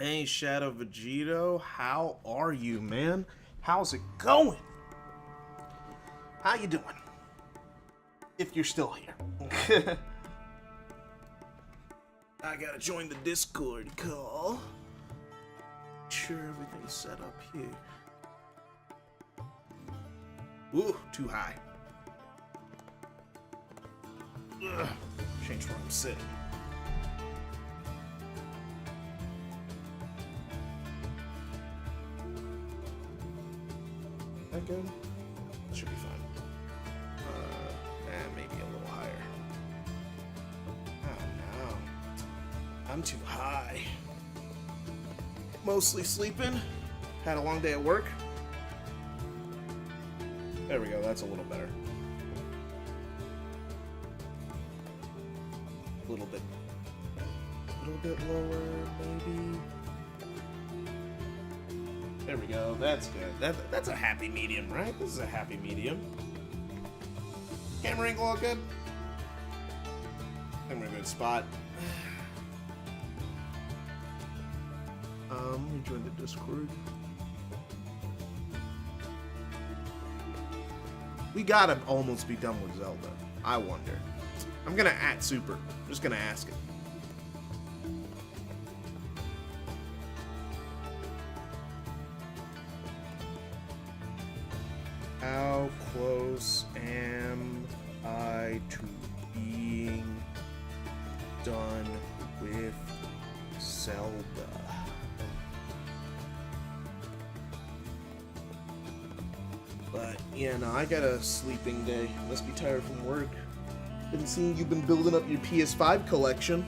Hey, Shadow Vegito, how are you, man? How's it going? How you doing? If you're still here. I gotta join the Discord call. Sure everything's set up here. Ooh, too high. Ugh. Change where I'm sitting. That good? Should be fine. And maybe a little higher. Oh no. I'm too high. Mostly sleeping. Had a long day at work. There we go, that's a little better. A little bit lower, maybe. There we go, that's good. That's a happy medium, right? This is a happy medium. Camera angle all good? I think we're in a good spot. Let me join the Discord. We gotta almost be done with Zelda. I wonder. I'm gonna at Super. I'm just gonna ask it. How close am I to being done with Zelda? But yeah, no, I got a sleeping day. Must be tired from work. Been seeing you've been building up your PS5 collection.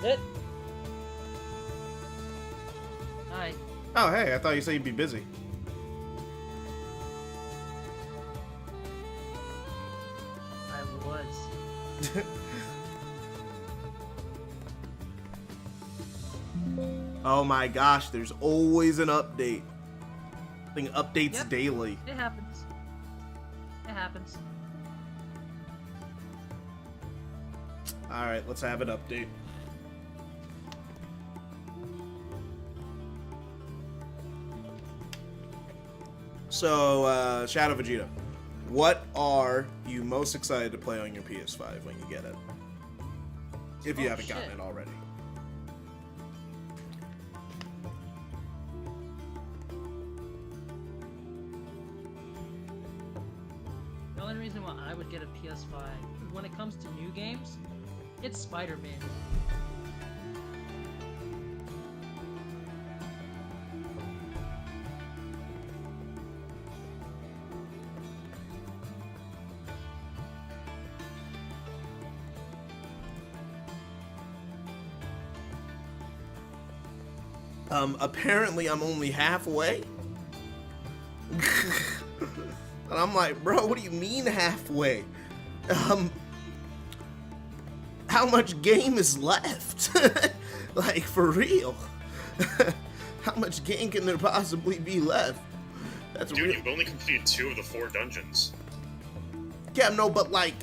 It. Hi. Oh, hey, I thought you said you'd be busy. I was. Oh my gosh, there's always an update. I think updates daily. It happens. It happens. Alright, let's have an update. So, Shadow Vegeta, what are you most excited to play on your PS5 when you get it? If you haven't gotten it already. The only reason why I would get a PS5, when it comes to new games, it's Spider-Man. Apparently I'm only halfway. And I'm like, bro, what do you mean halfway? How much game is left? Like, for real? How much game can there possibly be left? That's Dude, you've only completed 2 of the 4 dungeons. Yeah, no, but like...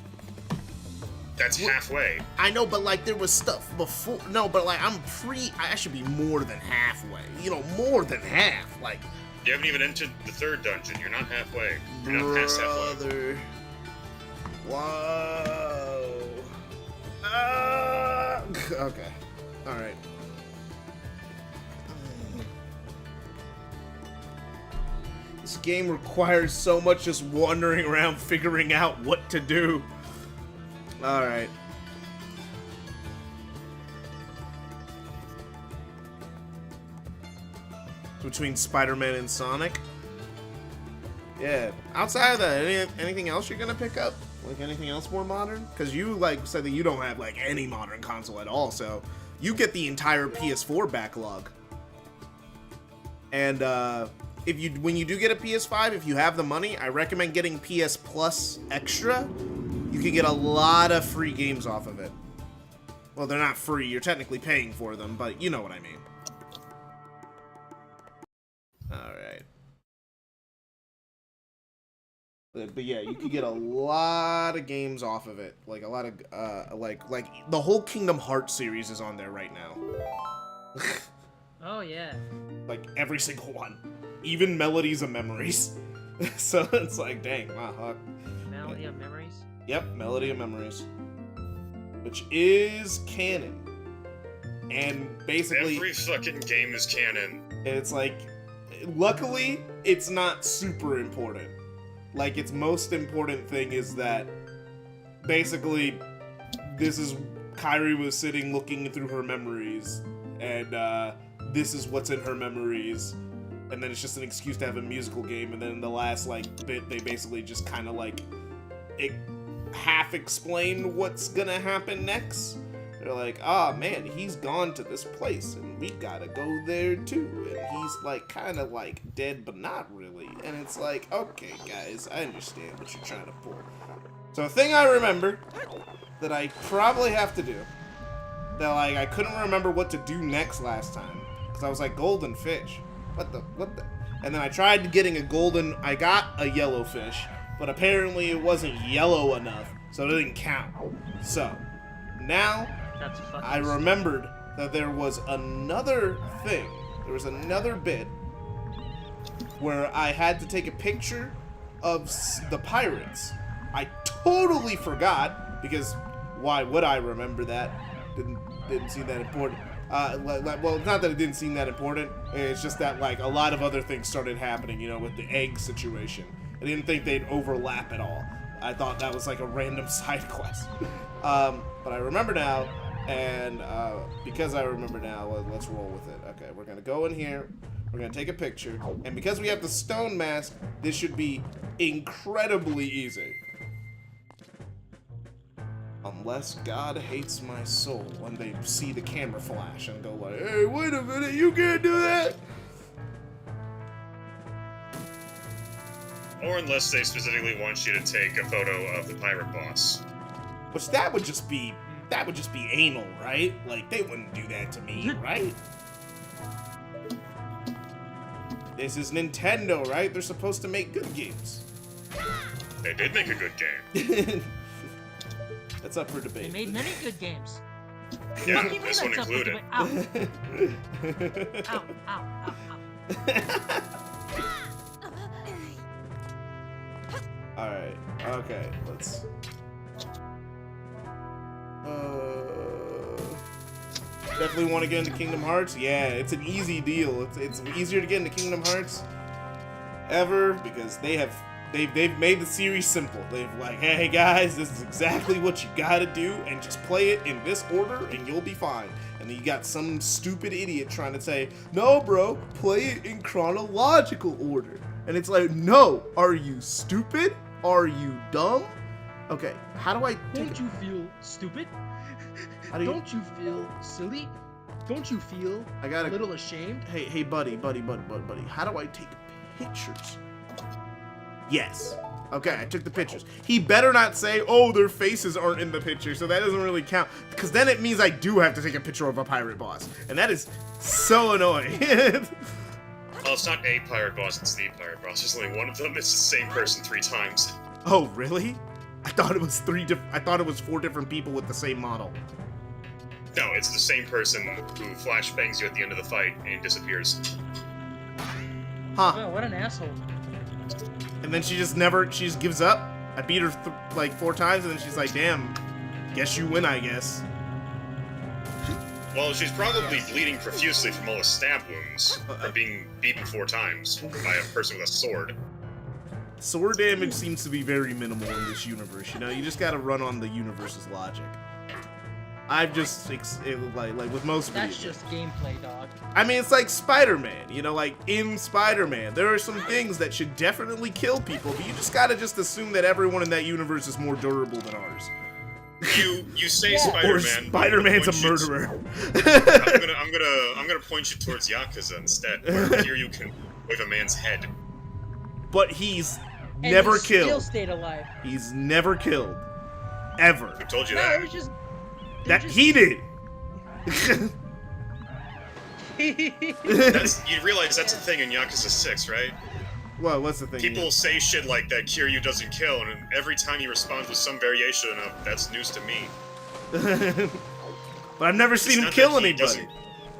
That's halfway. I know, but like, there was stuff before... No, but like, I should be more than halfway. You know, more than half, like... You haven't even entered the 3rd dungeon. You're not halfway. You're not past halfway. Brother. Whoa. Okay. Alright. This game requires so much just wandering around figuring out what to do. Alright. Between Spider-Man and Sonic? Yeah. Outside of that, anything else you're gonna pick up? Like anything else more modern? Because you like said that you don't have like any modern console at all, so you get the entire PS4 backlog. And when you do get a PS5, if you have the money, I recommend getting PS Plus Extra. You can get a lot of free games off of it. Well, they're not free. You're technically paying for them, but you know what I mean. Alright. But yeah, you could get a lot of games off of it. Like, a lot of, like, the whole Kingdom Hearts series is on there right now. Oh, yeah. Like, every single one. Even Melodies of Memories. So it's like, dang, wow, huh? Melody of Memories? Yep, Melody of Memories. Which is canon. And basically... Every fucking game is canon. It's like... Luckily, it's not super important. Like, its most important thing is that... Basically, this is... Kairi was sitting looking through her memories. And, this is what's in her memories. And then it's just an excuse to have a musical game. And then in the last, like, bit, they basically just kind of, like... half explain what's gonna happen next. They're like, ah, man, he's gone to this place and we gotta go there too, and he's like kind of like dead but not really, and it's like, okay guys, I understand what you're trying to pull. So a thing I remember that I probably have to do, that like I couldn't remember what to do next last time because I was like, golden fish, what the, and then I tried getting I got a yellow fish, but apparently it wasn't yellow enough, so it didn't count. So, now, I remembered that there was another thing, there was another bit, where I had to take a picture of the pirates. I totally forgot, because why would I remember that? Didn't seem that important. Well, not that it didn't seem that important, it's just that, like, a lot of other things started happening, you know, with the egg situation. I didn't think they'd overlap at all. I thought that was like a random side quest. But I remember now, and because I remember now, let's roll with it. Okay, we're gonna go in here, we're gonna take a picture, and because we have the stone mask, this should be incredibly easy. Unless God hates my soul when they see the camera flash and go like, hey, wait a minute, you can't do that! Or unless they specifically want you to take a photo of the pirate boss. Which that would just be anal, right? Like, they wouldn't do that to me, right? This is Nintendo, right? They're supposed to make good games. They did make a good game. That's up for debate. They made many good games. Yeah, this one included. Ow. Ow, ow, ow, ow. Alright, okay, let's... Definitely want to get into Kingdom Hearts? Yeah, it's an easy deal. It's easier to get into Kingdom Hearts ever because they've made the series simple. They've like, hey guys, this is exactly what you gotta do, and just play it in this order and you'll be fine. And then you got some stupid idiot trying to say, no bro, play it in chronological order. And it's like, no, are you stupid? Are you dumb? Okay, how do I Don't you feel stupid? Don't you feel silly? Don't you feel a little ashamed? Hey, buddy. How do I take pictures? Yes. Okay, I took the pictures. He better not say, oh, their faces aren't in the picture, so that doesn't really count. Because then it means I do have to take a picture of a pirate boss. And that is so annoying. Well, it's not a pirate boss, it's the pirate boss. There's only one of them. It's the same person 3 times. Oh, really? I thought it was 4 different people with the same model. No, it's the same person who flashbangs you at the end of the fight and disappears. Huh. Oh, what an asshole. And then she just gives up. I beat her like 4 times, and then she's like, damn, guess you win, I guess. Well, she's probably bleeding profusely from all the stab wounds from being beaten 4 times by a person with a sword. Sword damage seems to be very minimal in this universe, you know? You just gotta run on the universe's logic. I've just, like with most That's just gameplay, dog. I mean, it's like Spider-Man, you know, like in Spider-Man, there are some things that should definitely kill people, but you just gotta just assume that everyone in that universe is more durable than ours. You say Yeah. Spider-Man. Or Spider-Man's a murderer. I'm gonna point you towards Yakuza instead. Where here you can wave a man's head. But he's And never he still killed. stayed alive. He's never killed. Ever. Who told you No, that? it was just... That he did. You realize that's a thing in Yakuza 6, right? Well, what's the thing? People say shit like that Kiryu doesn't kill, and every time he responds with some variation of that's news to me. But I've never seen him kill anybody.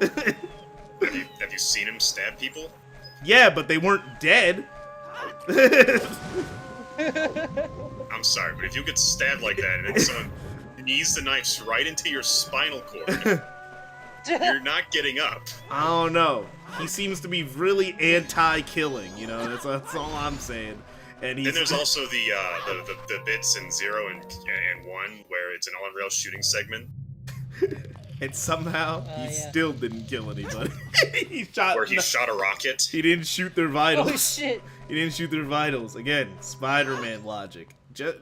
Have you seen him stab people? Yeah, but they weren't dead. I'm sorry, but if you get stabbed like that and then someone knees the knife right into your spinal cord, you're not getting up. I don't know. He seems to be really anti-killing, you know. That's all I'm saying. And then there's also the bits in 0 and 1 where it's an on-rail shooting segment. And somehow he still didn't kill anybody. He shot a rocket. He didn't shoot their vitals. Oh shit! He didn't shoot their vitals. Again, Spider-Man logic. You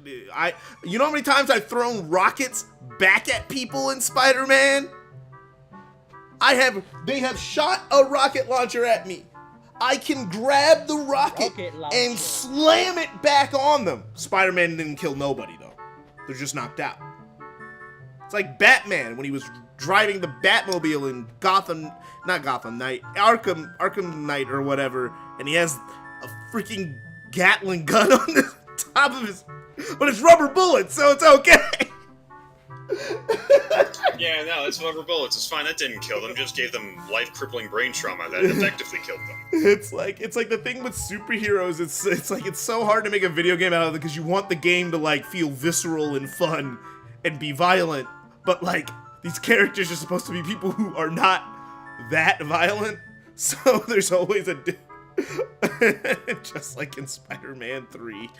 know how many times I've thrown rockets back at people in Spider-Man? They have shot a rocket launcher at me. I can grab the rocket and slam it back on them. Spider-Man didn't kill nobody though. They're just knocked out. It's like Batman when he was driving the Batmobile in Arkham Knight or whatever, and he has a freaking Gatling gun on the top of his, but it's rubber bullets, so it's okay. Yeah, no, it's rubber bullets. It's fine. That didn't kill them. Just gave them life-crippling brain trauma that effectively killed them. It's like the thing with superheroes. It's so hard to make a video game out of it because you want the game to like feel visceral and fun and be violent, but like these characters are supposed to be people who are not that violent. So there's always a just like in Spider-Man 3.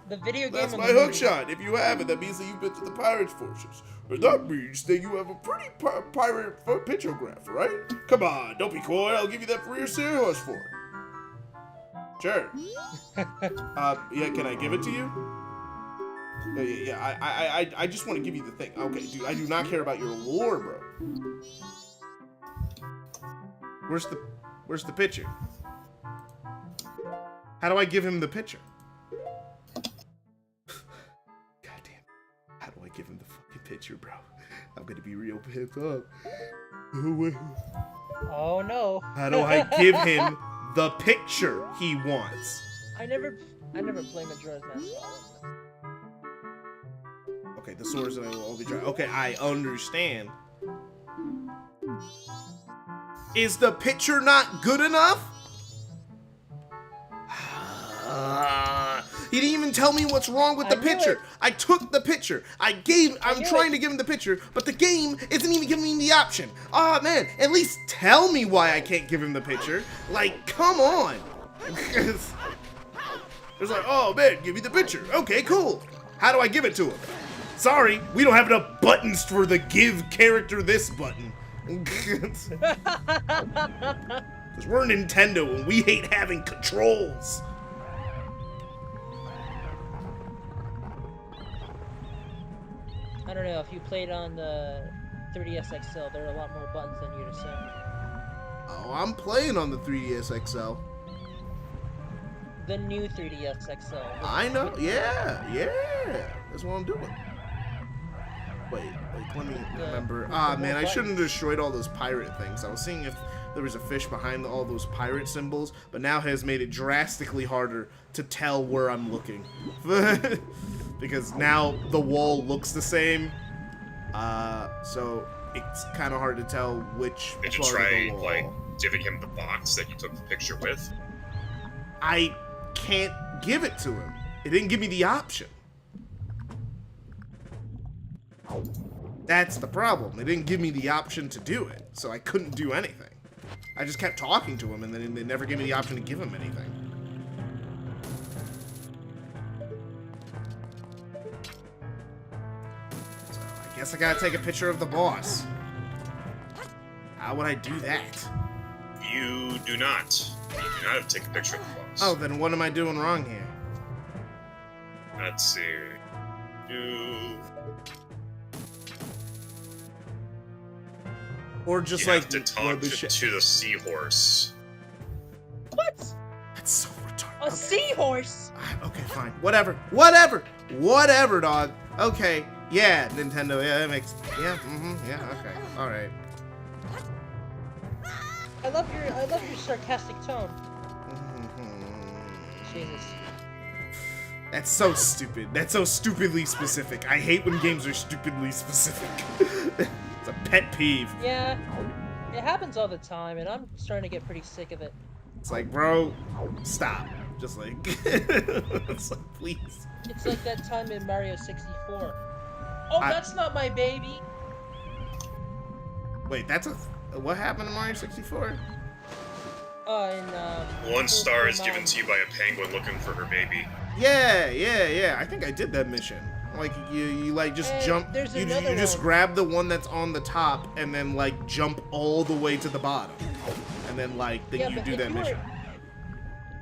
The video game. That's my hookshot. If you have it, that means that you've been to the Pirates Forces. And that means that you have a pretty pirate pictograph, right? Come on, don't be coy. I'll give you that for your seahorse for it. Sure. Yeah, can I give it to you? Yeah, I just want to give you the thing. Okay, dude, I do not care about your lore, bro. Where's the picture? How do I give him the picture? Give him the fucking picture, bro. I'm gonna be real pissed off. Oh no. How do I give him the picture he wants? I never play Majora's Mask. Okay, the swords that I will be trying. Okay, I understand. Is the picture not good enough? He didn't even tell me what's wrong with the picture. I took the picture. I'm trying to give him the picture, but the game isn't even giving me the option. Oh man, at least tell me why I can't give him the picture. Like, come on. It's like, oh man, give me the picture. Okay, cool. How do I give it to him? Sorry, we don't have enough buttons for the give character this button. Because we're Nintendo and we hate having controls. I don't know, if you played on the 3DS XL, there are a lot more buttons than you'd assume. Oh, I'm playing on the 3DS XL. The new 3DS XL. I know, yeah. That's what I'm doing. Wait, let me remember. Ah, man, I shouldn't have destroyed all those pirate things. I was seeing if there was a fish behind all those pirate symbols, but now has made it drastically harder to tell where I'm looking. Because now the wall looks the same, so it's kind of hard to tell which Did you part try, of the wall. like, giving him the box that you took the picture with? I can't give it to him. It didn't give me the option. That's the problem. It didn't give me the option to do it, so I couldn't do anything. I just kept talking to him, and then they never gave me the option to give him anything. I guess I gotta take a picture of the boss. How would I do that? You do not. You do not have to take a picture of the boss. Oh, then what am I doing wrong here? Let's see. Or just you like have to talk to the seahorse. What? That's so retarded. A seahorse? Okay, fine. Whatever, dog. Okay, yeah, Nintendo, yeah, that makes, yeah, yeah, okay, alright. I love your sarcastic tone. Jesus. That's so stupid. That's so stupidly specific. I hate when games are stupidly specific. It's a pet peeve. Yeah, it happens all the time, and I'm starting to get pretty sick of it. It's like, bro, stop. Just like, it's like, please. It's like that time in Mario 64. Oh, that's not my baby. Wait, that's a, what happened to Mario 64? One star is given to you by a penguin looking for her baby. Yeah. I think I did that mission. Like you like just jump. You just grab the one that's on the top and then like jump all the way to the bottom, and then like you do that mission.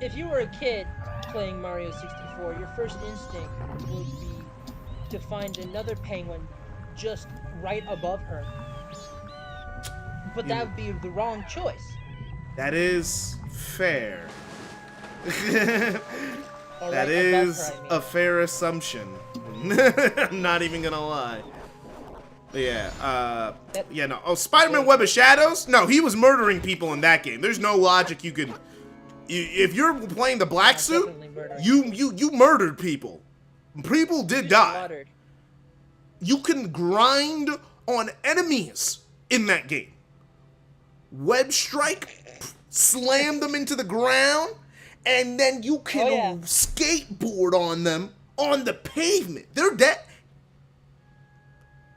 If you were a kid playing Mario 64, your first instinct would be to find another penguin just right above her. But that would be the wrong choice. That is fair. Right, that is a fair assumption. I'm not even gonna lie. But yeah, yeah, no. Oh, Spider-Man Web of Shadows? No, he was murdering people in that game. There's no logic you could... if you're playing the black suit, you murdered people. People did die. Slaughtered. You can grind on enemies in that game. Web strike, slam them into the ground, and then you can skateboard on them on the pavement. They're dead.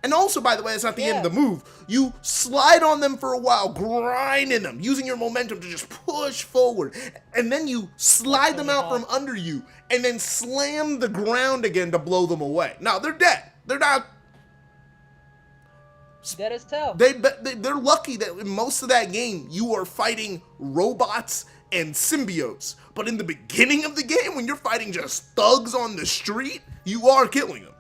And also, by the way, that's not the end of the move. You slide on them for a while, grinding them, using your momentum to just push forward. And then you slide them out from under you, and then slam the ground again to blow them away. Now, they're dead. They're not... Dead as hell. They're lucky that in most of that game, you are fighting robots and symbiotes. But in the beginning of the game, when you're fighting just thugs on the street, you are killing them.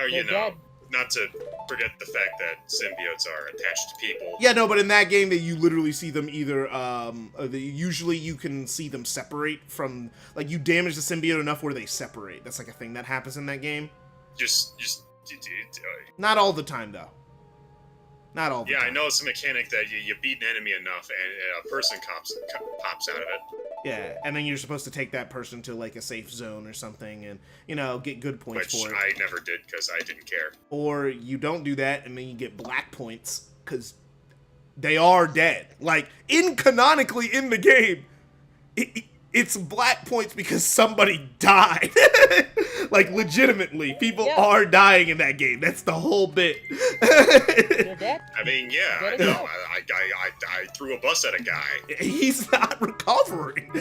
Or, you know, not to forget the fact that symbiotes are attached to people. Yeah, no, but in that game, that you literally see them either, usually you can see them separate from, like, you damage the symbiote enough where they separate. That's like a thing that happens in that game. Not all the time, though. Not all the time. Yeah, I know it's a mechanic that you beat an enemy enough and a person pops out of it. Yeah, and then you're supposed to take that person to, like, a safe zone or something and, you know, get good points for it. Which I never did because I didn't care. Or you don't do that and then you get black points because they are dead. Like, canonically in the game, it's black points because somebody died. Like, legitimately, people are dying in that game. That's the whole bit. They're dead? I mean, yeah, no, I threw a bus at a guy. He's not recovering.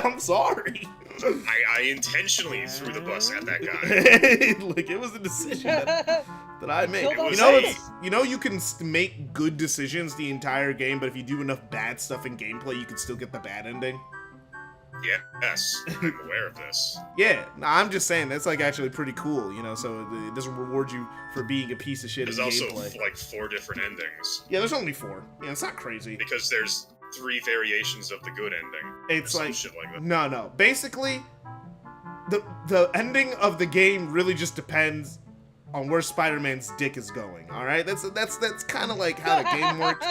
I'm sorry. I intentionally threw the bus at that guy. Like, it was a decision that I made. You know, you can make good decisions the entire game, but if you do enough bad stuff in gameplay, you can still get the bad ending. Yes, I'm aware of this. Yeah, I'm just saying, that's like actually pretty cool, you know, so it doesn't reward you for being a piece of shit in gameplay. There's also like 4 different endings. Yeah, there's only 4. Yeah, it's not crazy. Because there's 3 variations of the good ending. It's like, shit like that. No. Basically, the ending of the game really just depends on where Spider-Man's dick is going, alright? That's kind of like how the game works.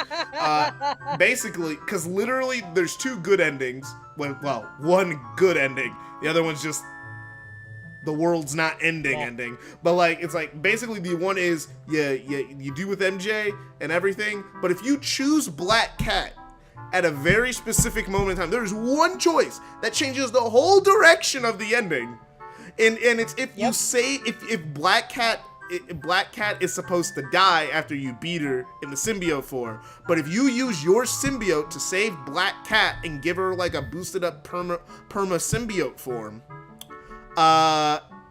Basically, because literally there's 2 good endings. Well, one good ending. The other one's just the world's not ending. But like, it's like, basically the one is, you do with MJ and everything, but if you choose Black Cat at a very specific moment in time, there's one choice that changes the whole direction of the ending. And it's if you say, if Black Cat is supposed to die after you beat her in the symbiote form, but if you use your symbiote to save Black Cat and give her like a boosted up perma symbiote form,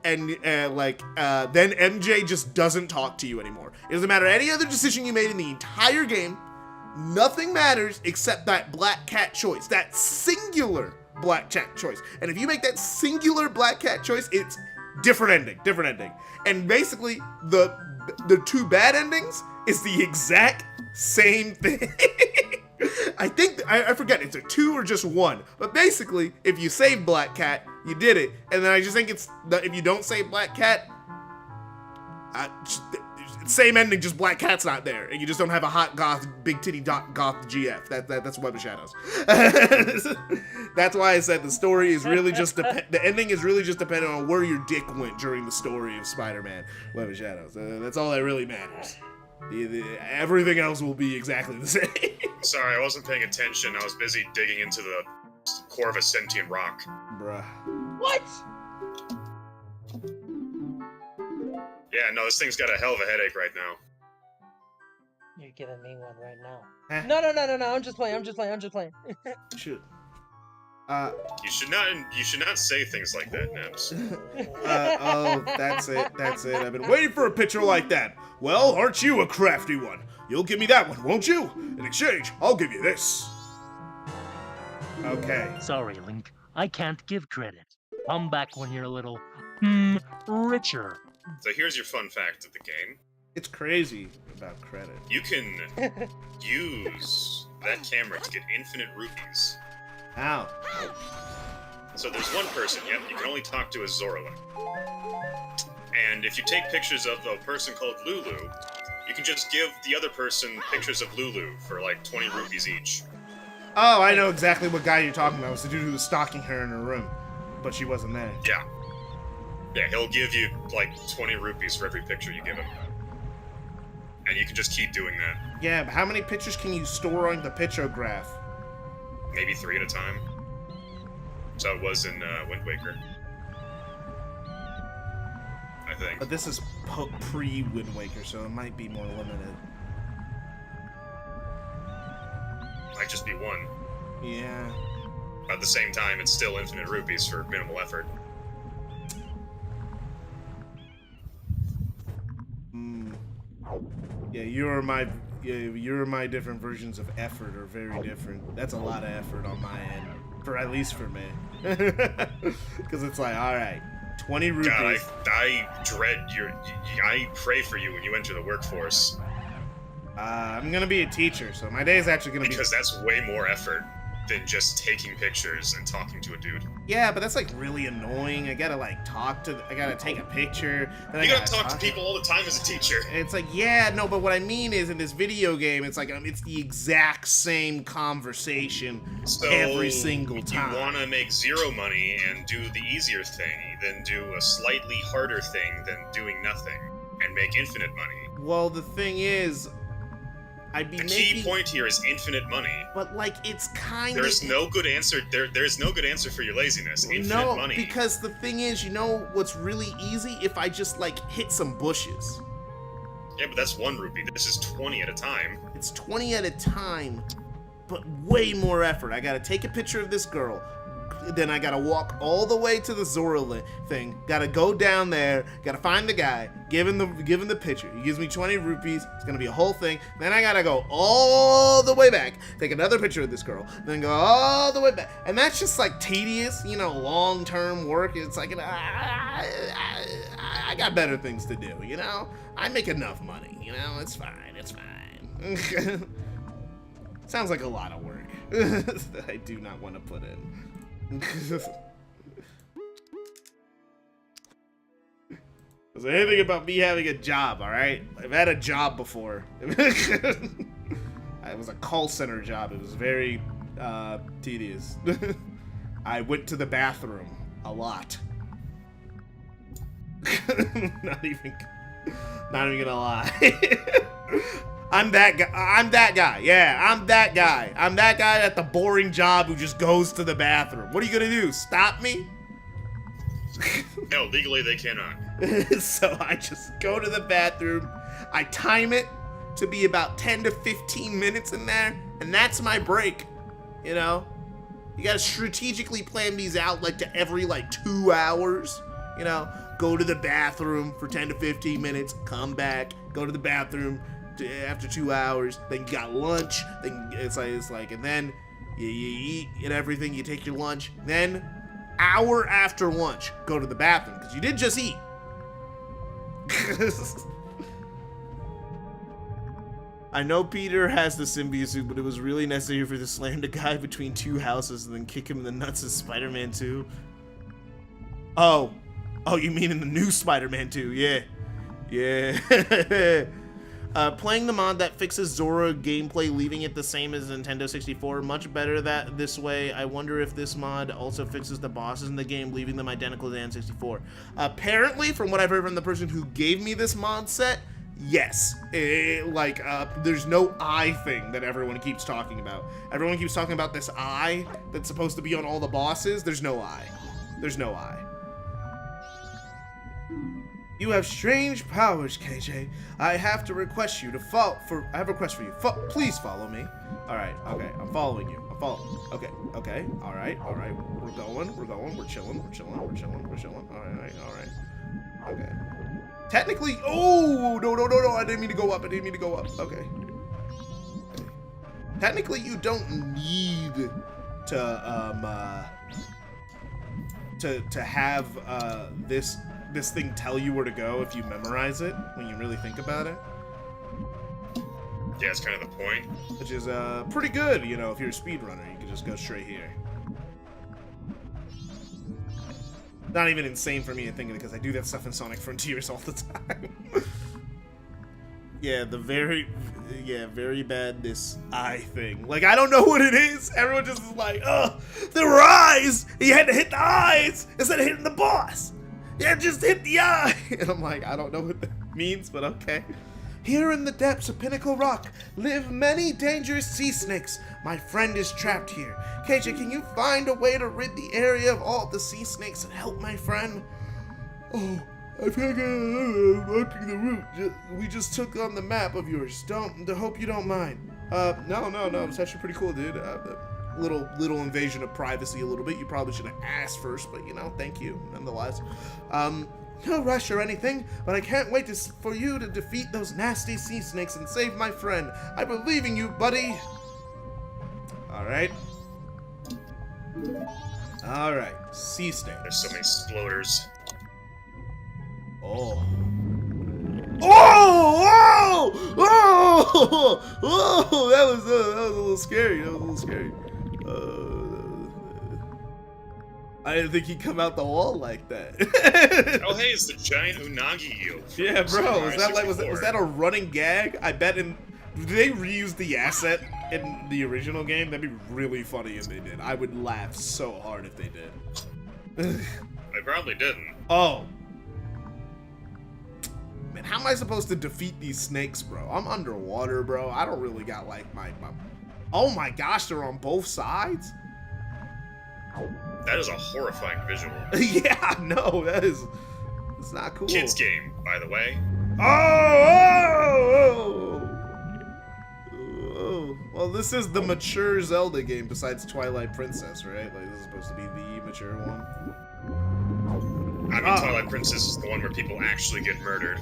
then MJ just doesn't talk to you anymore. It doesn't matter any other decision you made in the entire game. Nothing matters except that Black Cat choice, that singular Black Cat choice. And if you make that singular Black Cat choice, it's different ending. And basically, the 2 bad endings is the exact same thing. I think I forget it's a 2 or just 1. But basically, if you save Black Cat, you did it. And then I just think it's if you don't save Black Cat, same ending, just Black Cat's not there, and you just don't have a hot goth, big titty goth GF. That's Web of Shadows. That's why I said the story is really just the ending is really just dependent on where your dick went during the story of Spider-Man Web of Shadows. That's all that really matters. Everything else will be exactly the same. Sorry, I wasn't paying attention. I was busy digging into the core of a sentient rock. Bruh. What? Yeah, no, this thing's got a hell of a headache right now. You're giving me one right now. Eh. No, I'm just playing. Shoot. You should not say things like that, Nebs. Oh, that's it. I've been waiting for a picture like that. Well, aren't you a crafty one? You'll give me that one, won't you? In exchange, I'll give you this. Okay. Sorry, Link. I can't give credit. Come back when you're a little, richer. So here's your fun fact of the game. It's crazy about credit. You can use that camera to get infinite rupees. How? So there's one person, yep, you can only talk to a Zorla. And if you take pictures of a person called Lulu, you can just give the other person pictures of Lulu for like 20 rupees each. Oh, I know exactly what guy you're talking about. It was the dude who was stalking her in her room, but she wasn't there. Yeah. Yeah, he'll give you like 20 rupees for every picture you give him. And you can just keep doing that. Yeah, but how many pictures can you store on the pictograph? Maybe 3 at a time. So it was in Wind Waker. I think. But this is pre-Wind Waker, so it might be more limited. Might just be 1. Yeah. At the same time, it's still infinite rupees for minimal effort. Yeah, you're my different versions of effort are very different. That's a lot of effort on my end, at least for me. Because it's like, all right, 20 rupees. God, I dread I pray for you when you enter the workforce. I'm gonna be a teacher, so my day is actually gonna because that's way more effort than just taking pictures and talking to a dude. Yeah, but that's like really annoying. I gotta like I gotta take a picture. Then you gotta talk to people all the time as a teacher. And it's like, yeah, no, but what I mean is in this video game, it's like it's the exact same conversation every single time. You wanna make 0 money and do the easier thing, then do a slightly harder thing than doing nothing and make infinite money. Well, the thing is, the key point here is infinite money. But like, it's kind of... There's no good answer. There's no good answer for your laziness. Infinite money. No, because the thing is, you know what's really easy? If I just like hit some bushes. Yeah, but that's 1 rupee. This is 20 at a time. It's 20 at a time, but way more effort. I gotta take a picture of this girl. Then I gotta walk all the way to the Zora thing. Gotta go down there. Gotta find the guy. Give him the picture. He gives me 20 rupees. It's gonna be a whole thing. Then I gotta go all the way back. Take another picture of this girl. Then go all the way back. And that's just like tedious, you know, long-term work. It's like I got better things to do. You know, I make enough money. You know, it's fine. It's fine. Sounds like a lot of work that I do not want to put in. Is there anything about me having a job, alright? I've had a job before. It was a call center job. It was very tedious. I went to the bathroom a lot. Not even gonna lie. I'm that guy. Yeah, I'm that guy. I'm that guy at the boring job who just goes to the bathroom. What are you gonna do? Stop me? No, legally they cannot. So I just go to the bathroom. I time it to be about 10 to 15 minutes in there, and that's my break. You know? You gotta strategically plan these out like to every like 2 hours. You know? Go to the bathroom for 10 to 15 minutes, come back, go to the bathroom after 2 hours, then you got lunch, then it's like, and then you eat and everything, you take your lunch, then hour after lunch, go to the bathroom, because you didn't just eat. I know Peter has the symbiote suit, but it was really necessary for to slam the guy between two houses and then kick him in the nuts as Spider-Man 2. Oh, you mean in the new Spider-Man 2? Yeah. Playing the mod that fixes Zora gameplay, leaving it the same as Nintendo 64, much better that this way. I wonder if this mod also fixes the bosses in the game, leaving them identical to N64. Apparently, from what I've heard from the person who gave me this mod set, yes. There's no eye thing that everyone keeps talking about. Everyone keeps talking about this eye that's supposed to be on all the bosses. There's no eye. There's no eye. You have strange powers, KJ. I have to request you to follow. I have a request for you. Please follow me. All right. Okay. I'm following you. I'm following. Okay. Okay. All right. All right. We're going. We're going. We're chilling. We're chilling. We're chilling. We're chilling. All right. All right. Okay. Technically. Oh no no no no! I didn't mean to go up. I didn't mean to go up. Okay. Technically, you don't need to have this thing tell you where to go if you memorize it, when you really think about it. Yeah, it's kind of the point. Which is pretty good, you know, if you're a speedrunner, you can just go straight here. Not even insane for me to think of it, because I do that stuff in Sonic Frontiers all the time. Yeah, very bad, this eye thing. Like, I don't know what it is. Everyone just is like, oh, there were eyes! He had to hit the eyes instead of hitting the boss! Yeah, just hit the eye! And I'm like, I don't know what that means, but okay. Here in the depths of Pinnacle Rock live many dangerous sea snakes. My friend is trapped here. KJ, can you find a way to rid the area of all the sea snakes and help my friend? Oh, I think I'm marking the route we just took on the map of yours. Hope you don't mind. No, it's actually pretty cool, dude. Little invasion of privacy a little bit. You probably should have asked first, but you know, thank you nonetheless. No rush or anything, but I can't wait for you to defeat those nasty sea snakes and save my friend. I believe in you, buddy. Alright, sea snakes. There's so many sploders. Oh, that was a little scary. I didn't think he'd come out the wall like that. Oh, hey, it's the giant unagi eel. Yeah, bro. Was that a running gag? I bet did they reuse the asset in the original game? That'd be really funny if they did. I would laugh so hard if they did. They probably didn't. Oh. Man, how am I supposed to defeat these snakes, bro? I'm underwater, bro. I don't really got like my... Oh my gosh, they're on both sides? That is a horrifying visual. Yeah, no, it's not cool. Kids game, by the way. Oh! Well, this is the mature Zelda game besides Twilight Princess, right? Like, this is supposed to be the mature one. I mean, Twilight Princess is the one where people actually get murdered.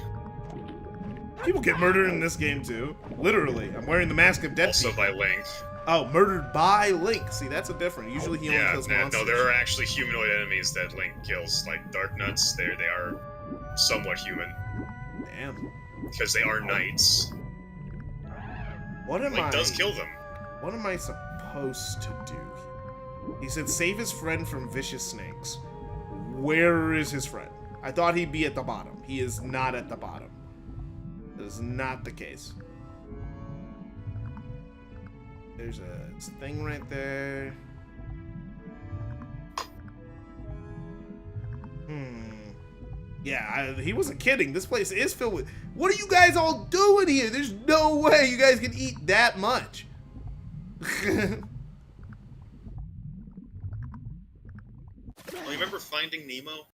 People get murdered in this game, too. Literally. I'm wearing the mask of death. Also by Link. Oh, murdered by Link. See, that's a different. Usually he only kills monsters. No, there are actually humanoid enemies that Link kills, like Dark Nuts. They are somewhat human. Damn. Because they are knights. Link does kill them. What am I supposed to do? He said save his friend from vicious snakes. Where is his friend? I thought he'd be at the bottom. He is not at the bottom. That is not the case. There's a thing right there. Yeah, he wasn't kidding. This place is filled with... What are you guys all doing here? There's no way you guys can eat that much. Oh, you remember Finding Nemo?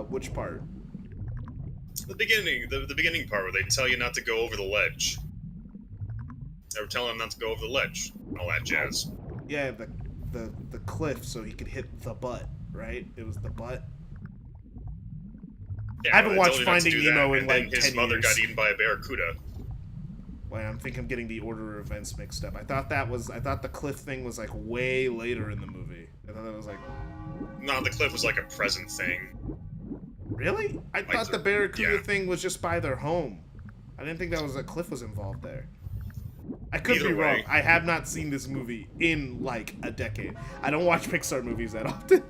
Which part? The beginning, the beginning part where they tell you not to go over the ledge. They were telling him not to go over the ledge. All that jazz. Yeah, the cliff so he could hit the butt, right? It was the butt. Yeah, I haven't watched Finding Nemo in like 10 years. His mother got eaten by a barracuda. Wait, I think I'm getting the order of events mixed up. I thought the cliff thing was like way later in the movie. I thought that was like... No, the cliff was like a present thing. Really? I thought the barracuda thing was just by their home. I didn't think that Cliff was involved there. I could Either be wrong. way. I have not seen this movie in like a decade. I don't watch Pixar movies that often.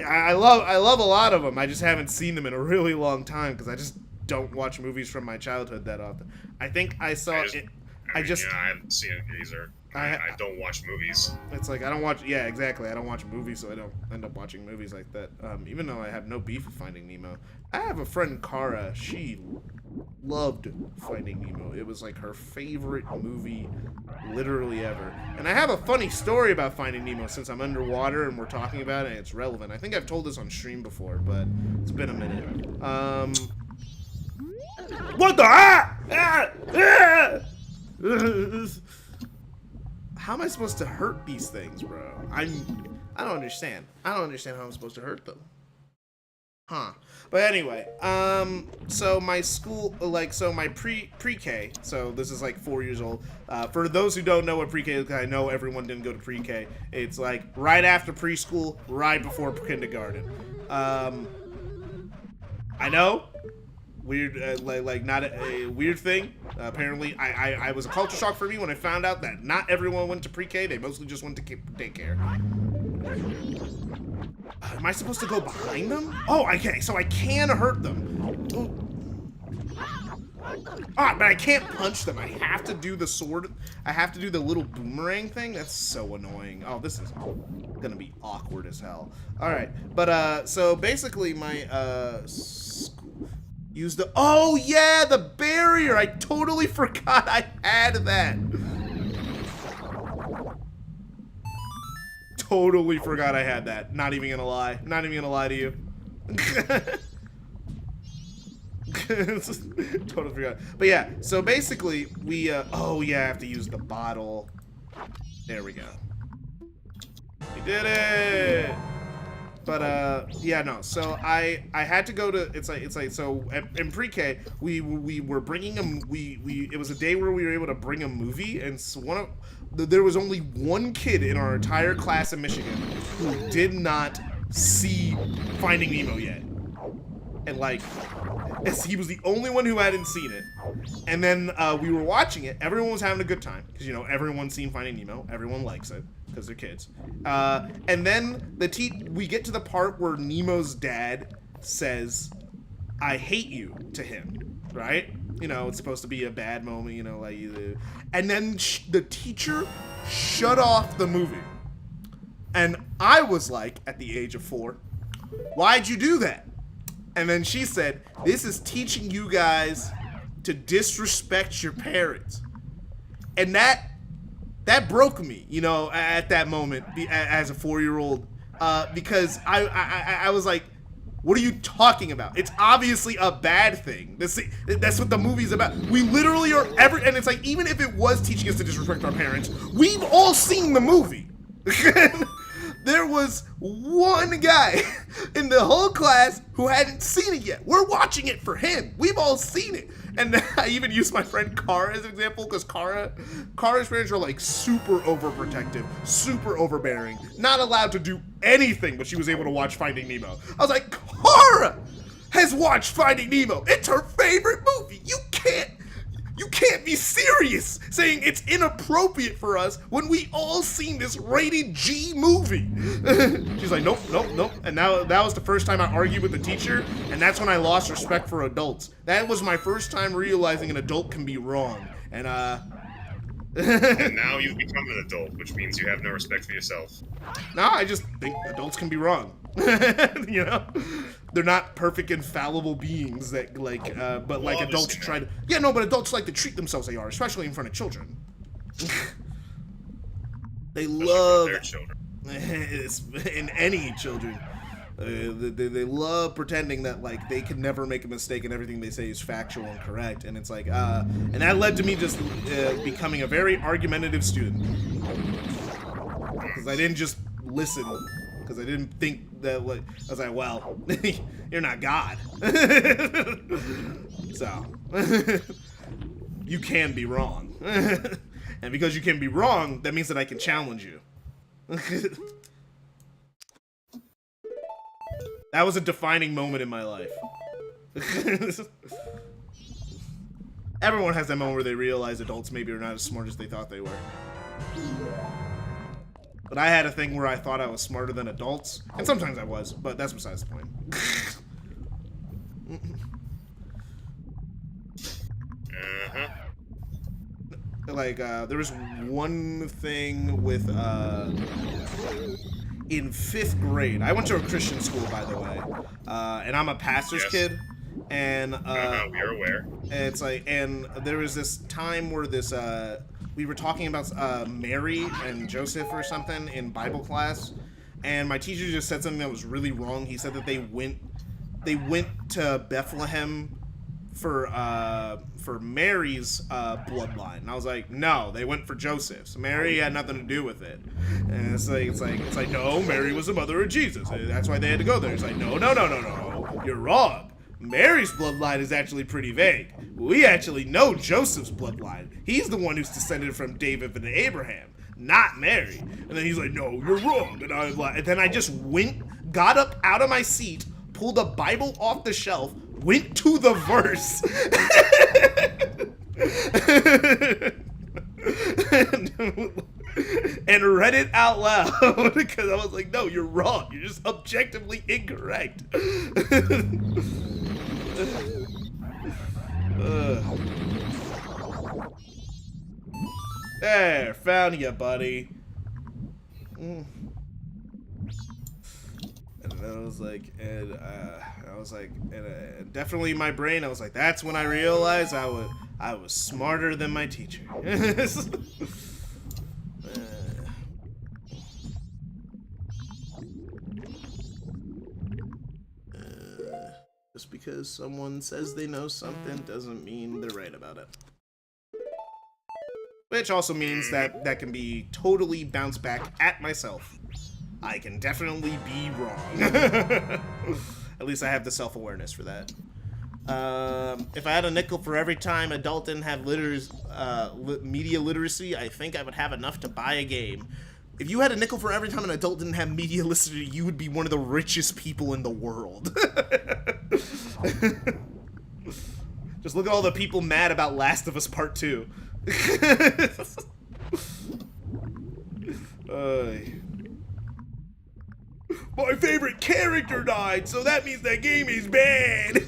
I love a lot of them. I just haven't seen them in a really long time because I just don't watch movies from my childhood that often. I think I saw it. I haven't seen it either. I don't watch movies. It's like I don't watch. Yeah, exactly. I don't watch movies, so I don't end up watching movies like that. Even though I have no beef with Finding Nemo, I have a friend Kara. She loved Finding Nemo. It was like her favorite movie, literally ever. And I have a funny story about Finding Nemo since I'm underwater and we're talking about it. And it's relevant. I think I've told this on stream before, but it's been a minute. What the? How am I supposed to hurt these things, bro? I don't understand. I don't understand how I'm supposed to hurt them. Huh. But anyway, so my school, like, so my pre-K, so this is like 4 years old. For those who don't know what pre-K is, I know everyone didn't go to pre-K. It's like right after preschool, right before kindergarten. I know. Weird, like not a weird thing. Apparently, I was a culture shock for me when I found out that not everyone went to pre-K. They mostly just went to daycare. Am I supposed to go behind them? Oh, okay, so I can hurt them. Ooh. Ah, but I can't punch them. I have to do the sword. I have to do the little boomerang thing. That's so annoying. Oh, this is gonna be awkward as hell. All right, but so basically my use the, oh yeah, the barrier. I totally forgot I had that. Totally forgot I had that. Not even gonna lie. Not even gonna lie to you. Totally forgot. But yeah, so basically we, oh yeah, I have to use the bottle. There we go. We did it! But yeah, no. So I had to go to, it's like so in pre-K we were bringing it was a day where we were able to bring a movie, and so there was only one kid in our entire class in Michigan who did not see Finding Nemo yet, and like he was the only one who hadn't seen it. And then we were watching it. Everyone was having a good time because, you know, everyone's seen Finding Nemo. Everyone likes it because they're kids. And then we get to the part where Nemo's dad says, "I hate you" to him, right? You know, it's supposed to be a bad moment, you know, like, and then the teacher shut off the movie. And I was like, at the age of 4, "Why'd you do that?" And then she said, "This is teaching you guys to disrespect your parents." And that broke me, you know, at that moment as a 4-year-old, because I was like, what are you talking about? It's obviously a bad thing. That's what the movie's about. We literally are and it's like, even if it was teaching us to disrespect our parents, we've all seen the movie. There was one guy in the whole class who hadn't seen it yet. We're watching it for him. We've all seen it. And I even used my friend Kara as an example, because Kara's parents are like super overprotective, super overbearing, not allowed to do anything, but she was able to watch Finding Nemo. I was like, Kara has watched Finding Nemo. It's her favorite movie. You can't be serious saying it's inappropriate for us when we all seen this rated G movie. She's like, nope. And now that was the first time I argued with the teacher, and that's when I lost respect for adults. That was my first time realizing an adult can be wrong. And and now you've become an adult, which means you have no respect for yourself. No, I just think adults can be wrong. You know? They're not perfect, infallible beings that, like, but like adults try to... Yeah, no, but adults like to treat themselves they are, especially in front of children. They love... Their children. In any children. They love pretending that, like, they can never make a mistake and everything they say is factual and correct. And it's like, and that led to me just becoming a very argumentative student. Because I didn't just listen. Because I didn't think that, like, I was like, well, you're not God. So, you can be wrong. And because you can be wrong, that means that I can challenge you. That was a defining moment in my life. Everyone has that moment where they realize adults maybe are not as smart as they thought they were. But I had a thing where I thought I was smarter than adults, and sometimes I was, but that's besides the point. Like, there was one thing with, in 5th grade, I went to a Christian school, by the way, and I'm a pastor's kid, and, we are aware. and it's like, and there was this time where this, we were talking about Mary and Joseph or something in Bible class, and my teacher just said something that was really wrong. He said that they went to Bethlehem for Mary's bloodline. And I was like, no, they went for Joseph's. Mary had nothing to do with it. And it's like, no, Mary was the mother of Jesus. That's why they had to go there. It's like, no, you're wrong. Mary's bloodline is actually pretty vague. We actually know Joseph's bloodline. He's the one who's descended from David and Abraham, not Mary. And then he's like, no, you're wrong. And then I just got up out of my seat, pulled a Bible off the shelf, went to the verse, and read it out loud because I was like, no, you're wrong. You're just objectively incorrect. There, found you, buddy. And I was like, and definitely in my brain, I was like, that's when I realized I was smarter than my teacher. Just because someone says they know something doesn't mean they're right about it. Which also means that can be totally bounced back at myself. I can definitely be wrong. At least I have the self-awareness for that. If I had a nickel for every time adult didn't have media literacy, I think I would have enough to buy a game. If you had a nickel for every time an adult didn't have media literacy, you would be one of the richest people in the world. Just look at all the people mad about Last of Us Part 2. My favorite character died, so that means that game is bad.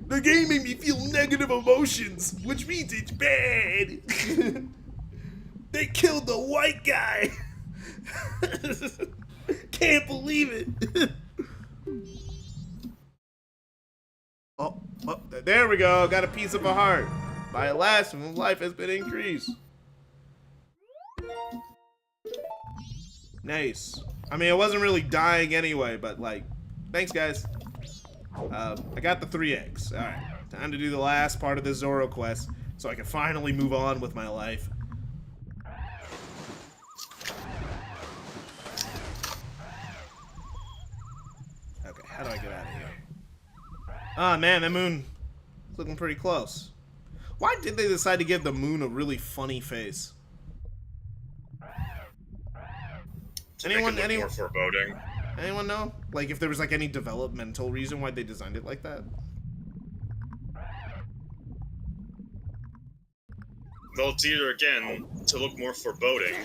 The game made me feel negative emotions, which means it's bad. They killed the white guy. Can't believe it. Oh, there we go. Got a piece of a heart. By alas, life has been increased. Nice. I mean, it wasn't really dying anyway, but like, thanks guys. I got the 3 eggs. Alright, time to do the last part of the Zoro quest so I can finally move on with my life. Okay, how do I get out of here? Ah, man, that moon is looking pretty close. Why did they decide to give the moon a really funny face? Anyone more foreboding. Anyone know? Like, if there was like any developmental reason why they designed it like that? Well, it's either, again, to look more foreboding,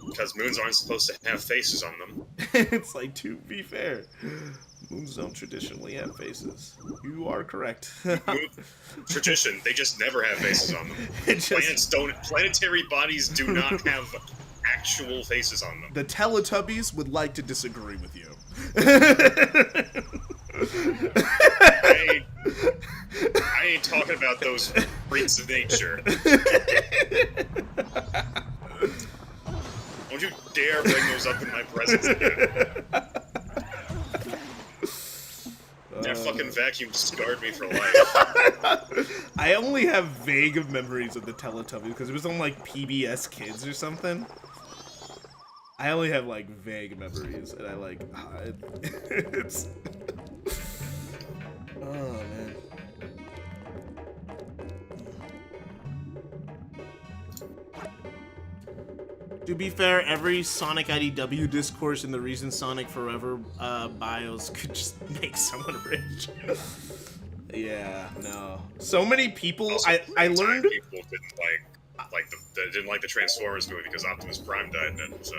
because moons aren't supposed to have faces on them. It's like, to be fair, moons don't traditionally have faces. You are correct. Tradition, they just never have faces on them. Planetary bodies do not have actual faces on them. The Teletubbies would like to disagree with you. I ain't talking about those freaks of nature. Don't you dare bring those up in my presence again. That fucking vacuum scarred me for life. I only have vague memories of the Teletubbies because it was on like PBS Kids or something. I only have like vague memories, and I like it's. Oh man. To be fair, every Sonic IDW discourse and the reason Sonic Forever bios could just make someone rich. Yeah, no. So many people. Also, I learned. people didn't like the Transformers movie because Optimus Prime died in it. So.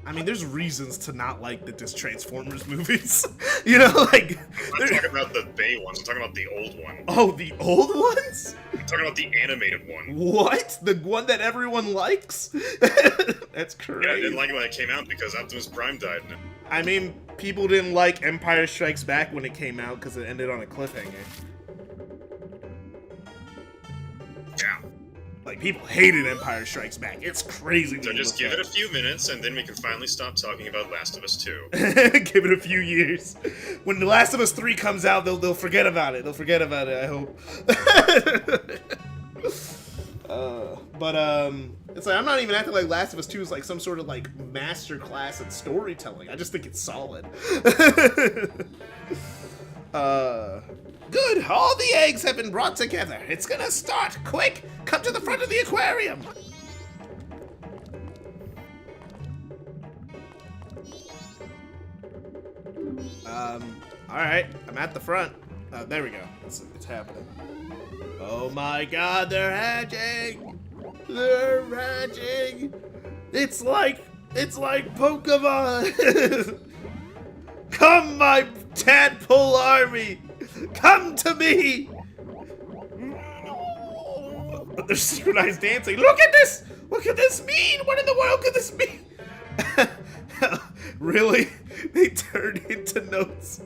I mean, there's reasons to not like the Transformers movies. You know, like. I'm not talking about the Bay ones. I'm talking about the old one. Oh, the old ones? I'm talking about the animated one. What? The one that everyone likes? That's crazy. Yeah, I didn't like it when it came out because Optimus Prime died in it. I mean, people didn't like Empire Strikes Back when it came out because it ended on a cliffhanger. Yeah. Like, people hated Empire Strikes Back. It's crazy. So just give it a few minutes, and then we can finally stop talking about Last of Us 2. Give it a few years. When The Last of Us 3 comes out, they'll forget about it. They'll forget about it, I hope. It's like, I'm not even acting like Last of Us 2 is like some sort of like master class in storytelling. I just think it's solid. Good, all the eggs have been brought together. It's gonna start. Quick, come to the front of the aquarium. All right, I'm at the front. There we go. It's happening. Oh my God, they're hatching. They're hatching. It's like Pokemon. Come, my tadpole army. Come to me. They're synchronized dancing. Look at this. What could this mean? What in the world could this mean? Really? They turned into notes.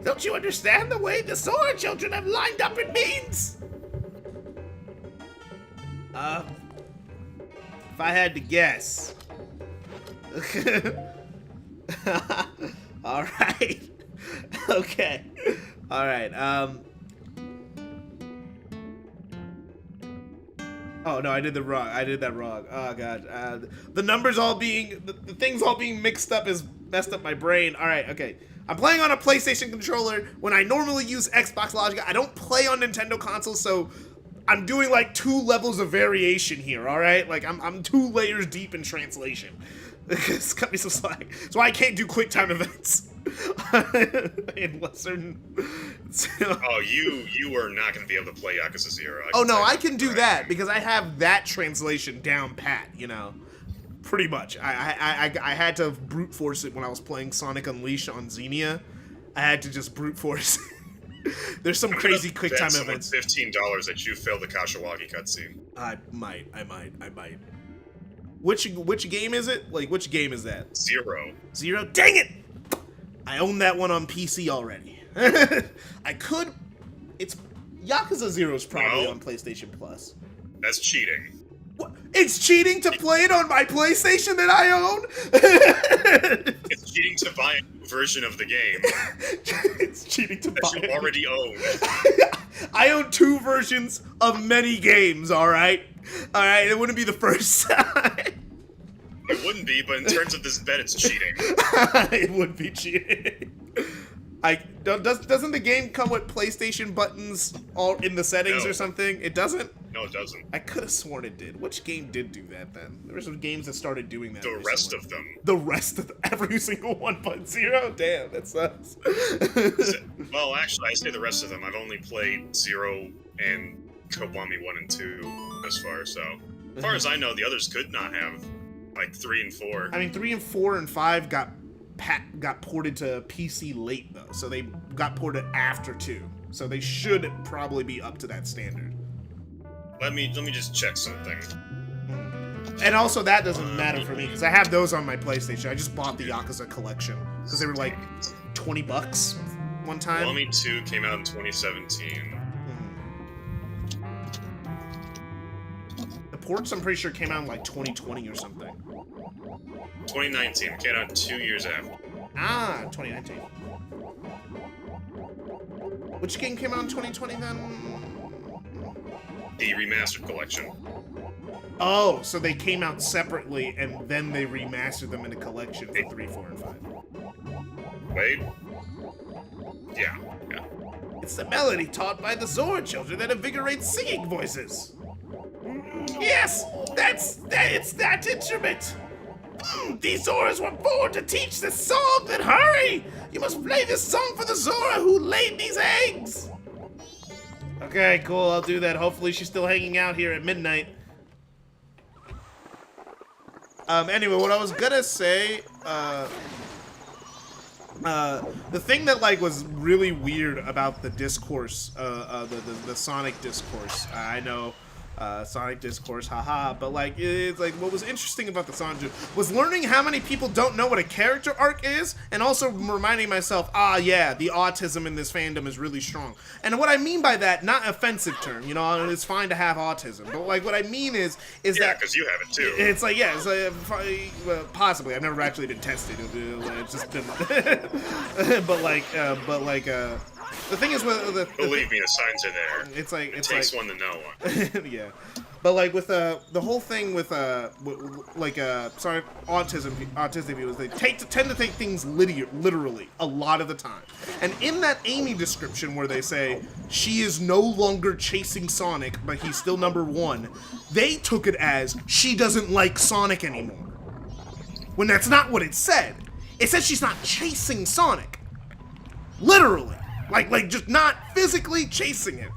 Don't you understand the way the Sora children have lined up in means? If I had to guess. All right. Okay. All right. Oh no, I did that wrong. Oh God. The numbers all being, the things all being mixed up has messed up my brain. All right. Okay. I'm playing on a PlayStation controller when I normally use Xbox Logic. I don't play on Nintendo consoles, so I'm doing like 2 levels of variation here. All right. Like I'm 2 layers deep in translation. It's cut me some slack. So I can't do QuickTime events. Unless certain. Oh, you are not going to be able to play Yakuza 0. Oh no, I can do that because I have that translation down pat. You know, pretty much. I had to brute force it when I was playing Sonic Unleashed on Xenia. I had to just brute force. There's some crazy QuickTime events. $15 that you failed the Kashiwagi cutscene. I might. Which game is it? Like, which game is that? 0. Dang it! I own that one on PC already. I could. It's Yakuza 0 is probably on PlayStation Plus. That's cheating. What? It's cheating to play it on my PlayStation that I own? It's cheating to buy a new version of the game. It's cheating to buy that you already own. I own 2 versions of many games, alright? Alright, it wouldn't be the first time. It wouldn't be, but in terms of this bet, it's cheating. It would be cheating. Doesn't the game come with PlayStation buttons all in the settings or something? It doesn't? No, it doesn't. I could have sworn it did. Which game did do that then? There were some games that started doing that. The rest of them. The rest of them. Every single one but 0? Damn, that sucks. Well, actually, I say the rest of them. I've only played 0 and Kiwami 1 and 2 as far, so. As far as I know, the others could not have, like, 3 and 4. I mean, 3 and 4 and 5 got ported to PC late, though. So they got ported after 2. So they should probably be up to that standard. Let me just check something. And also, that doesn't matter for me, because I have those on my PlayStation. I just bought the Yakuza collection, because they were like $20 one time. Kiwami 2 came out in 2017. The ports, I'm pretty sure, came out in like 2020 or something. 2019. Came out 2 years after. Ah, 2019. Which game came out in 2020 then? The remastered collection. Oh, so they came out separately and then they remastered them in a collection for 3, 4, and 5. Wait. Yeah. It's the melody taught by the Zora children that invigorates singing voices. Yes, it's that instrument. These Zoras were born to teach this song, then hurry! You must play this song for the Zora who laid these eggs! Okay, cool, I'll do that. Hopefully she's still hanging out here at midnight. Anyway, what I was gonna say, the thing that, like, was really weird about the discourse, the Sonic discourse, I know, Sonic discourse, haha, but, like, it's like, what was interesting about the Sonic was learning how many people don't know what a character arc is, and also reminding myself, yeah, the autism in this fandom is really strong. And what I mean by that, not offensive term, you know, it's fine to have autism, but, like, what I mean is yeah, that... because you have it, too. It's like, yeah, it's like, possibly, I've never actually been tested, it's just been... the thing is with Believe me, the signs are there. It's like it takes one to know one. yeah, but like with the whole thing with sorry, autistic people, they tend to take things literally a lot of the time. And in that Amy description where they say she is no longer chasing Sonic, but he's still #1, they took it as she doesn't like Sonic anymore. When that's not what it said. It said she's not chasing Sonic. Literally. Like just not physically chasing him.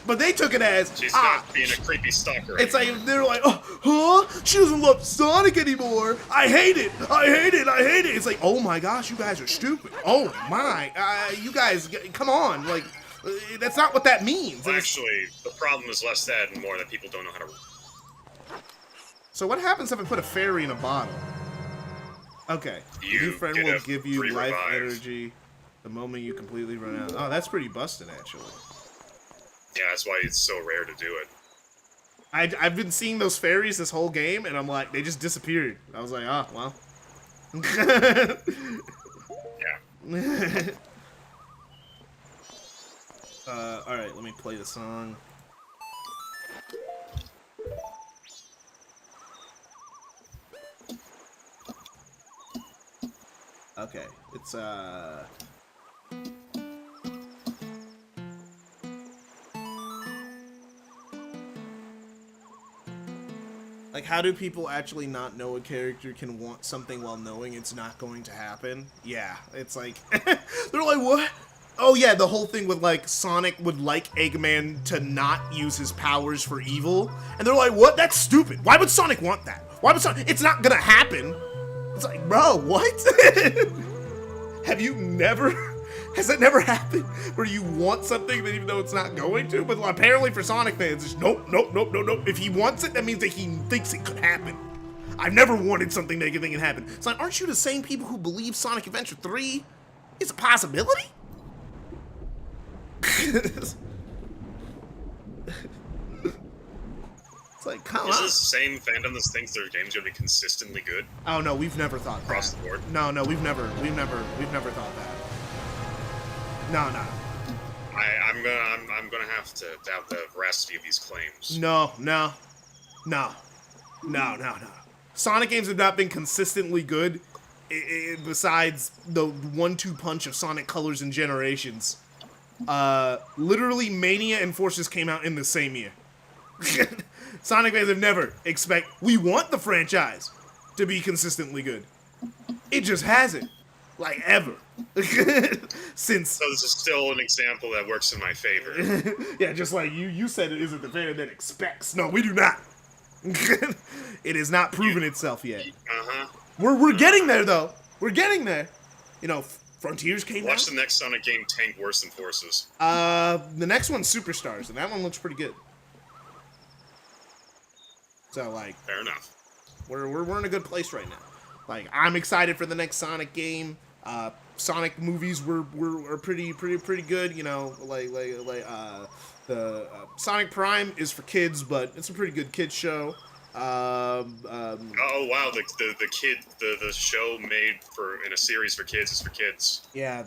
But they took it as she's not being a creepy stalker. It's like they're like, oh, huh? She doesn't love Sonic anymore. I hate it. I hate it. I hate it. It's like, oh my gosh, you guys are stupid. Oh my, you guys, come on. Like, that's not what that means. Well, actually, the problem is less that and more that people don't know how to. So what happens if I put a fairy in a bottle? Okay. You Your friend will give you life revive. energy the moment you completely run out. Oh, that's pretty busted, actually. Yeah, that's why it's so rare to do it. I've been seeing those fairies this whole game, and I'm like, they just disappeared. I was like, oh, well. Yeah. Alright, let me play the song. Okay, it's, like, how do people actually not know a character can want something while knowing it's not going to happen? Yeah, it's like, they're like, what? Oh yeah, the whole thing with, like, Sonic would like Eggman to not use his powers for evil. And they're like, what? That's stupid. Why would Sonic want that? Why would Sonic? It's not gonna happen. It's like, bro, what? Have you never... Has that never happened where you want something that even though it's not going to? But apparently for Sonic fans, it's nope. If he wants it, that means that he thinks it could happen. I've never wanted something that can happen. It's like, aren't you the same people who believe Sonic Adventure 3 is a possibility? It's like, come on. Is this the same fandom that thinks their game's gonna be consistently good? Oh no, we've never thought across that. the board. No, we've never thought that. No. I'm gonna have to doubt the veracity of these claims. No. Sonic games have not been consistently good, besides the 1-2 punch of Sonic Colors and Generations. Literally, Mania and Forces came out in the same year. Sonic fans have never we want the franchise to be consistently good. It just hasn't. Like, ever. Since... So this is still an example that works in my favor. Yeah, just like you said it isn't the fan that expects. No, we do not. It has not proven itself yet. Uh-huh. We're getting there, though. We're getting there. You know, Frontiers came out. Watch the next Sonic game tank worse than Forces. The next one's Superstars, and that one looks pretty good. So, like... Fair enough. We're in a good place right now. Like, I'm excited for the next Sonic game. Sonic movies were pretty good, you know, the Sonic Prime is for kids, but it's a pretty good kids show. Oh wow, the show made in a series for kids is for kids. Yeah,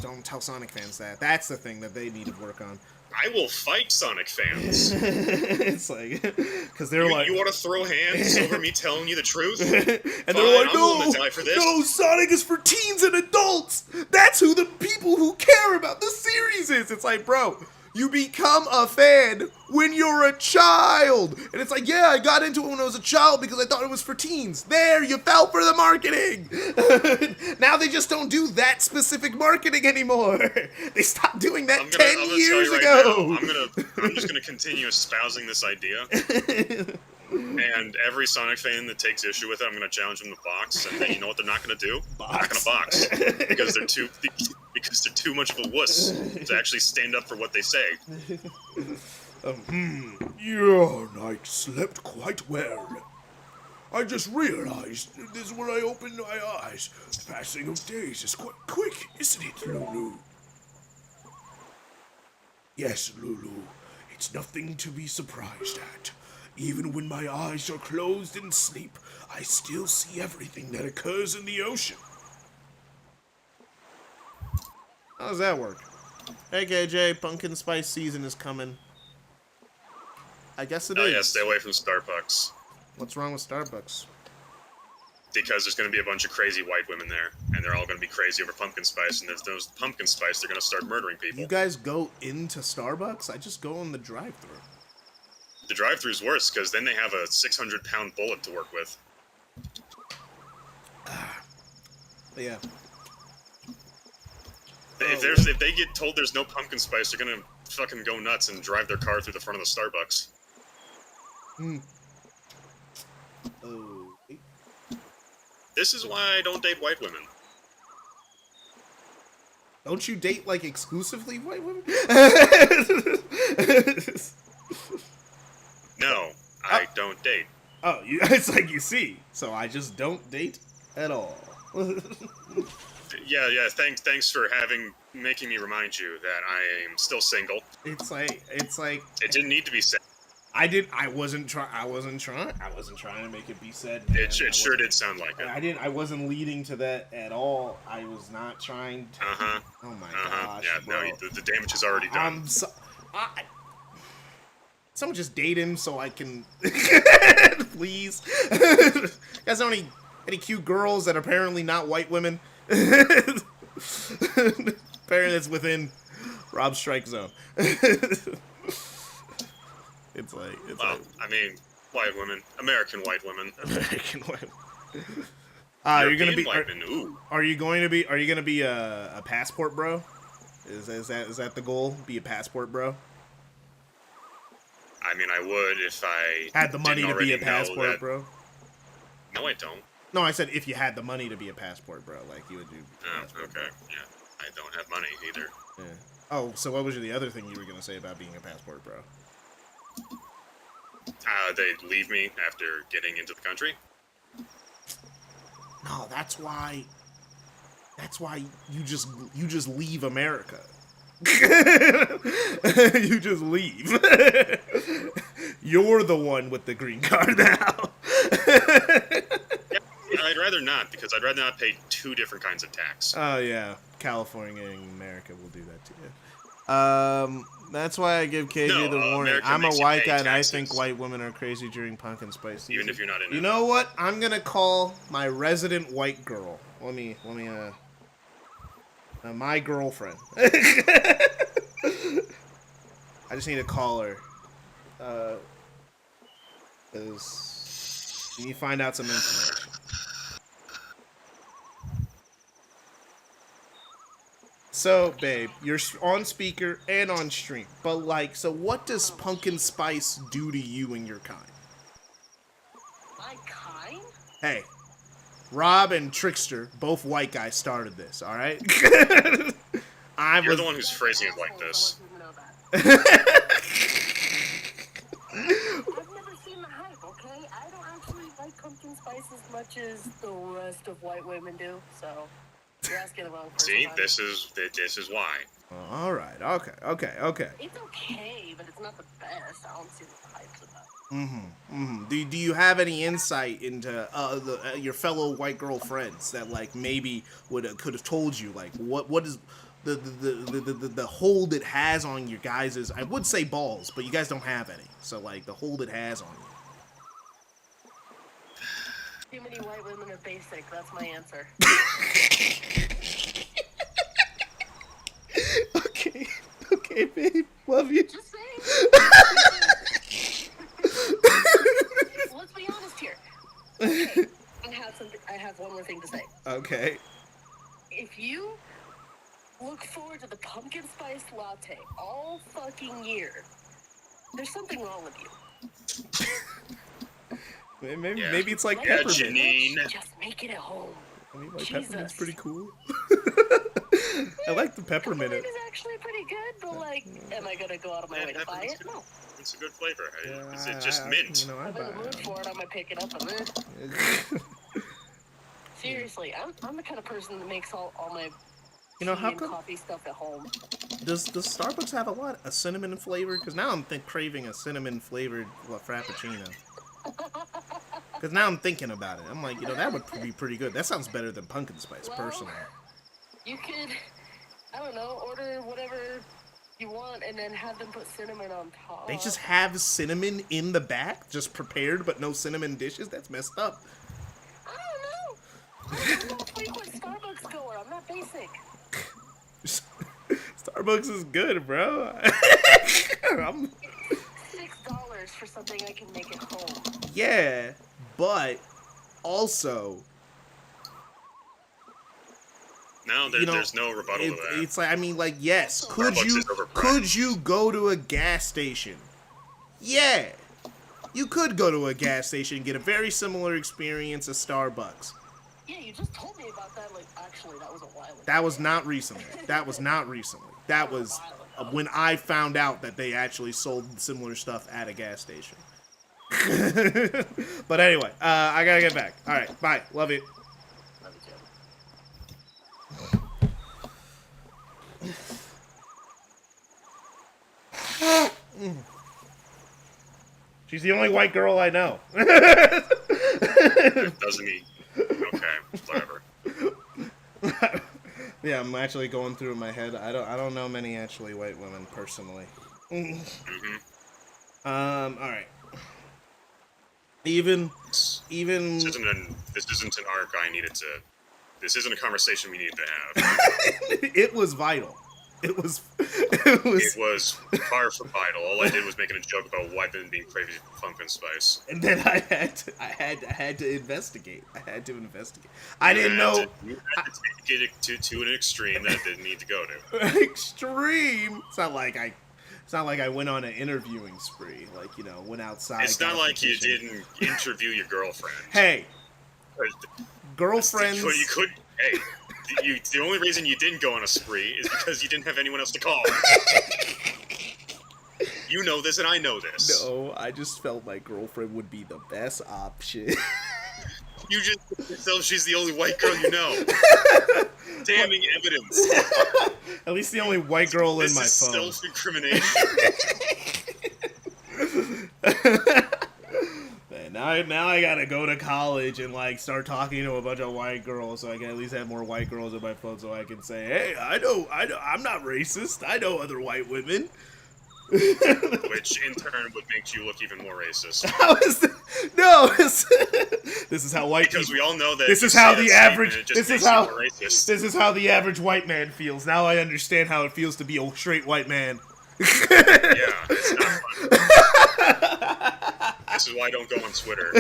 don't tell Sonic fans that. That's the thing that they need to work on. I will fight Sonic fans. It's like, because they're like, you want to throw hands over me telling you the truth? And they're like, no, Sonic is for teens and adults. That's who the people who care about the series is. It's like, bro, You become a fan when you're a child. And it's like, yeah, I got into it when I was a child because I thought it was for teens. There, you fell for the marketing. Now they just don't do that specific marketing anymore. They stopped doing that 10 years ago. I'm just gonna continue espousing this idea. And every Sonic fan that takes issue with it, I'm gonna challenge them to box. And then you know what they're not gonna do? They're not gonna box because they're too much of a wuss to actually stand up for what they say. Your night slept quite well. I just realized this is when I opened my eyes. The passing of days is quite quick, isn't it, Lulu? Yes, Lulu. It's nothing to be surprised at. Even when my eyes are closed in sleep, I still see everything that occurs in the ocean. How does that work? Hey, KJ, pumpkin spice season is coming. I guess it is. Oh yeah, stay away from Starbucks. What's wrong with Starbucks? Because there's going to be a bunch of crazy white women there, and they're all going to be crazy over pumpkin spice, and if those pumpkin spice, they're going to start murdering people. You guys go into Starbucks? I just go in the drive-thru. The drive-thru's worse, because then they have a 600-pound bullet to work with. Yeah. If they get told there's no pumpkin spice, they're going to fucking go nuts and drive their car through the front of the Starbucks. Oh. This is why I don't date white women. Don't you date, like, exclusively white women? No, I don't date. Oh, it's like you see. So I just don't date at all. Yeah. Thanks for making me remind you that I am still single. It's like It didn't need to be said. I wasn't trying to make it be said. Man. It sure did sound like it. I wasn't leading to that at all. I was not trying to. Oh my gosh. Yeah, bro. no, the damage is already done. Someone just date him so I can. Please. You guys know any cute girls that are apparently not white women? Apparently it's within Rob's strike zone. It's like. I mean, white women, American white women. American white women. You're gonna be. Are you going to be a passport bro? Is that the goal? Be a passport bro? I mean, I would if I had the money to be a know passport that... bro. No, I don't. No, I said if you had the money to be a passport bro, like you would do. Oh, okay. Bro. Yeah, I don't have money either. Yeah. Oh, so what was the other thing you were gonna say about being a passport bro? They leave me after getting into the country. No, that's why you just leave America. You just leave. You're the one with the green card now. Yeah, I'd rather not, because I'd rather not pay two different kinds of tax. Oh yeah, California and America will do that to you. That's why I give KJ the warning. America I'm a makes you white pay guy and I taxes. think white women are crazy during pumpkin spice season. Even if you're not in it. You know what? I'm gonna call my resident white girl. Let me my girlfriend. I just need to call her. Cause you need to find out some information. So, babe, you're on speaker and on stream, but like, so what does pumpkin spice do to you and your kind? My kind? Hey, Rob and Trickster, both white guys, started this, alright? You're the one who's phrasing it like this. I've never seen the hype, okay? I don't actually like pumpkin spice as much as the rest of white women do, so you're asking the wrong person. See, this is why. All right, okay. It's okay, but it's not the best. I don't see what the hype's about. Do you have any insight into your fellow white girl friends that like maybe could have told you like what is the hold it has on your guys' I would say balls, but you guys don't have any. So like the hold it has on you. Too many white women are basic. That's my answer. Okay, babe. Love you. Just saying. Let's be honest here. Okay, I have one more thing to say. Okay. If you look forward to the pumpkin spice latte all fucking year, there's something wrong with you. Maybe it's like Yeah, peppermint. Janine. Just make it at home. I mean, like Jesus. peppermint's pretty cool. I like the peppermint. Peppermint is actually pretty good, but like, am I gonna go out of my way to buy it? No. It's a good flavor. Yeah, Is it just mint? You know, I'm in the mood for it. I'm gonna pick it up and then. Seriously, I'm the kind of person that makes all my tea and coffee stuff at home. Does Starbucks have a cinnamon flavor? Because now I'm craving a cinnamon flavored frappuccino. Because now I'm thinking about it. I'm like, that would be pretty good. That sounds better than pumpkin spice, personally. You could, I don't know, order whatever you want and then have them put cinnamon on top. They just have cinnamon in the back, just prepared, but no cinnamon dishes? That's messed up. I don't know. I'm not a frequent Starbucks goer. I'm not basic. Starbucks is good, bro. $6 for something I can make at home. Yeah, but also... No, there's no rebuttal to that. It's like, I mean, like, yes. Starbucks is overpriced. Could you go to a gas station? Yeah. You could go to a gas station and get a very similar experience as Starbucks. Yeah, you just told me about that, like, actually, that was a while ago. That was not recently. That was when I found out that they actually sold similar stuff at a gas station. But anyway, I gotta get back. Alright, bye. Love you. Love you too. She's the only white girl I know. Doesn't he? Okay, whatever. Yeah, I'm actually going through my head. I don't know many actually white women personally. All right. Even This isn't an arc I needed to. This isn't a conversation we needed to have. it was vital. It was far from vital. All I did was making a joke about white men being crazy for pumpkin spice. And then I had to investigate. I didn't know. You had to take it to an extreme that didn't need to go to. Extreme. It's not like I went on an interviewing spree. Like, went outside. It's not like you didn't interview your girlfriend. Hey, girlfriends. You could. Hey. The only reason you didn't go on a spree is because you didn't have anyone else to call. You know this and I know this. No, I just felt my girlfriend would be the best option. You just tell she's the only white girl you know. Damning evidence. At least the only white girl in my phone. Self-incrimination. Now I gotta go to college and start talking to a bunch of white girls so I can at least have more white girls in my phone so I can say, hey, I know, I'm not racist. I know other white women. Which in turn would make you look even more racist. This is how white because people, we all know that this is how the average white man feels. Now I understand how it feels to be a straight white man. Yeah, it's not fun. This is why I don't go on Twitter.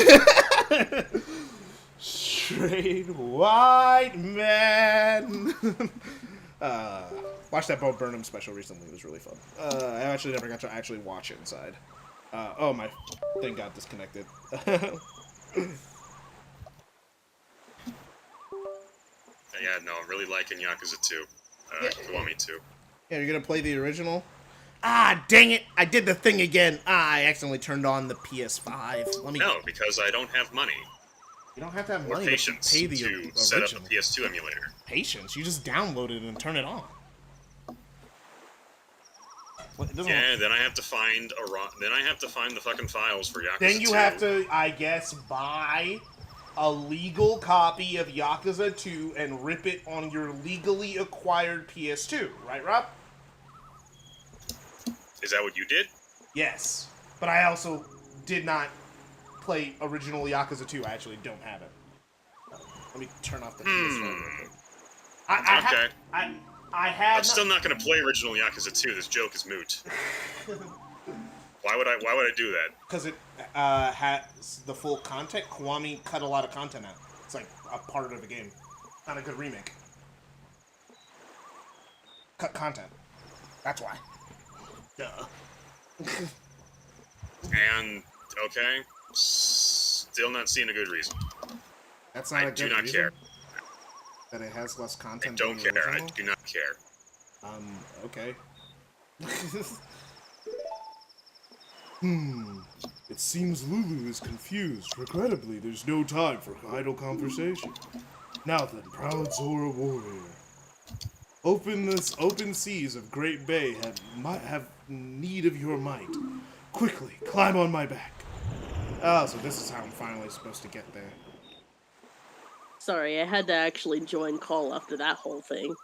Straight white man. Watched that Bo Burnham special recently. It was really fun. I actually never got to actually watch it inside. Oh, my thing got disconnected. Yeah, no, I'm really liking Yakuza 2. If you want me to. Yeah, you're gonna play the original? Ah, dang it! I did the thing again. I accidentally turned on the PS5. No, because I don't have money. You don't have to have Or money patience to pay the to original. set up a PS2 emulator. Patience? You just download it and turn it on. Well, it doesn't Yeah, then I have to find the fucking files for Yakuza 2. Then you have to, I guess, buy a legal copy of Yakuza 2 and rip it on your legally acquired PS2, right, Rob? Is that what you did? Yes, but I also did not play original Yakuza 2. I actually don't have it. Let me turn off the PS4 real quick. I'm still not gonna play original Yakuza 2. This joke is moot. Why would I do that? Because it has the full content. Kiwami cut a lot of content out. It's like a part of the game. Not a good remake. Cut content. That's why. Duh. And okay, still not seeing a good reason. That's not a good do not reason? care. That it has less I content. don't than the care. I original? do not care. Okay. It seems Lulu is confused. Regrettably, there's no time for idle conversation. Now then, proud Zora warrior. Open seas of Great Bay have need of your might. Quickly, climb on my back. Oh, so this is how I'm finally supposed to get there. Sorry, I had to actually join call after that whole thing.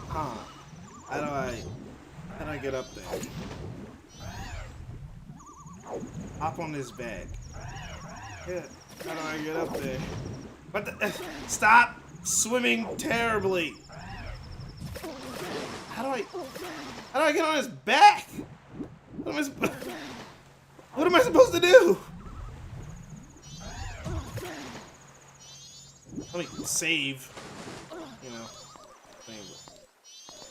Huh. How do I get up there? Hop on this bag. Yeah. How do I get up there? What the? Stop swimming terribly. How do I get on his back? What am I supposed to do? Let me save. You know.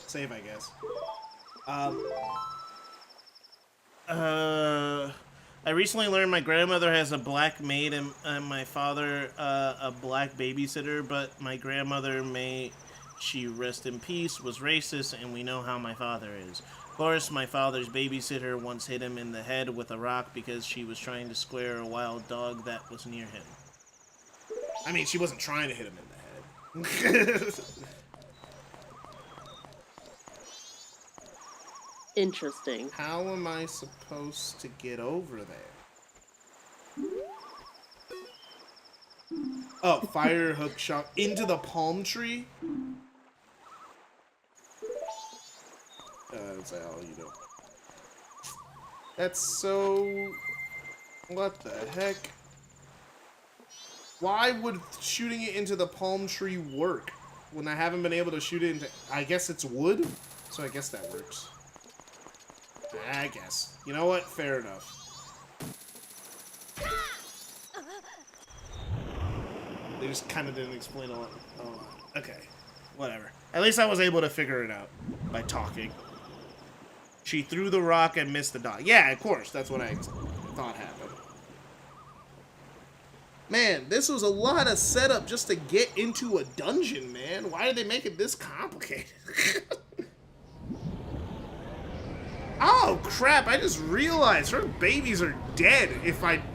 Save, I guess. I recently learned my grandmother has a black maid and my father a black babysitter, but my grandmother, may she rest in peace, was racist, and we know how my father is. Of course, my father's babysitter once hit him in the head with a rock because she was trying to square a wild dog that was near him. I mean, she wasn't trying to hit him in the head. Interesting. How am I supposed to get over there? Oh, fire hook shot into the palm tree? That's all you do. That's so... What the heck? Why would shooting it into the palm tree work when I haven't been able to shoot it into... I guess it's wood? So I guess that works. I guess. You know what? Fair enough. They just kind of didn't explain a lot. Oh, okay. Whatever. At least I was able to figure it out by talking. She threw the rock and missed the dog. Yeah, of course. That's what I thought happened. Man, this was a lot of setup just to get into a dungeon, man. Why did they make it this complicated? Oh crap, I just realized her babies are dead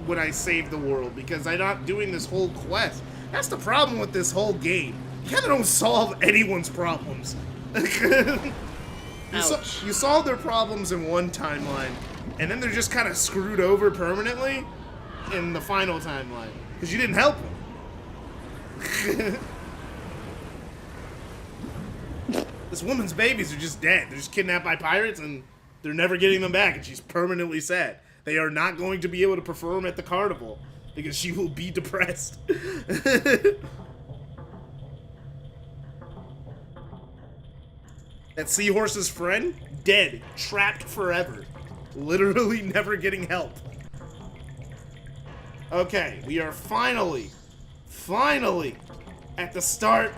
when I save the world because I'm not doing this whole quest. That's the problem with this whole game. You kinda don't solve anyone's problems. You solve their problems in one timeline, and then they're just kinda screwed over permanently in the final timeline. Because you didn't help them. This woman's babies are just dead. They're just kidnapped by pirates and they're never getting them back, and she's permanently sad. They are not going to be able to perform at the carnival because she will be depressed. That seahorse's friend, dead, trapped forever. Literally never getting help. Okay, we are finally at the start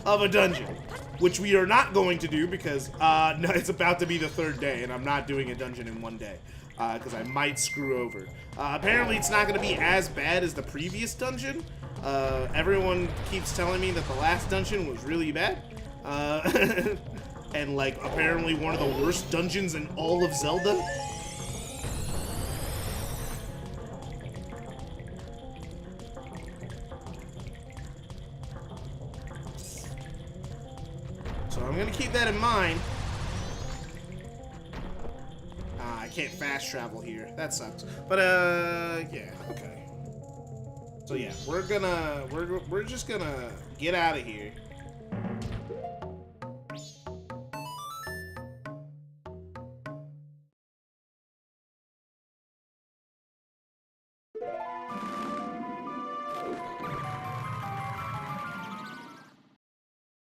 of a dungeon. Which we are not going to do because no, it's about to be the third day and I'm not doing a dungeon in one day because I might screw over. Apparently it's not going to be as bad as the previous dungeon. Everyone keeps telling me that the last dungeon was really bad. And like apparently one of the worst dungeons in all of Zelda. So I'm gonna keep that in mind. I can't fast travel here. That sucks. But yeah, okay. So yeah, we're just gonna get out of here.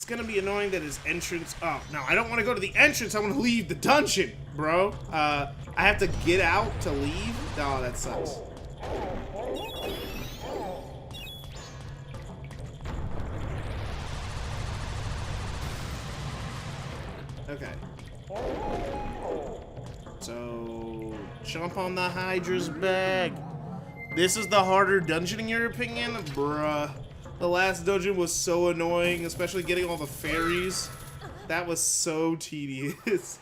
It's gonna be annoying that his entrance. Oh no, I don't want to go to the entrance. I want to leave the dungeon, bro. I have to get out to leave. Oh, that sucks. Okay. So jump on the Hydra's bag. This is the harder dungeon in your opinion, bruh. The last dungeon was so annoying, especially getting all the fairies. That was so tedious.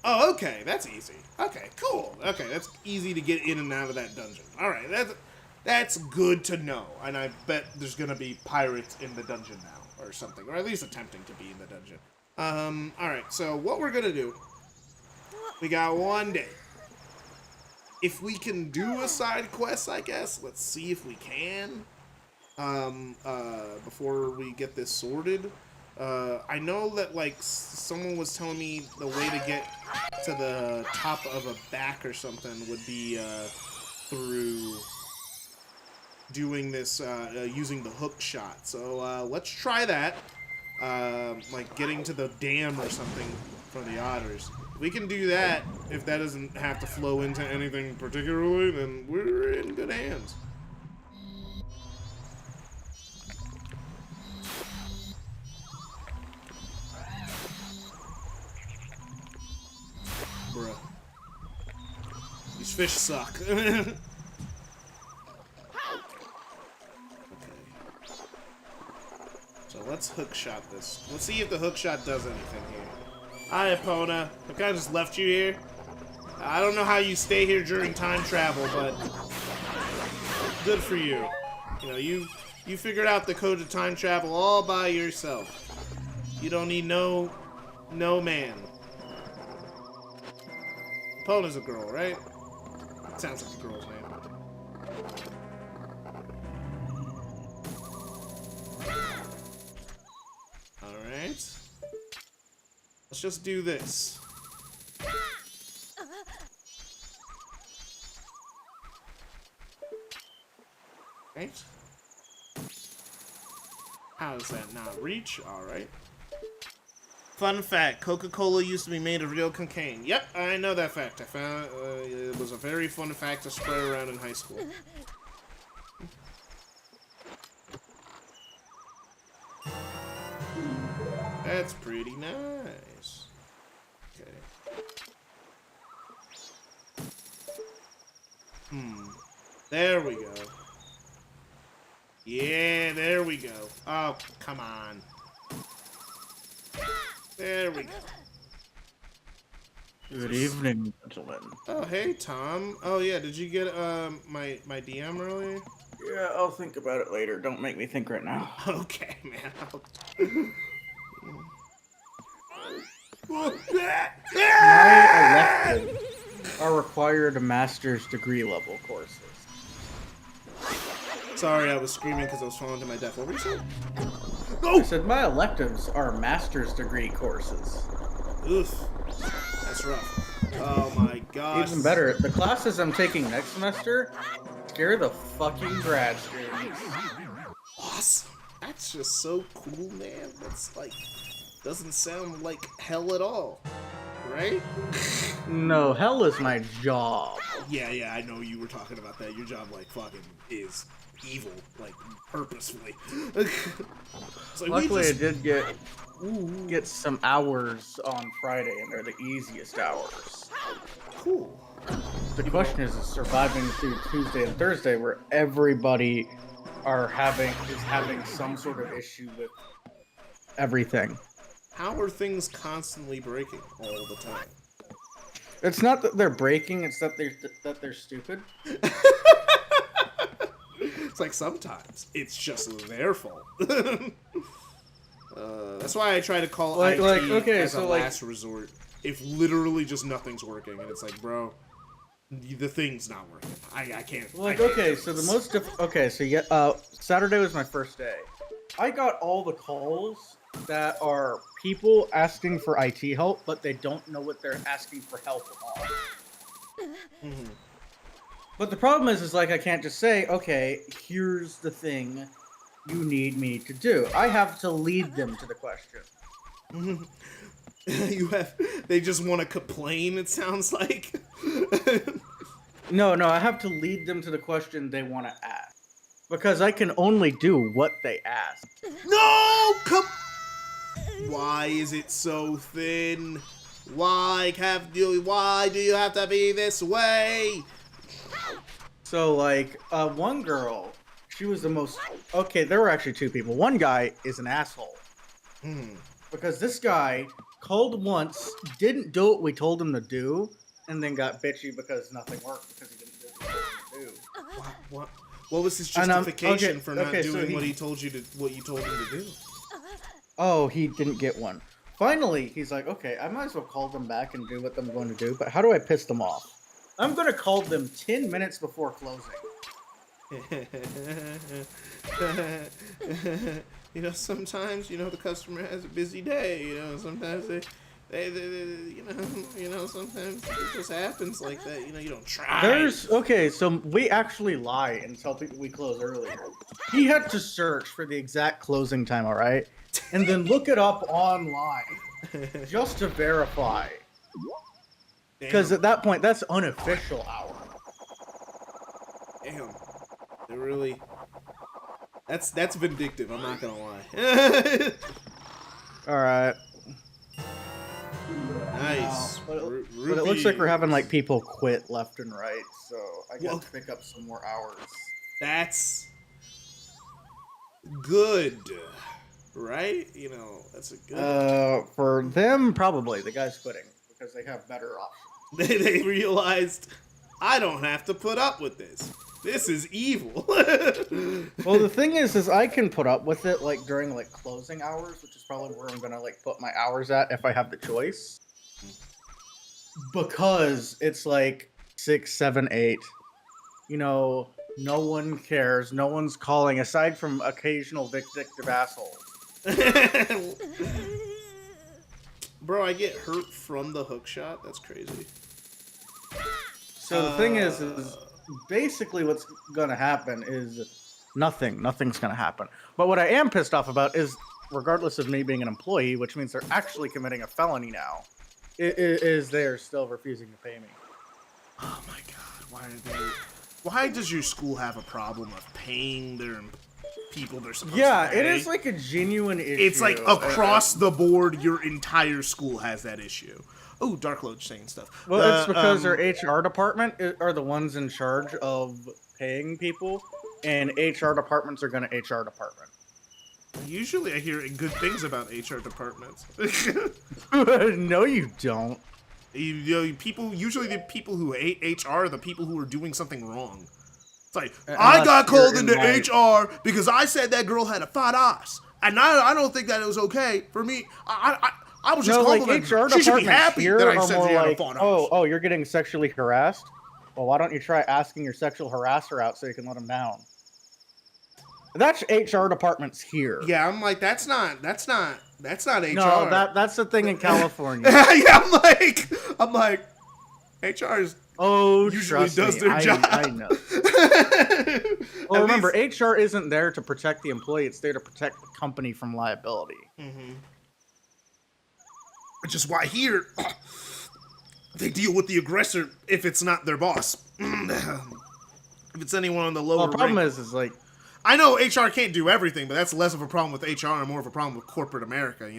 Oh, okay, that's easy. Okay, cool. Okay, that's easy to get in and out of that dungeon. All right, that's good to know. And I bet there's gonna be pirates in the dungeon now, or something, or at least attempting to be in the dungeon. All right. So what we're gonna do? We got one day. If we can do a side quest, I guess. Let's see if we can. Before we get this sorted. I know that, like, someone was telling me the way to get to the top of a back or something would be, through doing this, using the hook shot. So, let's try that. Like, getting to the dam or something for the otters. We can do that. If that doesn't have to flow into anything particularly, then we're in good hands. Bruh. These fish suck. Okay. So let's hook shot this. Let's see if the hook shot does anything here. Hi, Epona. I kinda just left you here. I don't know how you stay here during time travel, but good for you. You know, you figured out the code of time travel all by yourself. You don't need no man. Epona's a girl, right? It sounds like a girl's name. Alright. Let's just do this. Right? How does that not reach? Alright. Fun fact, Coca-Cola used to be made of real cocaine. Yep, I know that fact. I found it was a very fun fact to spread around in high school. That's pretty nice. Okay. There we go. Yeah, there we go. Oh, come on. There we go. Good evening, gentlemen. Oh, hey, Tom. Oh, yeah, did you get my DM earlier? Yeah, I'll think about it later. Don't make me think right now. Okay, man. My electives are required master's degree level courses. Sorry, I was screaming because I was falling to my death. What were you saying? I said my electives are master's degree courses. Oof. That's rough. Oh my gosh. Even better, the classes I'm taking next semester scare the fucking grad students. Awesome. That's just so cool, man. That's like, doesn't sound like hell at all. Right? No, hell is my job. Yeah, I know you were talking about that. Your job, like, fucking is evil, like, purposefully. It's like, Luckily, I did get some hours on Friday, and they're the easiest hours. Cool. The question is surviving through Tuesday and Thursday, where everybody is having some sort of issue with everything. How are things constantly breaking all the time? It's not that they're breaking; it's that they're stupid. It's like sometimes it's just their fault. That's why I try to call IT as a last resort. If literally just nothing's working, and it's like, bro, the thing's not working. I can't. Saturday was my first day. I got all the calls that are people asking for IT help, but they don't know what they're asking for help on. Mm-hmm. But the problem is like I can't just say, okay, here's the thing, you need me to do? I have to lead them to the question. They just want to complain, it sounds like. No, I have to lead them to the question they want to ask. Because I can only do what they ask. No! Come... Why is it so thin? Why do you have to be this way? So, like, one girl, she was the most... Okay, there were actually two people. One guy is an asshole. Because this guy called once, didn't do what we told him to do, and then got bitchy because nothing worked because he didn't do what he told him to do. What was his justification okay, for not okay, doing so what you told him to do? Oh, he didn't get one. Finally, he's like, okay, I might as well call them back and do what I'm going to do, but how do I piss them off? I'm going to call them 10 minutes before closing. You know, sometimes, the customer has a busy day, sometimes they sometimes it just happens like that, you don't try. Okay, so we actually lie and tell people we close earlier. He had to search for the exact closing time, alright? And then look it up online just to verify. Because at that point, that's unofficial hour. Damn. They really... That's vindictive, I'm not gonna lie. Alright. Nice. But it looks like we're having, like, people quit left and right, so I got to pick up some more hours. That's... good. Right? That's a good... For them, probably. The guy's quitting. Because they have better options. They realized, I don't have to put up with this. This is evil. Well, the thing is I can put up with it, like, during, like, closing hours, which is probably where I'm gonna, like, put my hours at if I have the choice. Because it's, like, 6, 7, 8. No one cares. No one's calling, aside from occasional vindictive assholes. Bro, I get hurt from the hook shot? That's crazy. So the thing is basically what's gonna happen is nothing. Nothing's gonna happen. But what I am pissed off about is, regardless of me being an employee, which means they're actually committing a felony now, is they're still refusing to pay me. Oh my god, why does your school have a problem of paying their people they're supposed to pay? Yeah, it is like a genuine issue. It's like across the board, your entire school has that issue. Oh, Dark Lord saying stuff. Well, it's because their HR department are the ones in charge of paying people, and HR departments are going to HR department. Usually I hear good things about HR departments. No, you don't. Usually the people who hate HR are the people who are doing something wrong. It's like, Unless I got called into my... HR because I said that girl had a fat ass. And I don't think that it was okay for me. I was just complimenting her. She should be happy that I said she had a fat ass. Oh, you're getting sexually harassed? Well, why don't you try asking your sexual harasser out so you can let him down? That's HR departments here. Yeah, I'm like, that's not HR. No, that's the thing in California. Yeah, I'm like, HR's usually does their job. I know. Well, remember, HR isn't there to protect the employee; it's there to protect the company from liability. Mm-hmm. Which is why here they deal with the aggressor if it's not their boss. If it's anyone on the lower Well, the problem rank. is like, I know HR can't do everything, but that's less of a problem with HR and more of a problem with corporate America,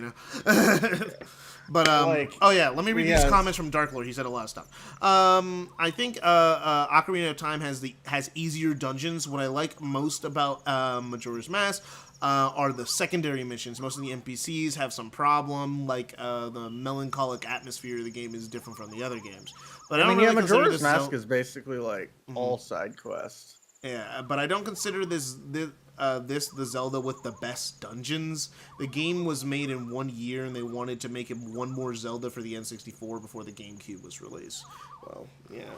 But oh yeah, let me read these comments from Dark Lord. He said a lot of stuff. I think Ocarina of Time has easier dungeons. What I like most about Majora's Mask are the secondary missions. Most of the NPCs have some problem, like the melancholic atmosphere of the game is different from the other games. But I mean, really Majora's Mask is basically like all side quests. Yeah, but I don't consider the Zelda with the best dungeons. The game was made in 1 year, and they wanted to make it one more Zelda for the N64 before the GameCube was released. Well, yeah.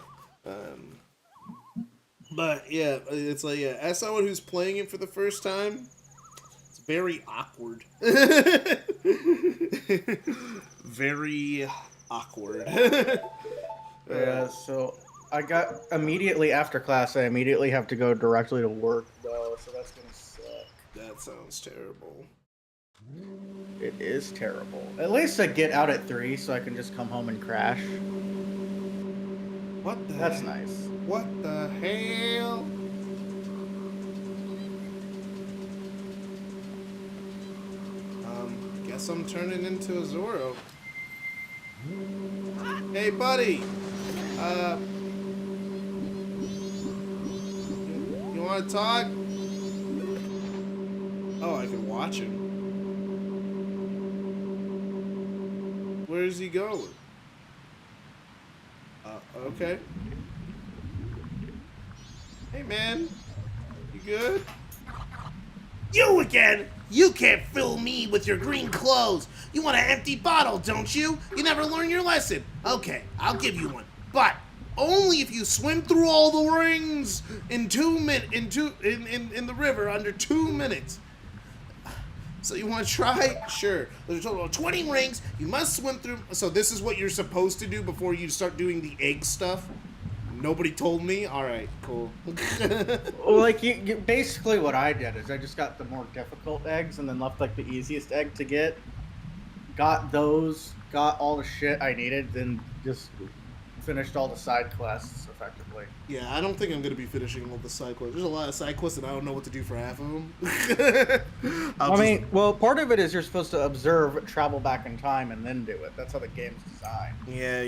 But yeah, it's like, as someone who's playing it for the first time, it's very awkward. Very awkward. Yeah, so I got immediately after class. I immediately have to go directly to work, though, so that's gonna suck. That sounds terrible. It is terrible. At least I get out at 3 so I can just come home and crash. What the That's heck? nice. What the hell? Guess I'm turning into a Zoro. Hey, buddy. You want to talk? Oh, I can watch him. Where is he going? Okay. Hey, man. You good? You again! You can't fool me with your green clothes. You want an empty bottle, don't you? You never learn your lesson. Okay, I'll give you one. But only if you swim through all the rings in the river under 2 minutes. So you want to try? Sure. There's a total of 20 rings. You must swim through. So this is what you're supposed to do before you start doing the egg stuff? Nobody told me? Alright, cool. Well, like, you basically what I did is I just got the more difficult eggs and then left, like, the easiest egg to get. Got those, got all the shit I needed, then just finished all the side quests effectively. Yeah, I don't think I'm going to be finishing all the side quests. There's a lot of side quests and I don't know what to do for half of them. I mean, well, part of it is you're supposed to observe, travel back in time, and then do it. That's how the game's designed. Yeah,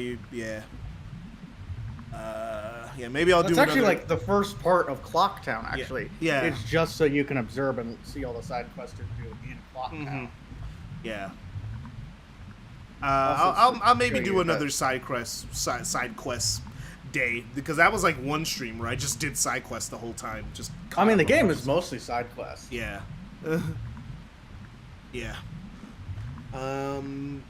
yeah, maybe I'll do It's another... actually like the first part of Clocktown, actually. Yeah. It's just so you can observe and see all the side quests to do in Clocktown. Yeah. Also, I'll maybe show do you another that- side quest day, because that was like one stream where I just did side quests the whole time. Just I mean, the game is is mostly side quests. Yeah. Yeah.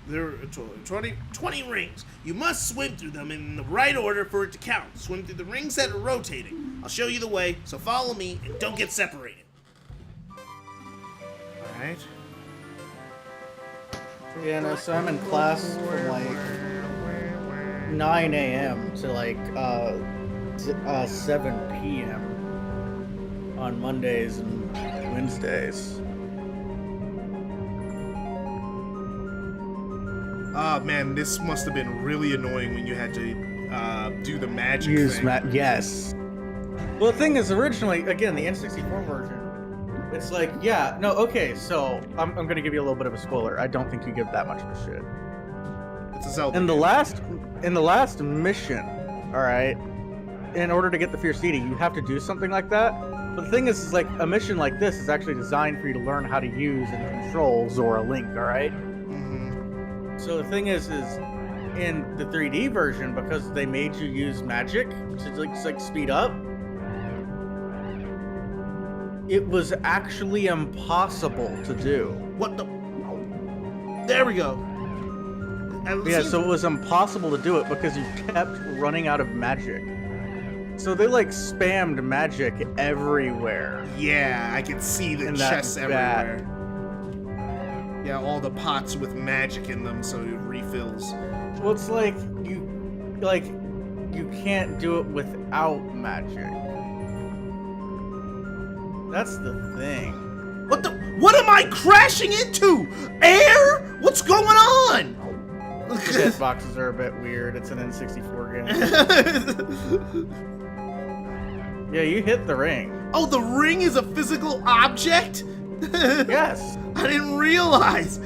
There are 20 rings. You must swim through them in the right order for it to count. Swim through the rings that are rotating. I'll show you the way, so follow me and don't get separated. Alright. Yeah, no, so I'm in class from like 9 a.m. to like 7 p.m. on Mondays and Wednesdays. Oh man, this must have been really annoying when you had to do the magic thing. Yes. Well, the thing is, originally, again, the N64 version, it's like, yeah, no, okay, so I'm gonna give you a little bit of a spoiler. I don't think you give that much of a shit. It's a Zelda In the game. last mission, all right, in order to get the Fierce Deity, you have to do something like that. But the thing is like a mission like this is actually designed for you to learn how to use and control Zora Link, all right? So the thing is in the 3D version, because they made you use magic to like speed up, it was actually impossible to do. What the? There we go. Yeah, so it was impossible to do it because you kept running out of magic. So they like spammed magic everywhere. Yeah, I can see the In that chests vat. everywhere. Yeah, all the pots with magic in them, so it refills. Well, it's like you can't do it without magic. That's the thing. What the? What am I crashing into? Air? What's going on? The hitboxes are a bit weird. It's an N64 game. Yeah, you hit the ring. Oh, the ring is a physical object? Yes. I didn't realize.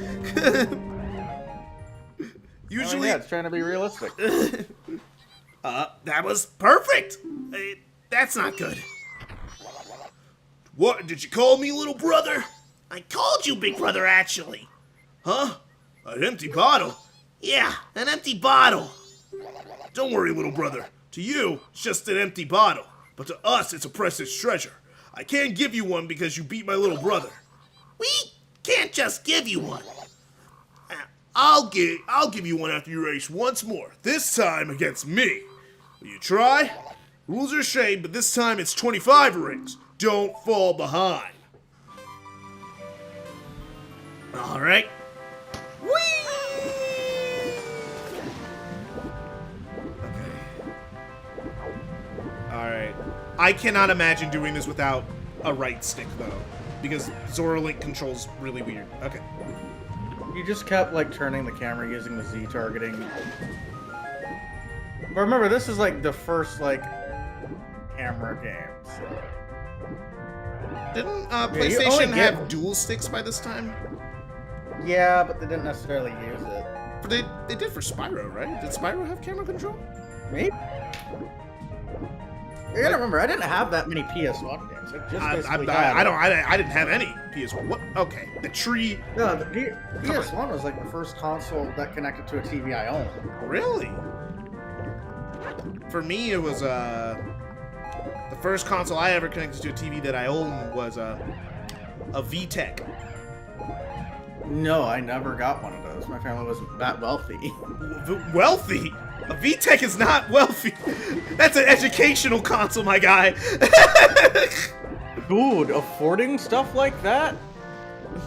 Usually, yeah, it's trying to be realistic. that was perfect. That's not good. What, did you call me little brother? I called you big brother, actually. Huh? An empty bottle? Yeah, an empty bottle. Don't worry, little brother. To you, it's just an empty bottle. But to us, it's a precious treasure. I can't give you one because you beat my little brother. We can't just give you one. I'll give you one after you race once more. This time against me. Will you try? Rules are shade, but this time it's 25 rings. Don't fall behind. All right. Whee! Alright. I cannot imagine doing this without a right stick, though. because Zora Link controls really weird. Okay. You just kept like turning the camera using the Z targeting. But remember, this is like the first like camera game. So. Didn't you only PlayStation get- have dual sticks by this time? Yeah, but they didn't necessarily use it. But they did for Spyro, right? Did Spyro have camera control? Maybe. You gotta remember, I didn't have that many PS1 games. I just basically had. I didn't have any PS1. What? Okay, the tree. No, the PS1 was like the first console that connected to a TV I owned. Really? For me, it was the first console I ever connected to a TV that I owned was a VTech. No, I never got one of those. My family wasn't that wealthy. Wealthy? A VTech is not wealthy. That's an educational console, my guy. Dude, affording stuff like that?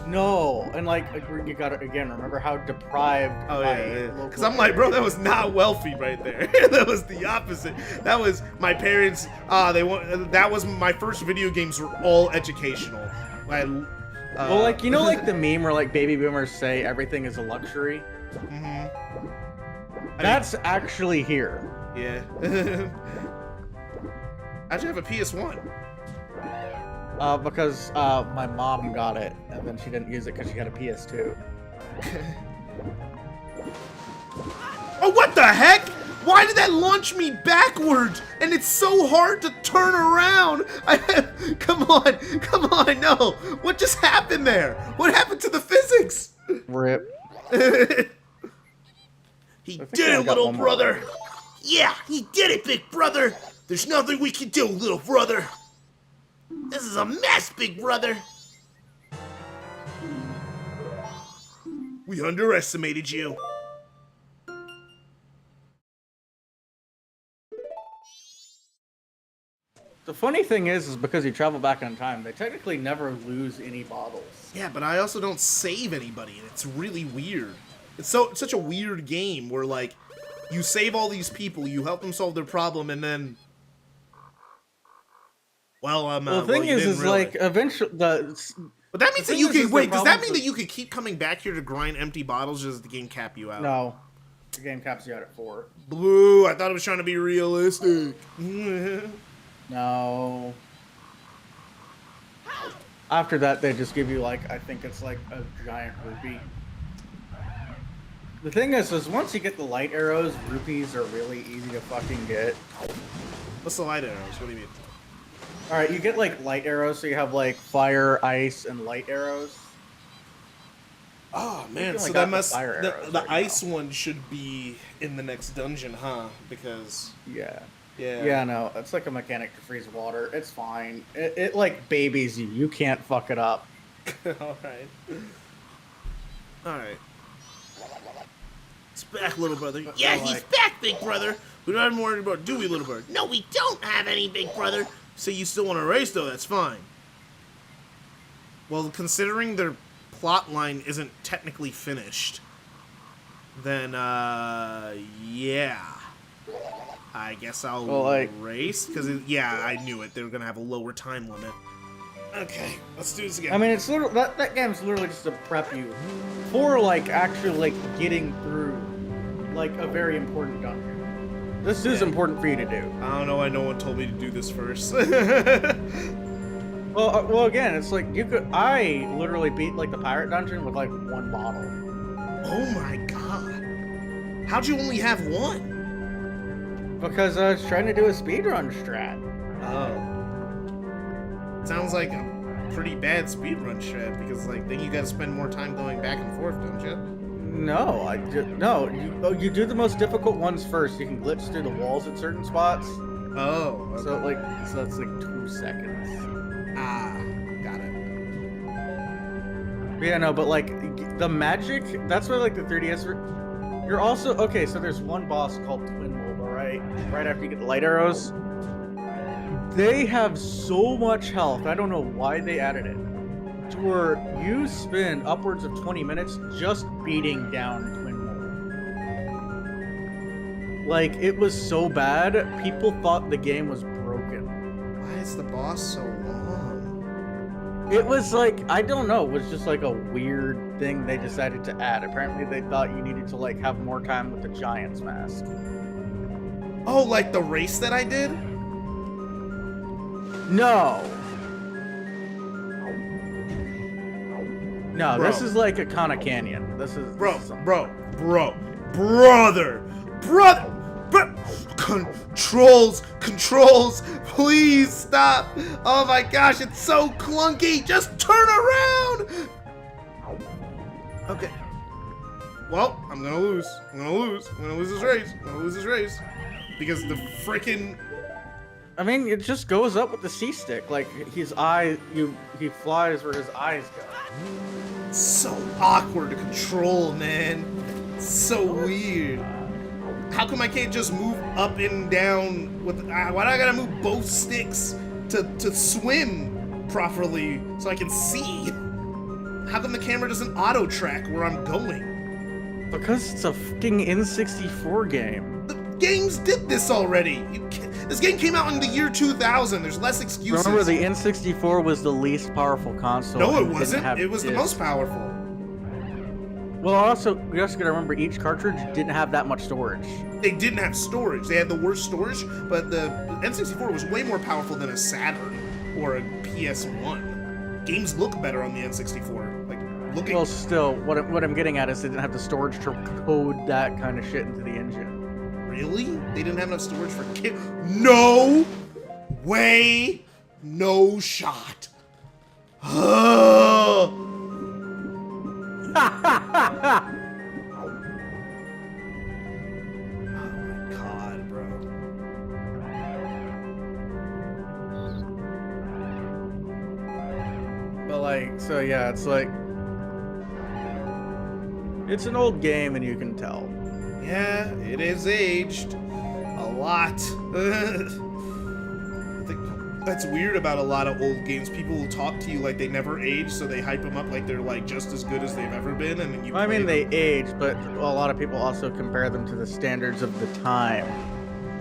No. And like, you gotta, again, remember how deprived. Oh, yeah. Because I'm like, bro, that was not wealthy right there. That was the opposite. That was my parents, that was my first video games were all educational. Well, like, you know, like the meme where like baby boomers say everything is a luxury? Mm-hmm. That's actually here. Yeah. How'd you have a PS1? Because my mom got it, and then she didn't use it because she had a PS2. Oh, what the heck? Why did that launch me backwards? And it's so hard to turn around. Come on, no. What just happened there? What happened to the physics? Rip. He did it, little brother. Yeah, he did it, big brother. There's nothing we can do, little brother. This is a mess, big brother. We underestimated you. The funny thing is because you travel back in time, they technically never lose any bottles. Yeah, but I also don't save anybody, and it's really weird. It's such a weird game where, like, you save all these people, you help them solve their problem, and then... Well, the thing is really. Like, eventually, But that means that you can... Wait, does that mean that you could keep coming back here to grind empty bottles, or does the game cap you out? No. The game caps you out at 4. Blue, I thought it was trying to be realistic. No. After that, they just give you, like, I think it's like a giant rupee. The thing is once you get the light arrows, rupees are really easy to fucking get. What's the light arrows? What do you mean? Alright, you get, like, light arrows, so you have, like, fire, ice, and light arrows. Oh, man, so that must... The ice one should be in the next dungeon, huh? Because... Yeah. Yeah. Yeah, no, it's like a mechanic to freeze water. It's fine. It like, babies you. You can't fuck it up. Alright. Alright. It's back, little brother. Yeah, he's back, big brother. We don't have more about, do we, little brother? No, we don't have any, big brother. So you still want to race, though, that's fine. Well, considering their plot line isn't technically finished, then, yeah. I guess I'll race, because, yeah, I knew it. They were going to have a lower time limit. Okay, let's do this again. I mean, it's literally, that game's literally just to prep you for, like, actually, like, getting through, like, a very important dungeon. This is important for you to do. I don't know why no one told me to do this first. Well, again, it's like, I literally beat, like, the pirate dungeon with, like, 1 bottle. Oh my god. How'd you only have 1? Because I was trying to do a speedrun strat. Oh. Sounds like a pretty bad speedrun strat, because, like, then you gotta spend more time going back and forth, don't you? No, you do the most difficult ones first. You can glitch through the walls at certain spots. Oh. Okay. So that's like 2 seconds. Ah, got it. Yeah, no, but like the magic, that's where like the 3DS. You're also okay. So there's one boss called Twin Mobile, right? Right after you get the light arrows. They have so much health. I don't know why they added it. To where you spend upwards of 20 minutes just beating down Twin Mole. Like, it was so bad, people thought the game was broken. Why is the boss so long? It was like, I don't know, it was just like a weird thing they decided to add. Apparently they thought you needed to like have more time with the Giant's mask. Oh, like the race that I did? No. No, Bro. this is like a Kana Canyon. This is Brother, controls, please stop. Oh my gosh, it's so clunky. Just turn around. Okay. Well, I'm gonna lose. I'm gonna lose this race. Because the freaking. I mean, it just goes up with the C stick. Like his eye, he flies where his eyes go. So awkward to control, man. So weird. How come I can't just move up and down with? Why do I gotta move both sticks to swim properly so I can see? How come the camera doesn't auto track where I'm going? Because it's a fucking N64 game. The games did this already. This game came out in the year 2000. There's less excuses. Remember, the N64 was the least powerful console. No, it and didn't wasn't. have It was the discs. most powerful. Well, also, you also gotta remember, each cartridge didn't have that much storage. They didn't have storage. They had the worst storage, but the N64 was way more powerful than a Saturn or a PS1. Games look better on the N64. Like, looking. Well, still, what I'm getting at is they didn't have the storage to code that kind of shit into the engine. Really? They didn't have enough storage for No way. No shot. Oh. Oh my god, bro. But like, so yeah, it's like, it's an old game and you can tell. Yeah, it is aged a lot. I think that's weird about a lot of old games. People will talk to you like they never age, so they hype them up like they're like just as good as they've ever been, and then you. I mean, play they age, but a lot of people also compare them to the standards of the time.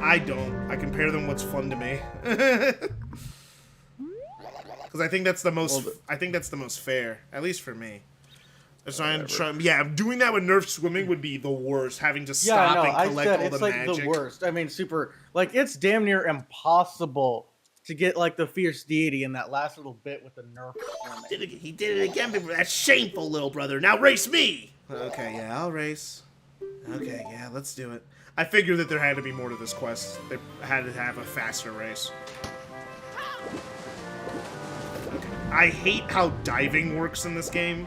I don't. I compare them what's fun to me. Because I think that's the most. I think that's the most fair, at least for me. Yeah, doing that with Nerf swimming would be the worst. Having to stop and collect all it's the like magic. the worst. I mean, it's damn near impossible to get like the fierce deity in that last little bit with the Nerf swimming. He did it again, but that's shameful, little brother. Now race me! Okay, yeah, I'll race. Okay, yeah, let's do it. I figured that there had to be more to this quest. They had to have a faster race. Okay. I hate how diving works in this game.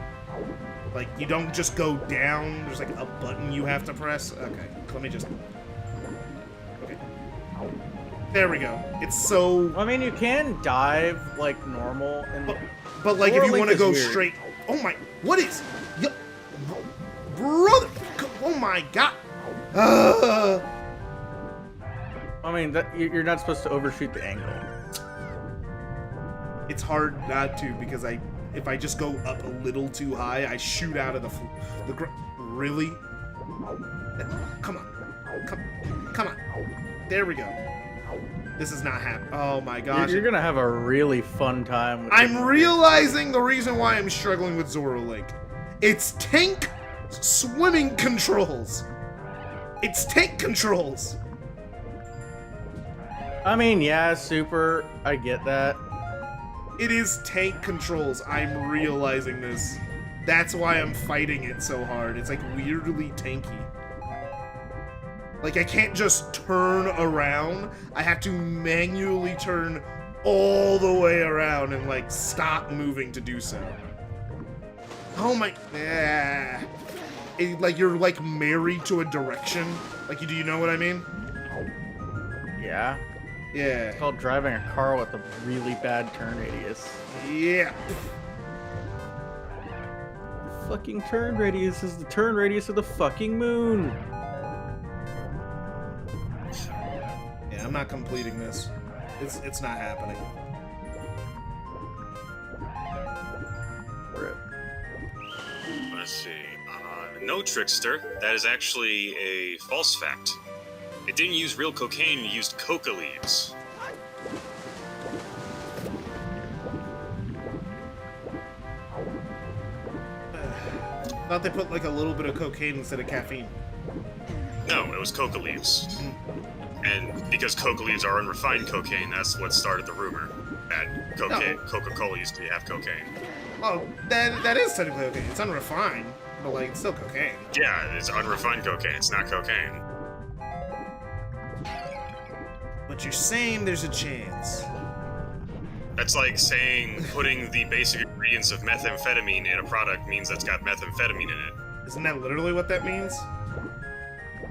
Like, you don't just go down. There's like a button you have to press. Okay, let me just... Okay. There we go. It's so... I mean, you can dive like normal, and but like, if you want to go weird. straight... Oh my... What is... Yo, brother... Oh my god... I mean, you're not supposed to overshoot the angle. It's hard not to, because if I just go up a little too high, I shoot out of the really? Come on. Come on. There we go. This is not happening. Oh my gosh. You're gonna have a really fun time with I'm realizing the reason why I'm struggling with Zoro Link. It's tank swimming controls. It's tank controls. I mean, yeah, super. I get that. It is tank controls. I'm realizing this. That's why I'm fighting it so hard. It's like weirdly tanky. Like, I can't just turn around. I have to manually turn all the way around and like stop moving to do so. Oh my... like you're like married to a direction. Like, do you know what I mean? Yeah. Yeah. It's called driving a car with a really bad turn radius. Yeah. Fucking turn radius is the turn radius of the fucking moon. Yeah, I'm not completing this. It's not happening. Let's see. No, Trickster. That is actually a false fact. It didn't use real cocaine, it used coca leaves. I thought they put like a little bit of cocaine instead of caffeine. No, it was coca leaves. And because coca leaves are unrefined cocaine, that's what started the rumor that Coca-Cola used to have cocaine. Oh, that is technically cocaine. It's unrefined, but like it's still cocaine. Yeah, it's unrefined cocaine. It's not cocaine. But you're saying there's a chance. That's like saying putting the basic ingredients of methamphetamine in a product means that's got methamphetamine in it. Isn't that literally what that means?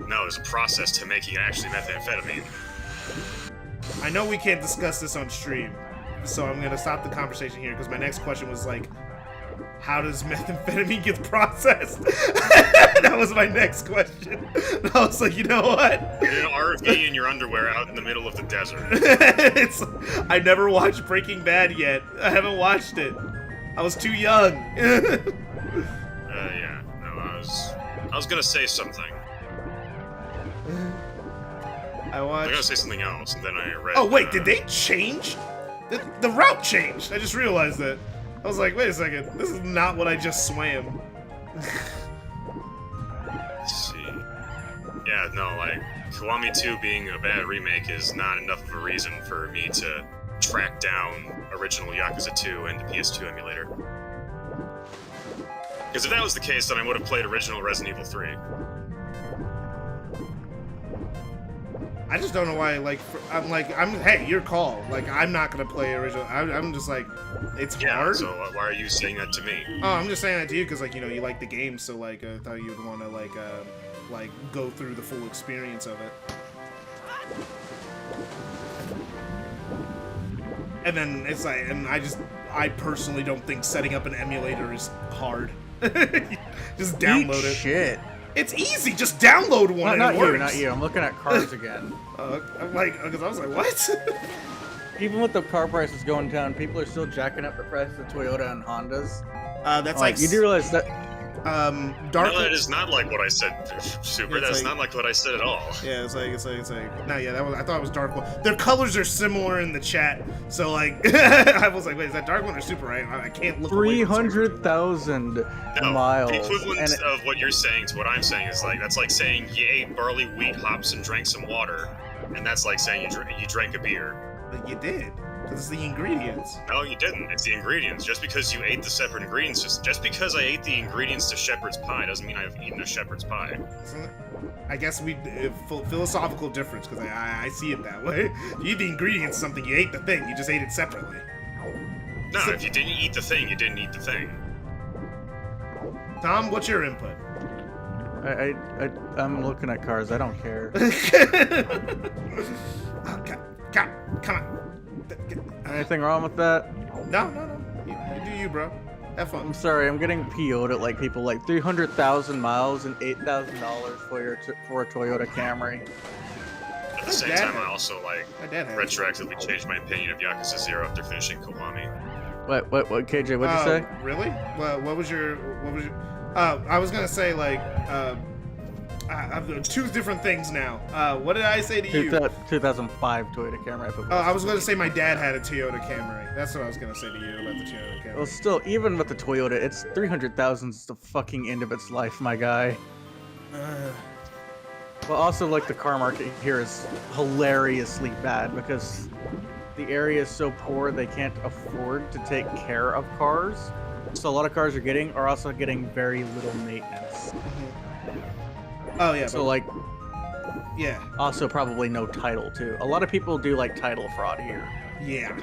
No, there's a process to making actually methamphetamine. I know we can't discuss this on stream, so I'm gonna stop the conversation here because my next question was like, how does methamphetamine get processed? That was my next question. And I was like, you know what? You're in an RV in your underwear out in the middle of the desert. I never watched Breaking Bad yet. I haven't watched it. I was too young. Yeah. No, I was gonna say something. I I was watched. gonna say something else, and then I read. Oh wait, did they change? The route changed. I just realized that. I was like, wait a second. This is not what I just swam. Let's see. Yeah, no, like Kiwami 2 being a bad remake is not enough of a reason for me to track down original Yakuza 2 and the PS2 emulator. Because if that was the case, then I would have played original Resident Evil 3. I just don't know why. Hey, your call. Like, I'm not gonna play original. I'm just like, it's hard. So why are you saying that to me? Oh, I'm just saying that to you because, like, you know, you like the game, so like, I thought you'd want to like go through the full experience of it. And then it's like, and I personally don't think setting up an emulator is hard. Just download it. Shit. It's easy. Just download one. Not and it you, works. not you. I'm looking at cars again. I'm like, because I was like, what? Even with the car prices going down, people are still jacking up the price of Toyota and Hondas. That's like you do realize that. Dark. No, that is not like what I said, Super. It's That's like- not like what I said at all. Yeah, it's like. No, yeah, that was. I thought it was Dark One. Their colors are similar in the chat, so like, I was like, wait, is that Dark One or Super? I can't look. away from 300,000 No, miles. the equivalent and of what you're saying to what I'm saying is like, that's like saying you ate barley, wheat, hops, and drank some water. And that's like saying you drank a beer. But you did. Because it's the ingredients. No, you didn't. It's the ingredients. Just because you ate the separate ingredients, just because I ate the ingredients to shepherd's pie doesn't mean I've eaten a shepherd's pie. Isn't it? I guess philosophical difference, because I see it that way. You eat the ingredients to something, you ate the thing, you just ate it separately. No, if you didn't eat the thing, you didn't eat the thing. Tom, what's your input? I'm looking at cars. I don't care. Come on. Anything wrong with that? No. You do you, bro. Have fun. I'm sorry. I'm getting PO'd at like people like 300,000 miles and $8,000 for a Toyota Camry. At the same Dad time, had- I also like My dad had retroactively changed my opinion of Yakuza 0 after finishing Kiwami. What, KJ? What'd you say? Really? Well, what was your? I was gonna say like, two different things now. What did I say to you? 2005 Toyota Camry. I was gonna say my dad had a Toyota Camry. That's what I was gonna say to you about the Toyota Camry. Well, still, even with the Toyota, it's 300,000 is the fucking end of its life, my guy. Well, also, like, the car market here is hilariously bad because the area is so poor they can't afford to take care of cars. So a lot of cars are also getting very little maintenance. Oh yeah. So like, yeah. also probably no title too. A lot of people do like title fraud here. Yeah.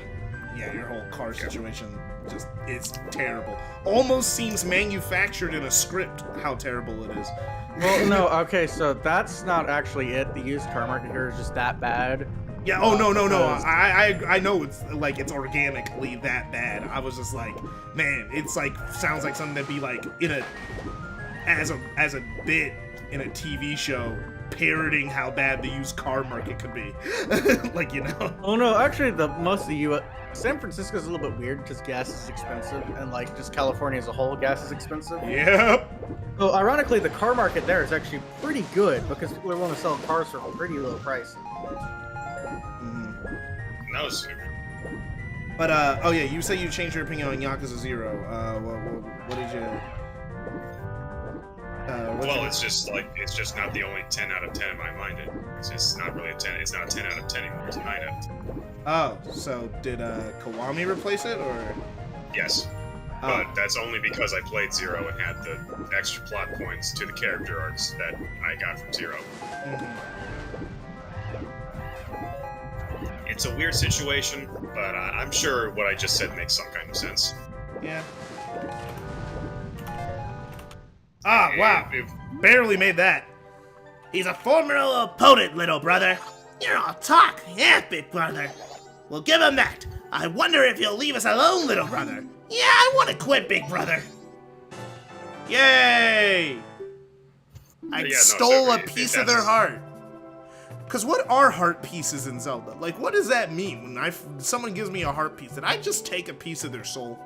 Your whole car situation just it's terrible. Almost seems manufactured in a script. How terrible it is. Well, no, okay, so that's not actually it. The used car market here is just that bad. Yeah. Oh no. I know it's like it's organically that bad. I was just like, man, it's like sounds like something that'd be like in a as a bit in a TV show parroting how bad the used car market could be. Like, you know. Oh no, actually, most of the U.S. San Francisco's a little bit weird because gas is expensive, and like just California as a whole, gas is expensive. Yep. So ironically, the car market there is actually pretty good because people are willing to sell cars for pretty low prices. That was super. But oh yeah, you say you changed your opinion on Yakuza 0. What did you? Well, it's just not the only 10 out of 10 in my mind. It's just not really a 10. It's not a 10 out of 10 anymore. It's a 9 out of 10. Oh, so did Kiwami replace it, or? Yes. Oh. But that's only because I played Zero and had the extra plot points to the character arcs that I got from Zero. Mhm. It's a weird situation, but I'm sure what I just said makes some kind of sense. Yeah. Ah, wow. Barely made that. He's a formidable opponent, little brother. You're all talk, yeah, big brother. Well, give him that. I wonder if you'll leave us alone, little brother. Yeah, I want to quit, big brother. Yay! I Yeah, no, stole so a piece of their that's- heart. Because what are heart pieces in Zelda? Like, what does that mean when someone gives me a heart piece? Did I just take a piece of their soul?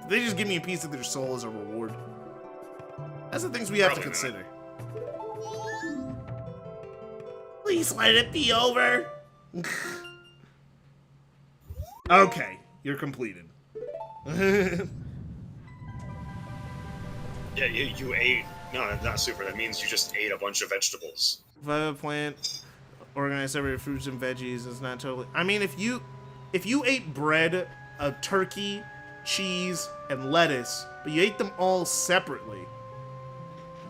Did they just give me a piece of their soul as a reward? That's the things we have to Probably not. consider. Please let it be over. Okay, you're completed. Yeah, you ate... No, not super. That means you just ate a bunch of vegetables. If I have a plant, organize separate fruits and veggies, it's not totally... I mean, if you ate bread, a turkey, cheese, and lettuce, but you ate them all separately,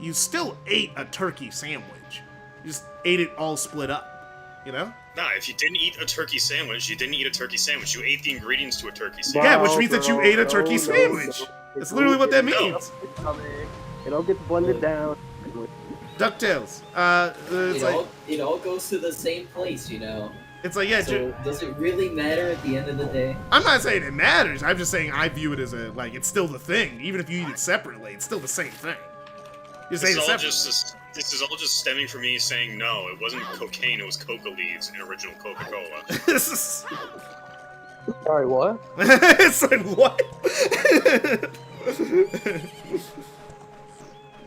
you still ate a turkey sandwich. You just ate it all split up, you know? Nah, if you didn't eat a turkey sandwich, you didn't eat a turkey sandwich. You ate the ingredients to a turkey sandwich. Yeah, which means that you ate a turkey sandwich. That's literally what that means. It all gets blended down. DuckTales. It's like it all goes to the same place, you know. it's like yeah. So does it really matter at the end of the day? I'm not saying it matters. I'm just saying I view it as a like it's still the thing. Even if you eat it separately, it's still the same thing. You just ate it separately. This is all just stemming from me saying no, it wasn't cocaine, it was coca leaves in original Coca-Cola. This is. Sorry, what? It's like what?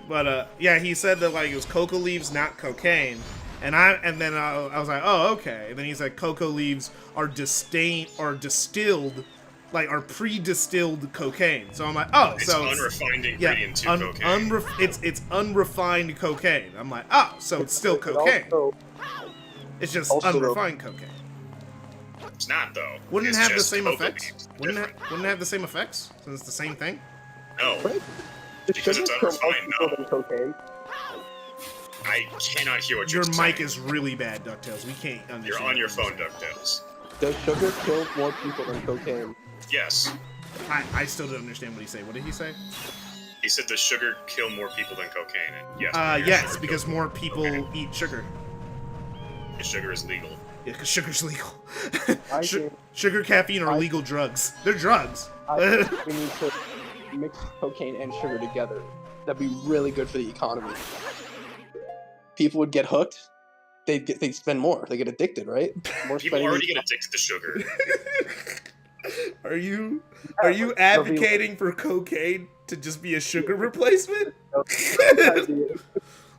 But yeah, he said that like it was coca leaves, not cocaine, and then I was like, oh okay. And then he's like, coca leaves are distilled, like are pre-distilled cocaine. So I'm like, oh, It's so unrefined ingredient to cocaine. It's unrefined cocaine. I'm like, oh, so it's still cocaine. It's just unrefined cocaine. It's not though. Wouldn't It's it have the just same coca effects? leaves. Wouldn't Different. it have the same effects since it's the same thing? No, because it's unrefined, no. Cocaine. I cannot hear what Your you're saying. mic is really bad, DuckTales. We can't understand. You're on your what phone, you're DuckTales. Does sugar kill more people than cocaine? Yes. saying. I still don't understand what he said. What did he say? He said does sugar kill more people than cocaine? And yes. Yes, sugar because kills more people cocaine. eat sugar. Because sugar is legal. Yeah, because sugar's legal. I think Sugar, caffeine are legal drugs. They're drugs. I think we need to mix cocaine and sugar together. That'd be really good for the economy. People would get hooked. They'd spend more. They get addicted, right? More People spending- already get addicted to sugar. Are you advocating for cocaine to just be a sugar replacement?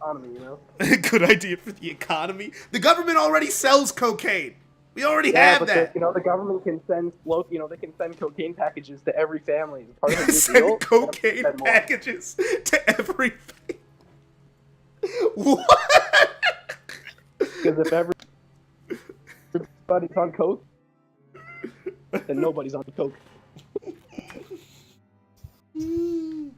economy, you know? Good idea for the economy. The government already sells cocaine. We already have but that. the government can send they can send cocaine packages to every family. As part of the new Send deal, cocaine send more. packages to every. What? Because if everybody's on coke, then nobody's on coke. No,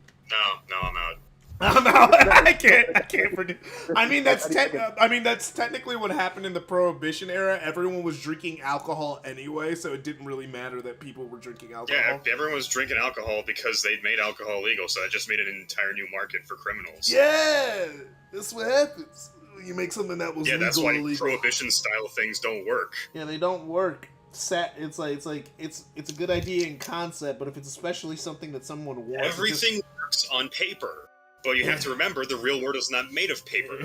I'm out. I'm out. I can't predict. I mean, that's technically what happened in the Prohibition era. Everyone was drinking alcohol anyway, so it didn't really matter that people were drinking alcohol. Yeah, everyone was drinking alcohol because they'd made alcohol legal, so that just made it an entire new market for criminals. Yeah, that's what happens. You make something that was Yeah, legal that's why illegal. Prohibition style things don't work. Yeah, they don't work. It's a good idea in concept, but if it's especially something that someone wants, Everything works on paper. But you have to remember, the real world is not made of paper.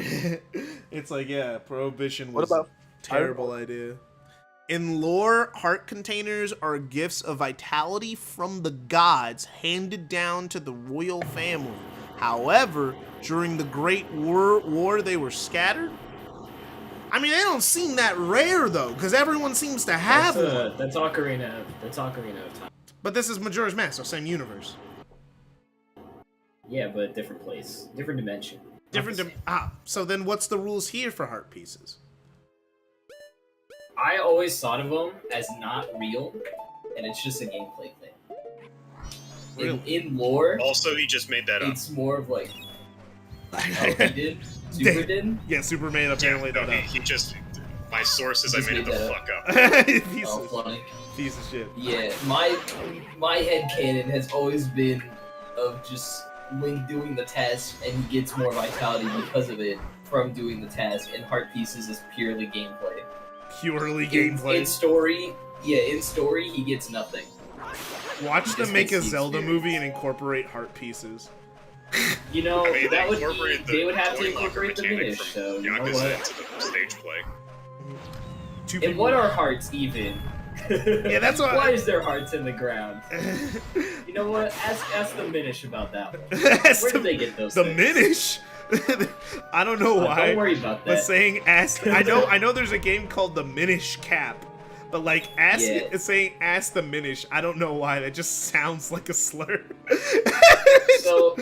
It's like, yeah, Prohibition What was about a terrible idea. In lore, heart containers are gifts of vitality from the gods handed down to the royal family. However, during the Great War, they were scattered. I mean, they don't seem that rare, though, because everyone seems to have one. That's Ocarina of Time. But this is Majora's Mask, so same universe. Yeah, but different place, different dimension. Different. So then what's the rules here for heart pieces? I always thought of them as not real, and it's just a gameplay thing. Really? In lore, Also, he just made that up. it's more of like. Oh, he did? Super did? Yeah, Superman apparently No, that up. he just. My sources, I Just made it made the that fuck up. piece, Oh, of, funny. piece of shit. Yeah, my headcanon has always been of just Link doing the task and he gets more vitality because of it from doing the task, and heart pieces is purely gameplay. Purely gameplay. In story, he gets nothing. Watch He them just make a gets the Zelda experience. movie and incorporate heart pieces. You know, I mean, that would incorporated be, they would have to toy locker incorporate the mechanic finish, from so you know Yakuza what? into the stage play. And what are hearts even? Yeah, that's what. Why is there hearts in the ground? You know what? Ask the Minish about that one. Where did they get those? The things? Minish? I don't know why. Don't worry about But that. saying ask, I know there's a game called the Minish Cap, but like saying ask the Minish, I don't know why. That just sounds like a slur. So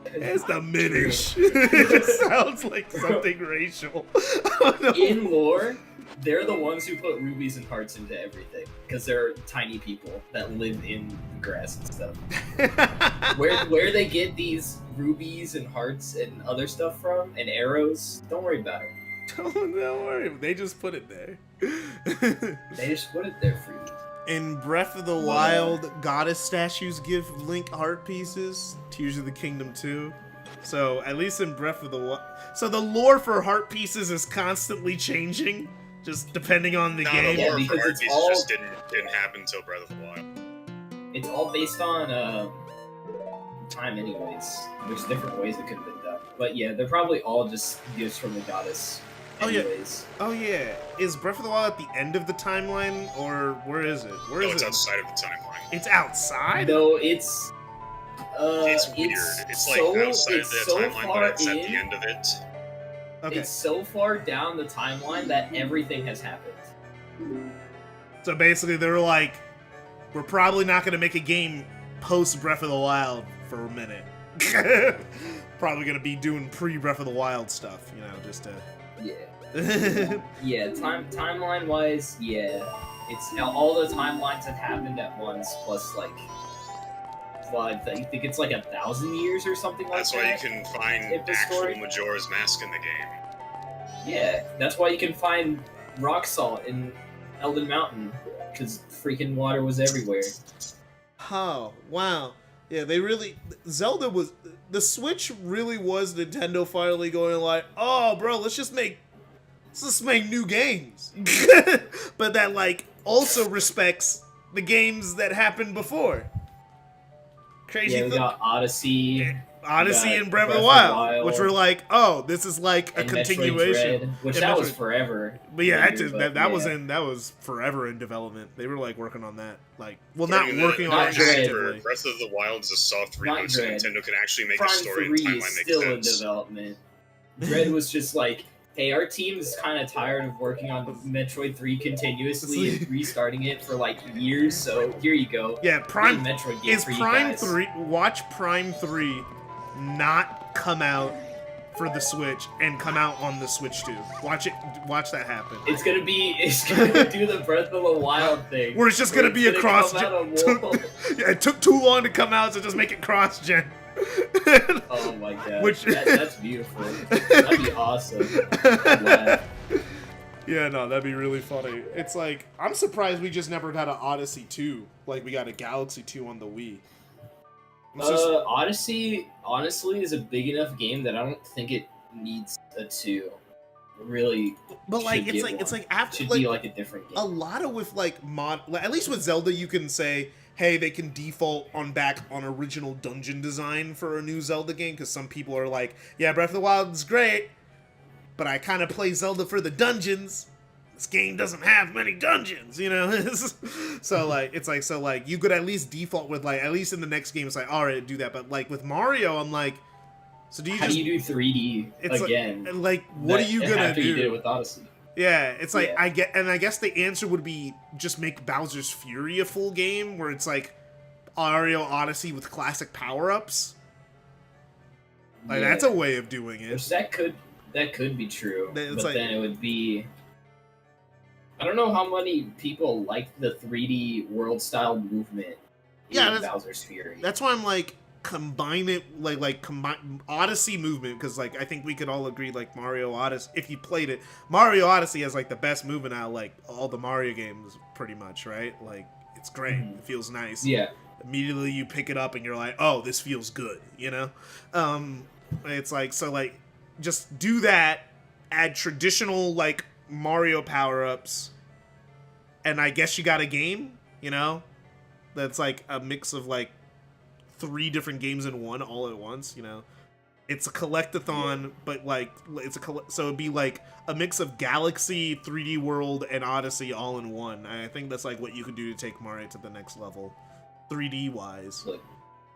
it's the Minish. It just sounds like something racial. I don't know. in lore, they're the ones who put rubies and hearts into everything because they're tiny people that live in grass and stuff. Where they get these rubies and hearts and other stuff from and arrows, don't worry about it. Don't worry, they just put it there. They just put it there for you. In Breath of the Wild, goddess statues give Link heart pieces. Tears of the Kingdom 2. So, at least in Breath of the Wild... So the lore for heart pieces is constantly changing, just depending on the game. The lore because for heart it's pieces all- just didn't happen until Breath of the Wild. It's all based on time anyways. There's different ways it could have been done. But yeah, they're probably all just gifts from the goddess anyways. Oh yeah. Is Breath of the Wild at the end of the timeline, or where is it? Where is No, it's it? outside of the timeline. It's outside? No, it's It's weird. It's like outside of the timeline, but it's at the in. end of it. Okay. It's so far down the timeline that everything has happened. So basically they're like, we're probably not going to make a game post Breath of the Wild for a minute. Probably going to be doing pre-Breath of the Wild stuff, you know, just to... Yeah. Yeah, timeline wise, yeah. It's all the timelines have happened at once, plus like what, I think it's like 1,000 years or something like That's that. why you can find If the actual story- Majora's Mask in the game. Yeah, that's why you can find rock salt in Elden Mountain, because freaking water was everywhere. Oh, wow. Yeah, they really... Zelda was... The Switch really was Nintendo finally going like, oh, bro, let's just make new games. But that, like, also respects the games that happened before. Crazy Yeah, we got Odyssey. Odyssey we got and Breath of the Wild, which were like, oh, this is like a and Metroid continuation. Dread, which And that was Metroid- forever. But yeah, later, that yeah. was forever in development. They were like working on that, like, well, But not I mean, working the on it Dread. actively. Breath of the Wild is a soft Not reboot, so Dread. Nintendo can actually make Prime a story and 3 timeline is make still in sense. development. Dread was just like, hey, our team is kind of tired of working on Metroid 3 continuously and restarting it for like years, so here you go. Yeah, Prime Here's a Metroid game is for you Prime guys. 3. Watch Prime 3 not come out for the Switch and come out on the Switch 2. Watch that happen. It's gonna do the Breath of the Wild thing. Where it's just gonna be a cross come gen. out on wall. Yeah, it took too long to come out, so just make it cross gen. Oh my god. Which- That's beautiful. That'd be awesome. I'd laugh. Yeah, no, that'd be really funny. It's like, I'm surprised we just never got an Odyssey 2. Like, we got a Galaxy 2 on the Wii. It's just- Odyssey, honestly, is a big enough game that I don't think it needs a 2. Really, But like, should it's get like, it's one. like after should like, be like a different game. a lot of with like at least with Zelda, you can say, hey, they can default back on original dungeon design for a new Zelda game, because some people are like, yeah, Breath of the Wild is great, but I kind of play Zelda for the dungeons. This game doesn't have many dungeons, you know? So like, it's like, so like, you could at least default with like, at least in the next game, it's like, all right, do that. But like with Mario, I'm like, so do you How just do you do 3D it's again? like what are you gonna after do? you did it with Odyssey? Yeah, it's like Yeah. I guess the answer would be just make Bowser's Fury a full game where it's like Mario Odyssey with classic power-ups. Like that's a way of doing it. Which that could be true, It's but like- then it would be. I don't know how many people like the 3D world style movement. Yeah, in Bowser's Fury. That's why I'm like combine it combine Odyssey movement, because like I think we could all agree like Mario Odyssey, if you played it, Mario Odyssey has like the best movement out of like all the Mario games pretty much, right? Like it's great. It feels nice. Yeah. Immediately you pick it up and you're like, oh, this feels good, you know? It's like, so like just do that, add traditional like Mario power-ups, and I guess you got a game, you know, that's like a mix of like 3 different games in one all at once, you know. It's a collectathon, but like so it'd be like a mix of Galaxy, 3D World, and Odyssey all in one. I think that's like what you could do to take Mario to the next level, 3D wise.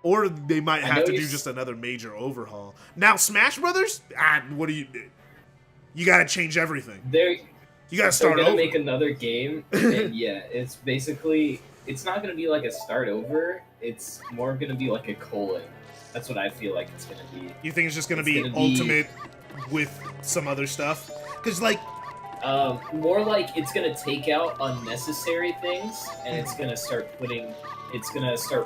Or they might have to do just another major overhaul. Now Smash Brothers, what do you do? You gotta change everything. You gotta start They're gonna over. make another game, and yeah, it's basically it's not gonna be like a start over. It's more gonna be like a colon. That's what I feel like it's gonna be. You think it's just gonna be Ultimate with some other stuff? Because like, more like it's gonna take out unnecessary things, and it's gonna start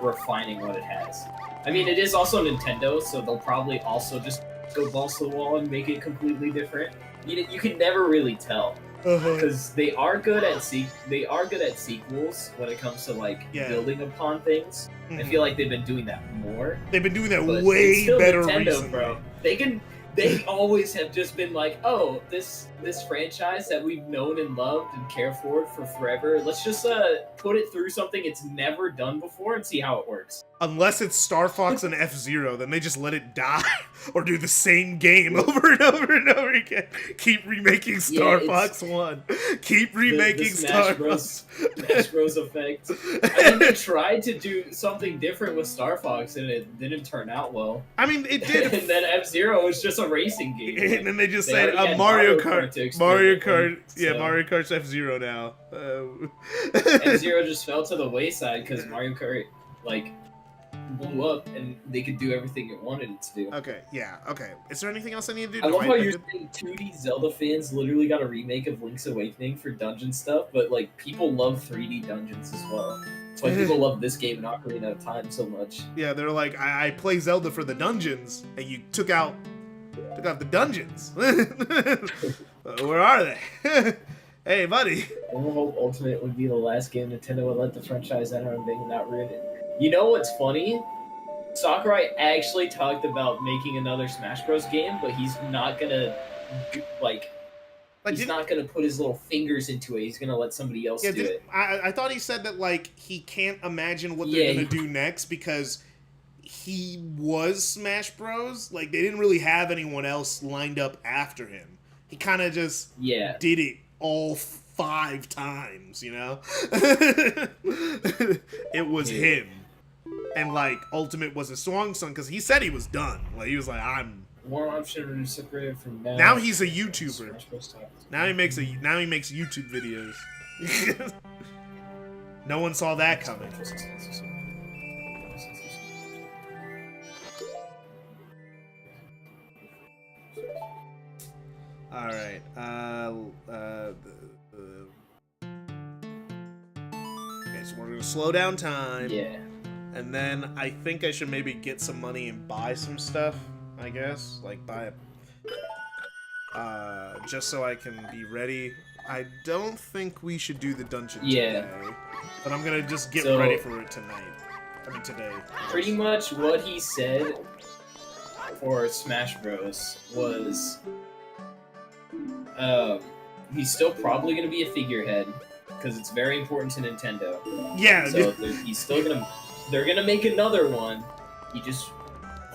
refining what it has. I mean, it is also Nintendo, so they'll probably also just go balls to the wall and make it completely different. You can never really tell. Because they are good at sequels when it comes to like building upon things. I feel like they've been doing that more. They've been doing that but way it's still better Nintendo, recently. bro. They always have just been like, oh, this franchise that we've known and loved and cared for forever. Let's just put it through something it's never done before and see how it works. Unless it's Star Fox and F-Zero, then they just let it die or do the same game over and over and over again. Keep remaking Star Fox 1. Keep remaking Star Fox. Smash Bros effect. I mean, they tried to do something different with Star Fox and it didn't turn out well. I mean, it did. And then F-Zero was just a racing game. And then they just They said already had Mario to Kart. experiment Mario Kart. with, Yeah, so- Mario Kart's F-Zero now. F-Zero just fell to the wayside because Mario Kart, like, blew up and they could do everything it wanted it to do. Okay, yeah, okay. Is there anything else I need to do? I love Do how you're saying 2D Zelda fans literally got a remake of Link's Awakening for dungeon stuff, but like people love 3D dungeons as well. That's why people love this game and Ocarina of Time so much. Yeah, they're like, I play Zelda for the dungeons, and you took out the dungeons. Where are they? Hey, buddy. I hope Ultimate would be the last game Nintendo would let the franchise end on being not ruin it. You know what's funny? Sakurai actually talked about making another Smash Bros. Game, but he's not gonna he's not gonna put his little fingers into it. He's gonna let somebody else do it. I thought he said that like he can't imagine what they're gonna do next because he was Smash Bros. Like they didn't really have anyone else lined up after him. He kind of just did it all 5 times, you know. It was him. And like Ultimate was a song because he said he was done. Like he was like, I'm One option is separated from now. now he's a YouTuber. Now he makes YouTube videos. No one saw that coming. All right. Okay, so we're gonna slow down time. Yeah. And then I think I should maybe get some money and buy some stuff, I guess. Like buy just so I can be ready. I don't think we should do the dungeon today. But I'm gonna just get ready for it tonight. I mean today. Pretty much what he said for Smash Bros. Was he's still probably going to be a figurehead because it's very important to Nintendo. Yeah. So he's still gonna. They're gonna make another one. He just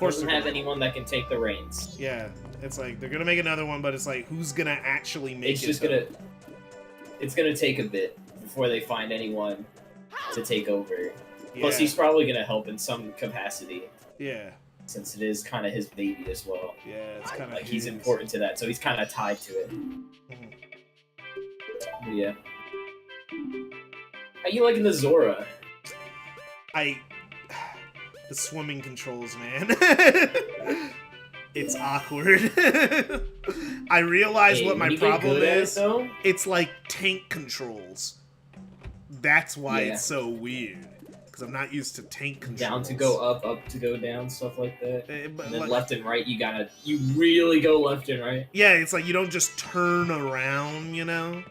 doesn't have anyone that can take the reins. Yeah, it's like they're gonna make another one, but it's like who's gonna actually make it? It's just gonna. It's gonna take a bit before they find anyone to take over. Plus, he's probably gonna help in some capacity. Yeah. Since it is kind of his baby as well. Yeah, it's kind of like he's important to that, so he's kind of tied to it. But yeah. How you liking the Zora? The swimming controls, man. It's awkward. I realize what my when you get problem good at it, is. though, It's like tank controls. That's why Yeah. it's so weird. Because I'm not used to tank controls. down to go up to go down, stuff like that. But And then like- left and right, you really go left and right. Yeah, it's like you don't just turn around, you know?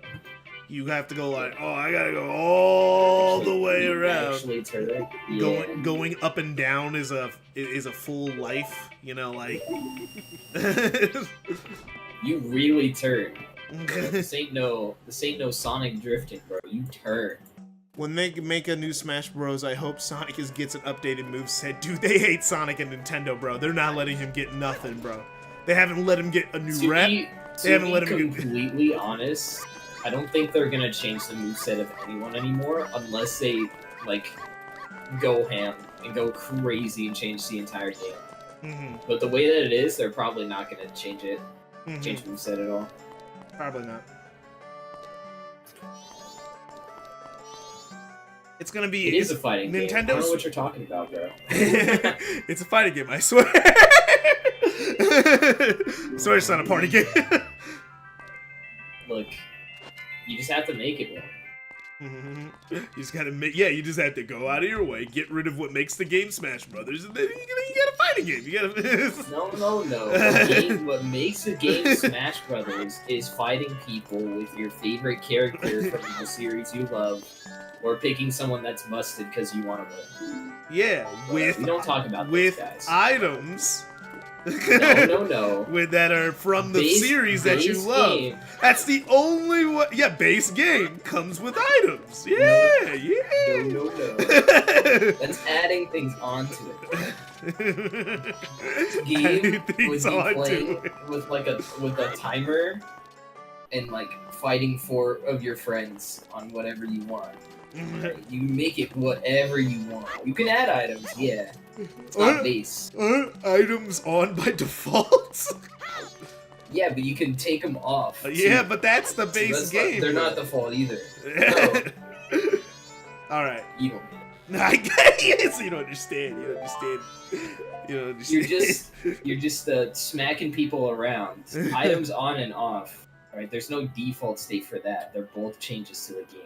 You have to go like, oh, I gotta go all the way You around. Actually turn. Yeah. Going up and down is a full life, you know, like. You really turn. This ain't no Sonic drifting, bro. You turn. When they make a new Smash Bros, I hope Sonic gets an updated moveset. Dude, they hate Sonic and Nintendo, bro. They're not letting him get nothing, bro. They haven't let him get a new rep. They haven't let him get. Completely honest, I don't think they're gonna change the moveset of anyone anymore unless they like go ham and go crazy and change the entire game. Mm-hmm. But the way that it is, they're probably not gonna change it. Mm-hmm. Change the moveset at all. Probably not. It's gonna be. It is a fighting game. I don't know Nintendo's. what you're talking about, bro. It's a fighting game, I swear. Sorry, it's not a party game. Look, you just have to make it one. You just gotta make. Yeah, you just have to go out of your way, get rid of what makes the game Smash Brothers, and then you get a fighting game. You gotta. No. What makes a game Smash Brothers is fighting people with your favorite character from the series you love, or picking someone that's busted because you want to win. Yeah, We don't talk about with those guys. items. No. With that are from the series that you base love. game. That's the only way. Yeah, base game comes with items. Yeah. No. That's adding things onto it. Game Adding would things be onto playing it. with a timer and like fighting 4 of your friends on whatever you want. Right? You make it whatever you want. You can add items, yeah. It's not base. Aren't items on by default? Yeah, but you can take them off. Yeah, but that's the base that's game. they're not default either. No, All right. you don't. I guess you don't understand. You don't understand. You're just smacking people around. Items on and off. Right? There's no default state for that. They're both changes to the game.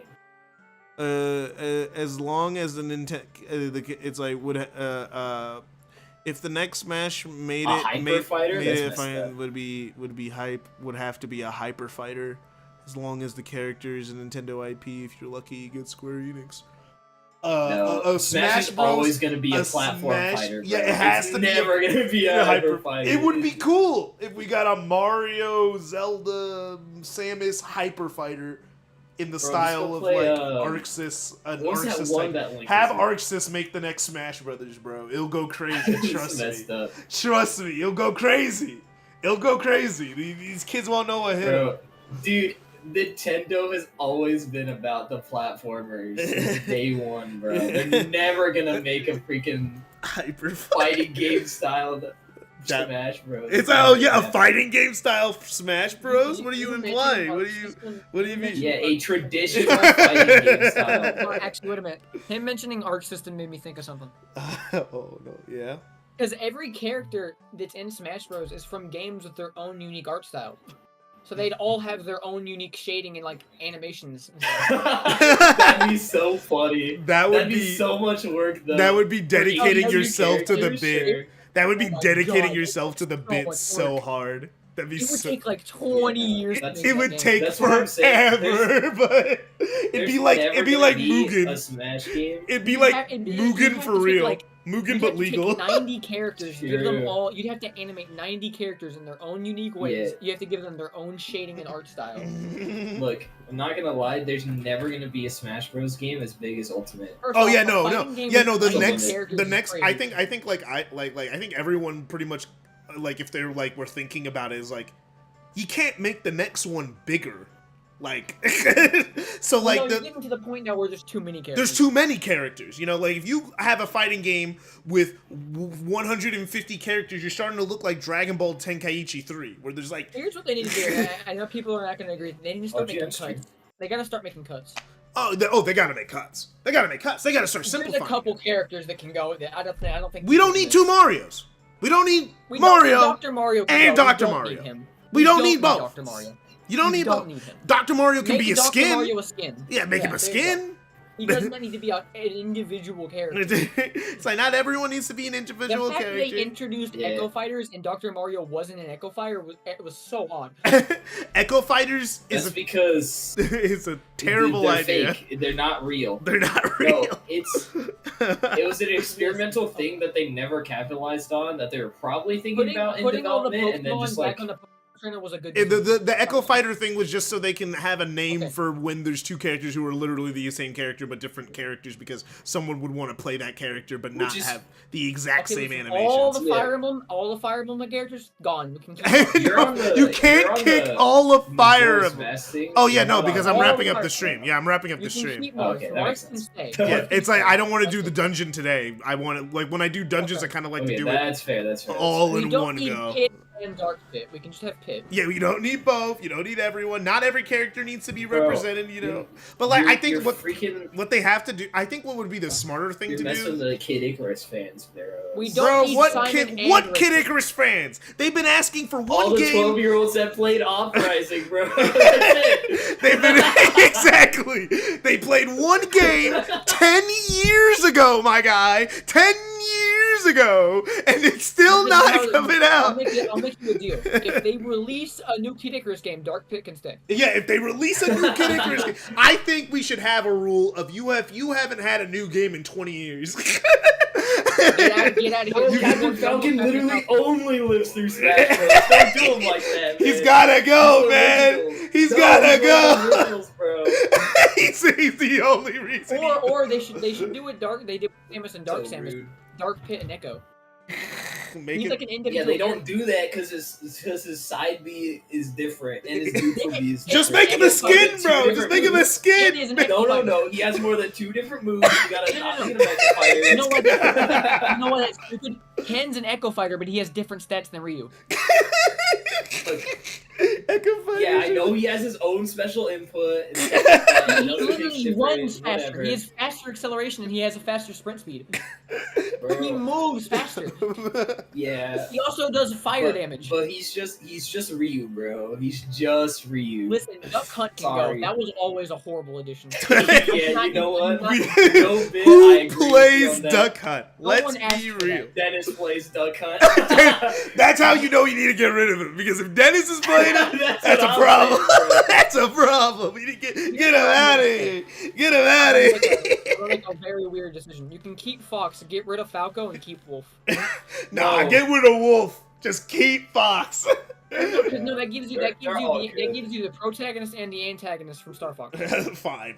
As long as the Nintendo, it's like if the next Smash made A it, hyper fighter? made That's it messed fine, up. would have to be a hyper fighter, as long as the character is a Nintendo IP. If you're lucky, you get Square Enix. No, Smash is Bros, always going to be a platform Smash- fighter. Yeah, bro. it has It's to be. never going to be a hyper fighter. It would be cool if we got a Mario, Zelda, Samus hyper fighter in the Bro, style just go of play, like Arxis. What's that Arxis one type. that Link Have is in? Arxis make the next Smash Brothers, bro. It'll go crazy. It's Trust messed me. up. Trust me. It'll go crazy. It'll go crazy. These kids won't know what hit 'em. Bro, dude, Nintendo has always been about the platformers since day one, bro. They're never gonna make a freaking hyper fighting game style Smash Bros. It's a fighting game style Smash Bros. What are you implying? What do you mean? Yeah, a traditional fighting game style. Oh, actually, wait a minute. Him mentioning Arc System made me think of something. Oh no, yeah. Because every character that's in Smash Bros. Is from games with their own unique art style. So they'd all have their own unique shading and like animations. And stuff. That'd be so funny. That'd be so much work though. That would be For dedicating each yourself to the character, bit. sure. That would be Oh my dedicating God, yourself to the bit much so work. hard. That'd be It would so. take like 20 years. to make It that would game. take That's what I'm saying. forever, but it'd be like never it'd be gonna like be Mugen. a Smash game. It'd be You'd like have- you'd Mugen have for to take, real. like, Mugen You'd but have to take legal. 90 characters, give them True. all. You'd have to animate 90 characters in their own unique ways. Yeah. You have to give them their own shading and art style. Look, I'm not gonna lie. There's never gonna be a Smash Bros. Game as big as Ultimate. First Oh off, yeah, a no. fighting game Yeah, with no. The 90 next, characters the is next. crazy. I think I think everyone pretty much, like, if they're like we're thinking about it, is like, you can't make the next one bigger. Like, so Well, like no, the. you're getting to the point now where there's too many characters. There's too many characters, you know. Like if you have a fighting game with 150 characters, you're starting to look like Dragon Ball Tenkaichi 3, where there's like. Here's what they need to do. I know people are not going to agree. They need to start Oh, making GX. cuts. They got to start making cuts. They gotta make cuts. They gotta make cuts. They gotta start There's simplifying. a couple characters that can go with it. I don't think. We don't need two Marios. We don't need We Mario don't need Dr. Mario and no, Dr. we don't Mario. need him. We don't need both. Dr. Mario. You don't We need don't both. need him. Dr. Mario can Make be a Dr. skin. Mario a skin. Yeah, make him a there you go. skin. He doesn't need to be an individual character. It's like not everyone needs to be an individual The fact character. that they introduced Echo Fighters and Dr. Mario wasn't an Echo Fighter it was so odd. Echo Fighters That's because it's a terrible they're idea. Fake. They're not real. They're not real. No, it was an experimental thing that they never capitalized on. That they were probably thinking about in putting all the development, and then Pokemon just back like on the trainer was a good The Echo Fighter thing was just so they can have a name for when there's two characters who are literally the same character but different characters, because someone would want to play that character but not have the exact same animations. All the Fire Emblem characters gone. We can keep You can't kick all of Fire Emblem. Oh yeah, no, because I'm All wrapping the up the Fire stream. Yeah, I'm wrapping up You the can stream. keep more. The rest can stay. Yeah, it's like I don't want to do the dungeon today. I want to, like, when I do dungeons, I kind of like to do that's fair. That's fair. all We in don't one need go. Pit and Dark Pit. We can just have Pit. Yeah, you don't need both. You don't need everyone. Not every character needs to be represented, you know. But like, I think what they have to do, I think what would be the smarter thing You're to messing do. with the Kid Icarus fans. We Bro, don't need what Simon kid? What and Kid Richard. Icarus fans? They've been asking for All one the game. 12-year-olds that played Uprising, bro. That's it. They've been exactly. They played one game 10 years ago, my guy. 10 years ago, and it's still not coming out. I'll make you a deal. If they release a new Kid Icarus game, Dark Pit can stay. Yeah, if they release a new Kid Icarus game, I think we should have a rule of you haven't had a new game in 20 years. Get out of here. Captain Falcon literally only lives through Smash Bros. Don't do him like that, man. He's gotta go, man. He's gotta go. Originals, bro. He's the only reason. Or they should do it dark. They did Samus and Dark Samus, Dark Pit and Echo. He's like an individual. Yeah, they don't do that because his side B is different and his neutral B is different. Just make him a skin, bro. Just make him a skin. No. He has more than 2 different moves. You gotta not get him Echo Fighter. You know what? You know what? That's stupid. Ken's an Echo Fighter, but he has different stats than Ryu. Yeah, I know he has his own special input. And He literally runs faster. He has faster acceleration and he has a faster sprint speed. He moves faster. Yeah. He also does fire damage. But he's just Ryu, bro. He's just Ryu. Listen, Duck Hunt can Sorry. go. That was always a horrible addition. Yeah, you know what? Who plays Duck Hunt? Let's be real. Dennis plays Duck Hunt. That's how you know you need to get rid of him. Because if Dennis is playing him, that's a what I'm problem. saying, bro. That's a problem. We need to get him out of here. Get him out of here. We're like a very weird decision. You can keep Fox, get rid of Falco, and keep Wolf. Nah, get rid of Wolf. Just keep Fox. No, that gives you the protagonist and the antagonist from Star Fox. Fine.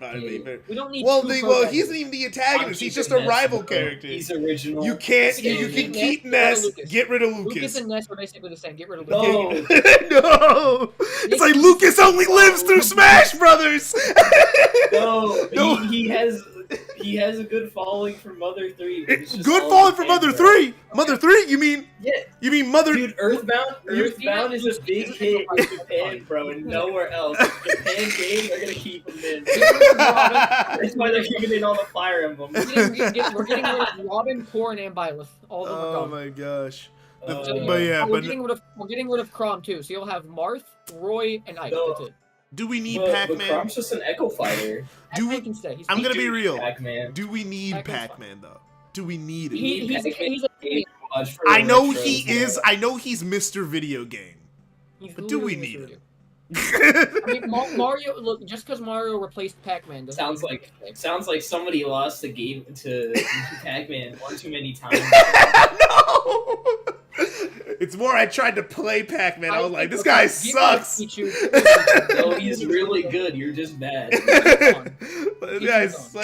We don't need. Well, two he protagonists. isn't even the antagonist. He's just a rival character. He's original. You can't. You can keep Ness. Get rid of Lucas Lucas. and Ness are basically the same. Get rid of No. Lucas. No. It's like Lucas only lives through Smash Brothers. No. He has a good following from Mother 3. But it's just Good all falling for Japan, Mother bro. 3. Mother 3? You mean? Yeah. You mean Mother? Dude, Earthbound is a big hit in Japan, bro, and nowhere else. Japan game, they're gonna keep him in. That's why they're keeping in all the Fire Emblem. We're getting rid of Robin, Corrin, and Byleth. All of them are Oh gone. my gosh. But we're getting rid of Chrom too. So you'll have Marth, Roy, and Ike. No. That's it. Do we need But Pac-Man? Chrome's just an Echo Fighter. Pac-Man can stay. I'm gonna be real. Pac-Man. Do we need Pac-Man's Pac-Man though? Do we need it? He's I know he is. I know he's Mr. Video Game. But do we need him? I mean, Mario. Look, just because Mario replaced Pac-Man doesn't. Sounds like somebody lost the game to Pac-Man one too many times. No. It's more I tried to play Pac-Man. I was like, this guy sucks. No, he's really good. You're just bad.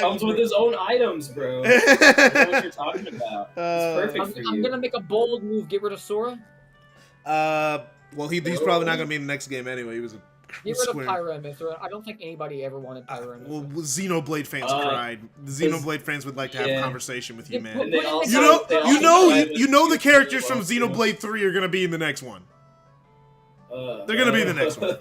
Comes with his own items, bro. I know what you're talking about. It's perfect for you. I'm gonna make a bold move. Get rid of Sora. Well, he's probably not gonna be in the next game anyway. He was a Get rid of Pyra and Mithra. I don't think anybody ever wanted Pyra and Mithra. Well, Xenoblade fans cried. The Xenoblade fans would like to have a conversation with you, man. You know the characters from Xenoblade 3 are gonna be in the next one. They're gonna be in the next one.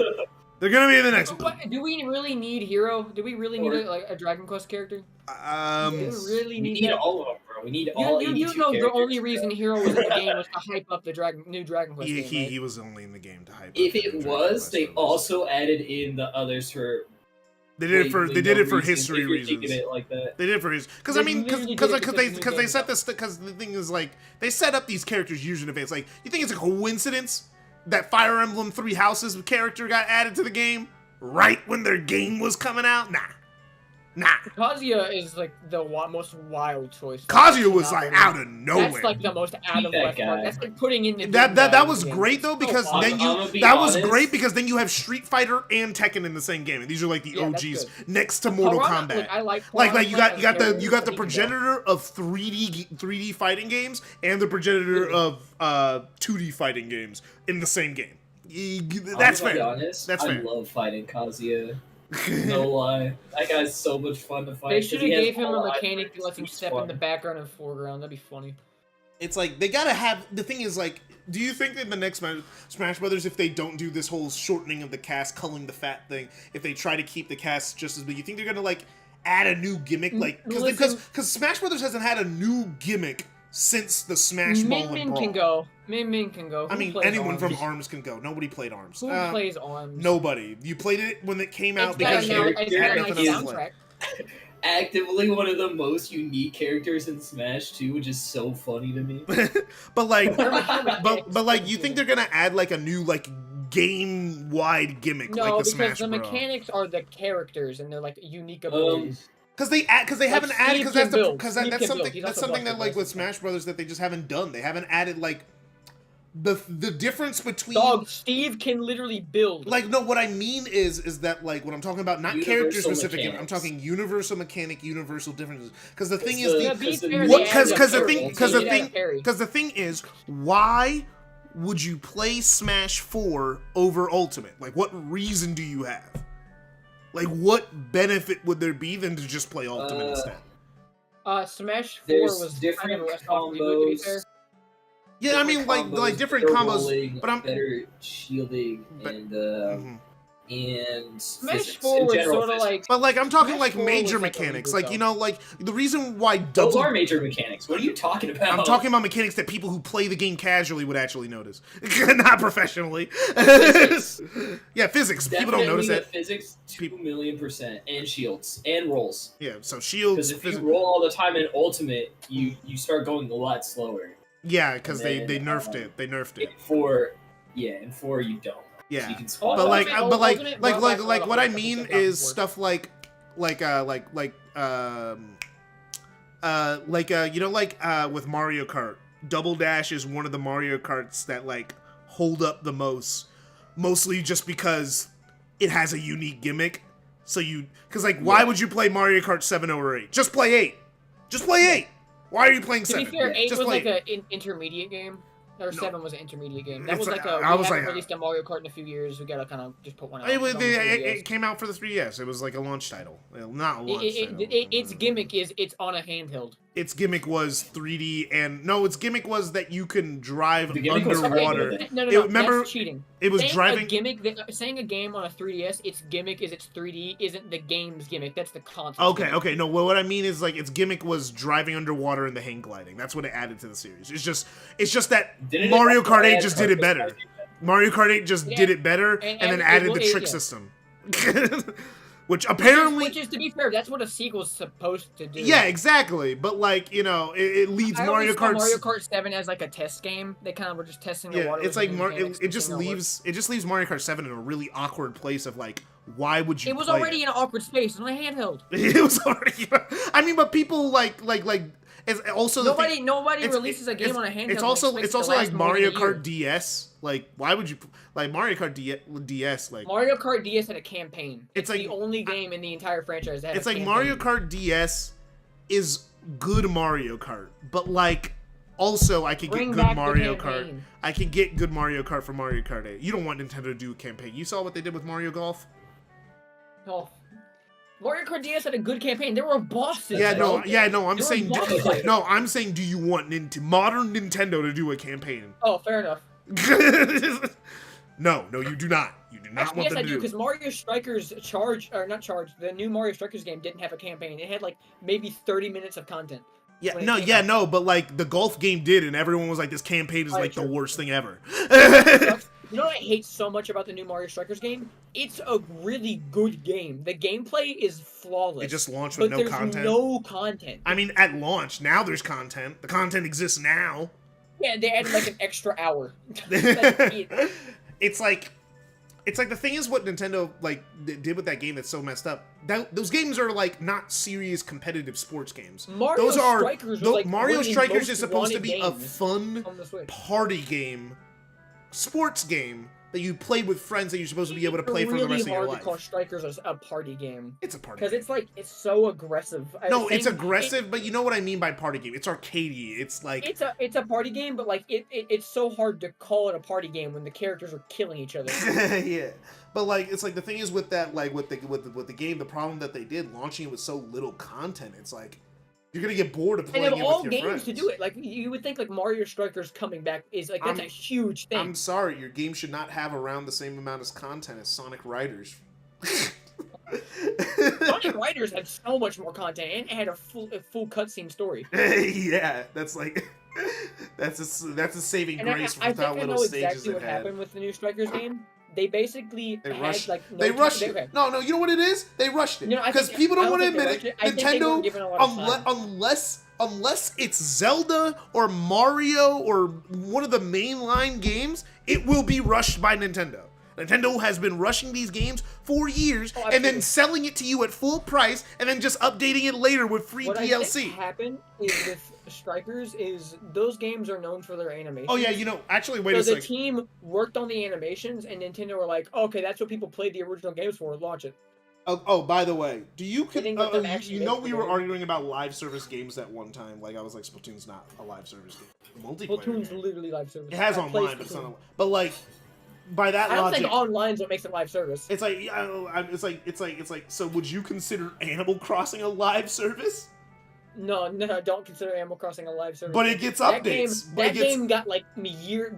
They're gonna be in the next one. Do we really need Hero? Do we really need a Dragon Quest character? We need all of them, bro. We need You, all you 82 do know the characters, only bro. reason Hero was in the game was to hype up the new Dragon Quest game, right? He was only in the game to hype. If up the it Dragon was, Quest they release. also added in the others for. They did it for reason, history if you're reasons. thinking it like that. They did it for his because They I mean literally did it because they set this this because the thing is like they set up these characters usually in advance. Like you think it's a coincidence that Fire Emblem Three Houses character got added to the game right when their game was coming out? Nah. Kazuya is like the most wild choice. Kazuya was like out of nowhere. That's like the most out of left part. That's like putting in the that was great though because I'm then gonna you be that was honest. great because then you have Street Fighter and Tekken in the same game and these are like the Yeah, that's OGs good. next to Mortal Piranha, Kombat. like, I like like Piranha you got as a character, you got the but he can go. progenitor of 3D fighting games and the progenitor of 2D fighting games in the same game. That's I'm gonna be fair. honest, That's fair. I love fighting Kazuya. No lie, that guy's so much fun to fight. They 'cause should he have has gave him all a the mechanic items, that lets him which is step in fun. the background and foreground. That'd be funny. It's like they gotta have the thing is like do you think that the next Smash Brothers if they don't do this whole shortening of the cast culling the fat thing if they try to keep the cast just as big you think they're gonna like add a new gimmick like because Smash Brothers hasn't had a new gimmick since the Smash Ball and Min Brawl. can go. Min can go. I Who mean plays anyone Arms? from ARMS can go. Nobody played ARMS. Who plays Arms? Nobody. You played it when it came out It's because got you a nice- had it's got a nothing nice else to play. soundtrack. Actively one of the most unique characters in Smash 2, which is so funny to me. But like, but like, you think they're gonna add like a new like game-wide gimmick No, like the because Smash the Bros? mechanics are the characters and they're like unique abilities. Because they haven't added Steve because that's can build. because Steve that's can something build. He's that's also something built that like for with Smash Brothers that they just haven't done. They haven't added like the difference between Dog, Steve can literally build. like no what I mean is that like what I'm talking about not character Universal specific I'm mechanics. talking universal mechanic universal differences because the thing Because is the- the because the fair, what- they added a parry. because They the added thing a parry. because the thing is why would you play Smash 4 over Ultimate? Like what reason do you have? Like what benefit would there be than to just play Ultimate instead? Smash 4 There's was different kind of a soft reboot, to be fair. combos. Yeah, I mean like different better combos, rolling, but I'm better shielding and Smash physics, 4 in was general sort of physics. like. but like I'm talking Smash like 4 major was like a mechanics, reboot, like though. you know, like the reason why Those double. are major mechanics. What are you talking about? I'm talking about mechanics that people who play the game casually would actually notice, not professionally. Yeah, physics. People don't notice Definitely that. the physics 2,000,000%, and shields and rolls. Yeah, so shields. Because if you roll all the time in Ultimate, you start going a lot slower. Yeah, because And they then, nerfed it. They nerfed it. In 4, in 4 you don't. Yeah, You can spot but like, Ultimate- but like, Ultimate like, brought like, back like, all the what I hype mean that we is got stuff like you know, like with Mario Kart, Double Dash is one of the Mario Karts that like hold up the most, mostly just because it has a unique gimmick. So because like, why would you play Mario Kart 7 over 8? Just play 8. Just play 8. Why are you playing To 7? be fair, 8 Just was play like an intermediate game. Or 7 was an intermediate game. That It's was like like- a. I We was haven't like, released a Mario Kart in a few years. We gotta kind of just put one out. It, was, on the 3DS. it came out for the 3DS. It was like a launch title. Well, not a launch title. Its gimmick is it's on a handheld. Its gimmick was 3D, and no, its gimmick was that you can drive The gimmick was underwater. okay, No, Remember, that's cheating. it was saying driving. A gimmick saying a game on a 3DS, its gimmick is its 3D, isn't the game's gimmick. That's the concept. Okay. No, well, what I mean is like its gimmick was driving underwater and the hang gliding. That's what it added to the series. It's just that Didn't it Mario also Kart 8 add just did it purpose better. lighting? Mario Kart 8 just Yeah, did it better, and then added the trick system, which apparently. Which is, to be fair, that's what a sequel's supposed to do. Yeah, exactly. But like it leads I Mario always saw Kart. Mario Kart 7 as like a test game. They kind of were just testing the Yeah, water. it's like it just leaves. leaves Mario Kart 7 in a really awkward place of like, why would you? It was play already in an awkward space on a handheld. It was already. I mean, but people like. It's also Nobody it's- releases a game on a handheld. It's and also expects it's it to also last like more than Mario a year. Kart DS. Like, why would you like Mario Kart DS? Like Mario Kart DS had a campaign. It's like- the only game in the entire franchise that had it's a like campaign. Mario Kart DS is good Mario Kart, but like also I could Bring get back good the Mario Kart. campaign. I can get good Mario Kart for Mario Kart 8. You don't want Nintendo to do a campaign. You saw what they did with Mario Golf? Oh. Mario Kart DS had a good campaign. There were bosses. Yeah, bro. no. I'm There were saying bosses. no. I'm saying, do you want modern Nintendo to do a campaign? Oh, fair enough. No, you do not. You do not Actually, want yes, them I to do, do. because Mario Strikers the new Mario Strikers game didn't have a campaign. It had like maybe 30 minutes of content. Yeah, when it no, came yeah, out. no, but like the golf game did, and everyone was like, "This campaign is Alright, like the sure. worst thing ever." You know what I hate so much about the new Mario Strikers game? It's a really good game. The gameplay is flawless. It just launched with but no there's content. no content. I mean, at launch, now there's content. The content exists now. Yeah, they added like an extra hour. That's it. It's like the thing is what Nintendo like did with that game that's so messed up. Those games are like not serious competitive sports games. Mario Those are Strikers was, like, Mario one of the Strikers most is supposed to wanted be a games fun on the Switch. party game, sports game that you play with friends that you're supposed to be able to play for the rest of your It's really hard life. to call Strikers a party game. It's a party Because game. it's like, it's so aggressive. No, it's Same- aggressive, but you know what I mean by party game. It's arcadey. It's like It's a party game, but like it's so hard to call it a party game when the characters are killing each other. yeah, but like it's like the thing is with that like with the game, the problem that they did launching it with so little content. It's like you're gonna get bored of And playing of it all with your games friends. to do it, like you would think like Mario Strikers coming back is like that's a huge thing. I'm sorry, your game should not have around the same amount of content as Sonic Riders. Sonic Riders had so much more content and it had a full cutscene story. Yeah, that's like that's a saving And grace I without think I little know stages exactly it what had. happened with the new Strikers game. They basically They had rushed. like no They time- rushed it. okay. No, you know what it is? They rushed it No, I because think- people I don't don't want to think they admit it. rushed it. I think they weren't Nintendo, given a lot of time. unless it's Zelda or Mario or one of the mainline games, it will be rushed by Nintendo. Nintendo has been rushing these games for years and then absolutely. selling it to you at full price and then just updating it later with free What I DLC. think happened is with Strikers is those games are known for their animations. Oh yeah, you know, actually, wait so a the second. team worked on the animations, and Nintendo were like, "Okay, that's what people played the original games for. Launch it." Oh, by the way, do you They didn't let them actually you know make we the were game. arguing about live service games at one time? Like I was like, Splatoon's not a live service game. Multiplayer. Splatoon's game. literally live service. It has I play online, but it's Splatoon. not. But like, by that I don't logic, think online's what makes it live service. it's like it's like. So would you consider Animal Crossing a live service? No, I don't consider Animal Crossing a live service. But it gets That updates. Game, But it that gets- game got like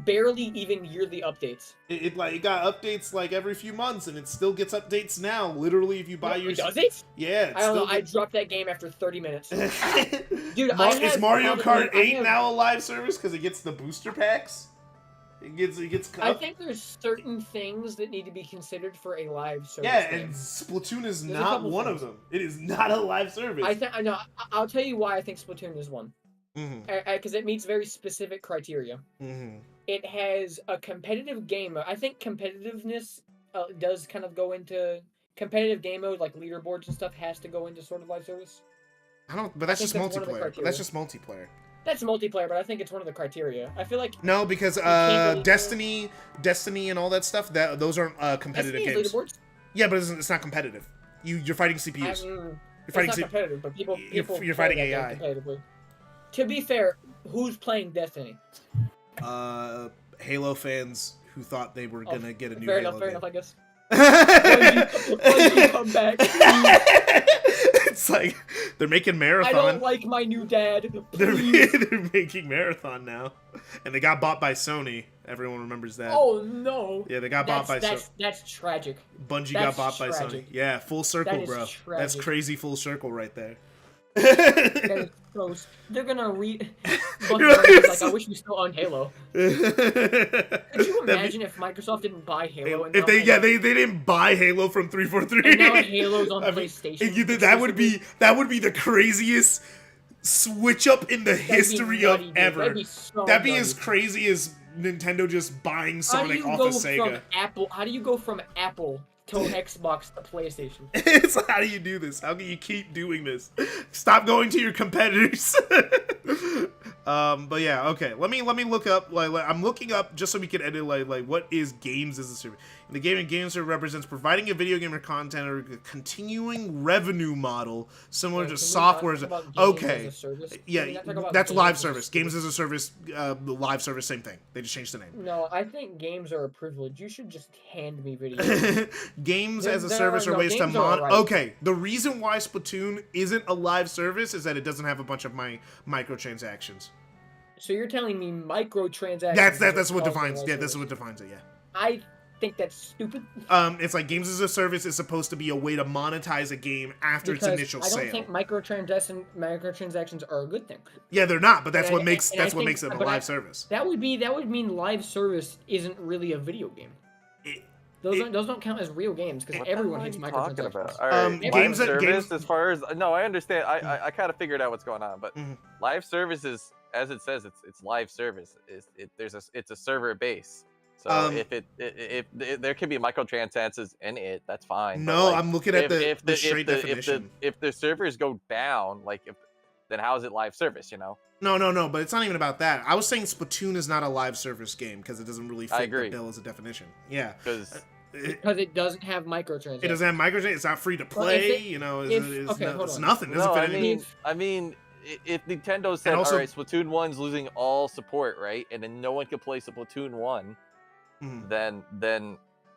barely even yearly updates. It got updates like every few months, and it still gets updates now. Literally, if you buy your Does it? yeah, it I don't know. still I dropped that game after 30 minutes. Dude, is Mario Kart 8 have- now a live service because it gets the booster packs? It gets. I think there's certain things that need to be considered for a live service. Yeah, game. and Splatoon is There's a not couple one things. of them. It is not a live service. I know. I'll tell you why I think Splatoon is one. Because it meets very specific criteria. Mm-hmm. It has a competitive game mode. I think competitiveness does kind of go into competitive game mode, like leaderboards and stuff, has to go into sort of live service. I don't. But that's I just think that's one of the multiplayer. criteria. That's just multiplayer. That's multiplayer, but I think it's one of the criteria. I feel like No, because can't really Destiny, and all that stuff. Those aren't competitive Destiny games. is leaderboards. Yeah, but it's not competitive. You're fighting CPUs. You're fighting it's not competitive, but people you're play fighting that game AI. competitively. To be fair, who's playing Destiny? Halo fans who thought they were gonna get a new Fair Halo enough, game. I guess. Bungie, come back. It's like they're making I Marathon. don't like my new dad. They're Please. making Marathon now, and they got bought by Sony. Everyone remembers that. Oh no. Yeah, they got bought by Sony. That's tragic. Bungie That's got bought by Sony. tragic. Yeah, full circle, That is bro. That's tragic. crazy full circle right there. That is gross. They're gonna Bungie like, I wish we still owned Halo. Could you imagine if Microsoft didn't buy Halo? And If now they didn't buy Halo from 343. And now Halo's on I mean, PlayStation. that would be the craziest switch up in the That'd be history of nutty, dude. ever. That'd be so That'd be nutty. as crazy as Nintendo just buying How do Sonic you off go of Sega. from Apple? How do you go from Apple to Xbox to PlayStation? It's like, how do you do this? How can you keep doing this? Stop going to your competitors. But yeah, okay. Let me look up. Like I'm looking up just so we can edit. Like what is games as a service? The game service represents providing a video game or content or a continuing revenue model similar to Can we software. not talk about games Okay, as a service? Can we yeah, not talk about that's games live as a service. Games as a service, live service, same thing. They just changed the name. No, I think games are a privilege. You should just hand me video games. Games There- as a there service are are no ways to games are mon. alright. Okay, the reason why Splatoon isn't a live service is that it doesn't have a bunch of my microtransactions. So you're telling me microtransactions? That's what are defines. live Yeah, that's service. what defines it. Yeah. I think that's stupid. It's like games as a service is supposed to be a way to monetize a game after its initial I don't sale. think microtransactions are a good thing. Yeah, they're not, but that's And what I- makes and I that's what think- makes it a but live service. That would mean live service isn't really a video game. Those don't count as real games because everyone hates talking microtransactions. about? All right, live games that- service. games- As far as no, I understand. I kind of figured out what's going on, but live service is, as it says, it's live service. It's a server base. So if there can be microtransactions in it, that's fine. No, I'm looking at the straight definition. If the servers go down, then how is it live service? No, but it's not even about that. I was saying Splatoon is not a live service game because it doesn't really fit the bill as a definition. Yeah. Because it doesn't have microtransactions. It doesn't have microtransactions. It's not free to play. It's nothing. It doesn't fit anything. I mean, if Nintendo said, all right, Splatoon 1's losing all support, right, and then no one can play Splatoon 1, then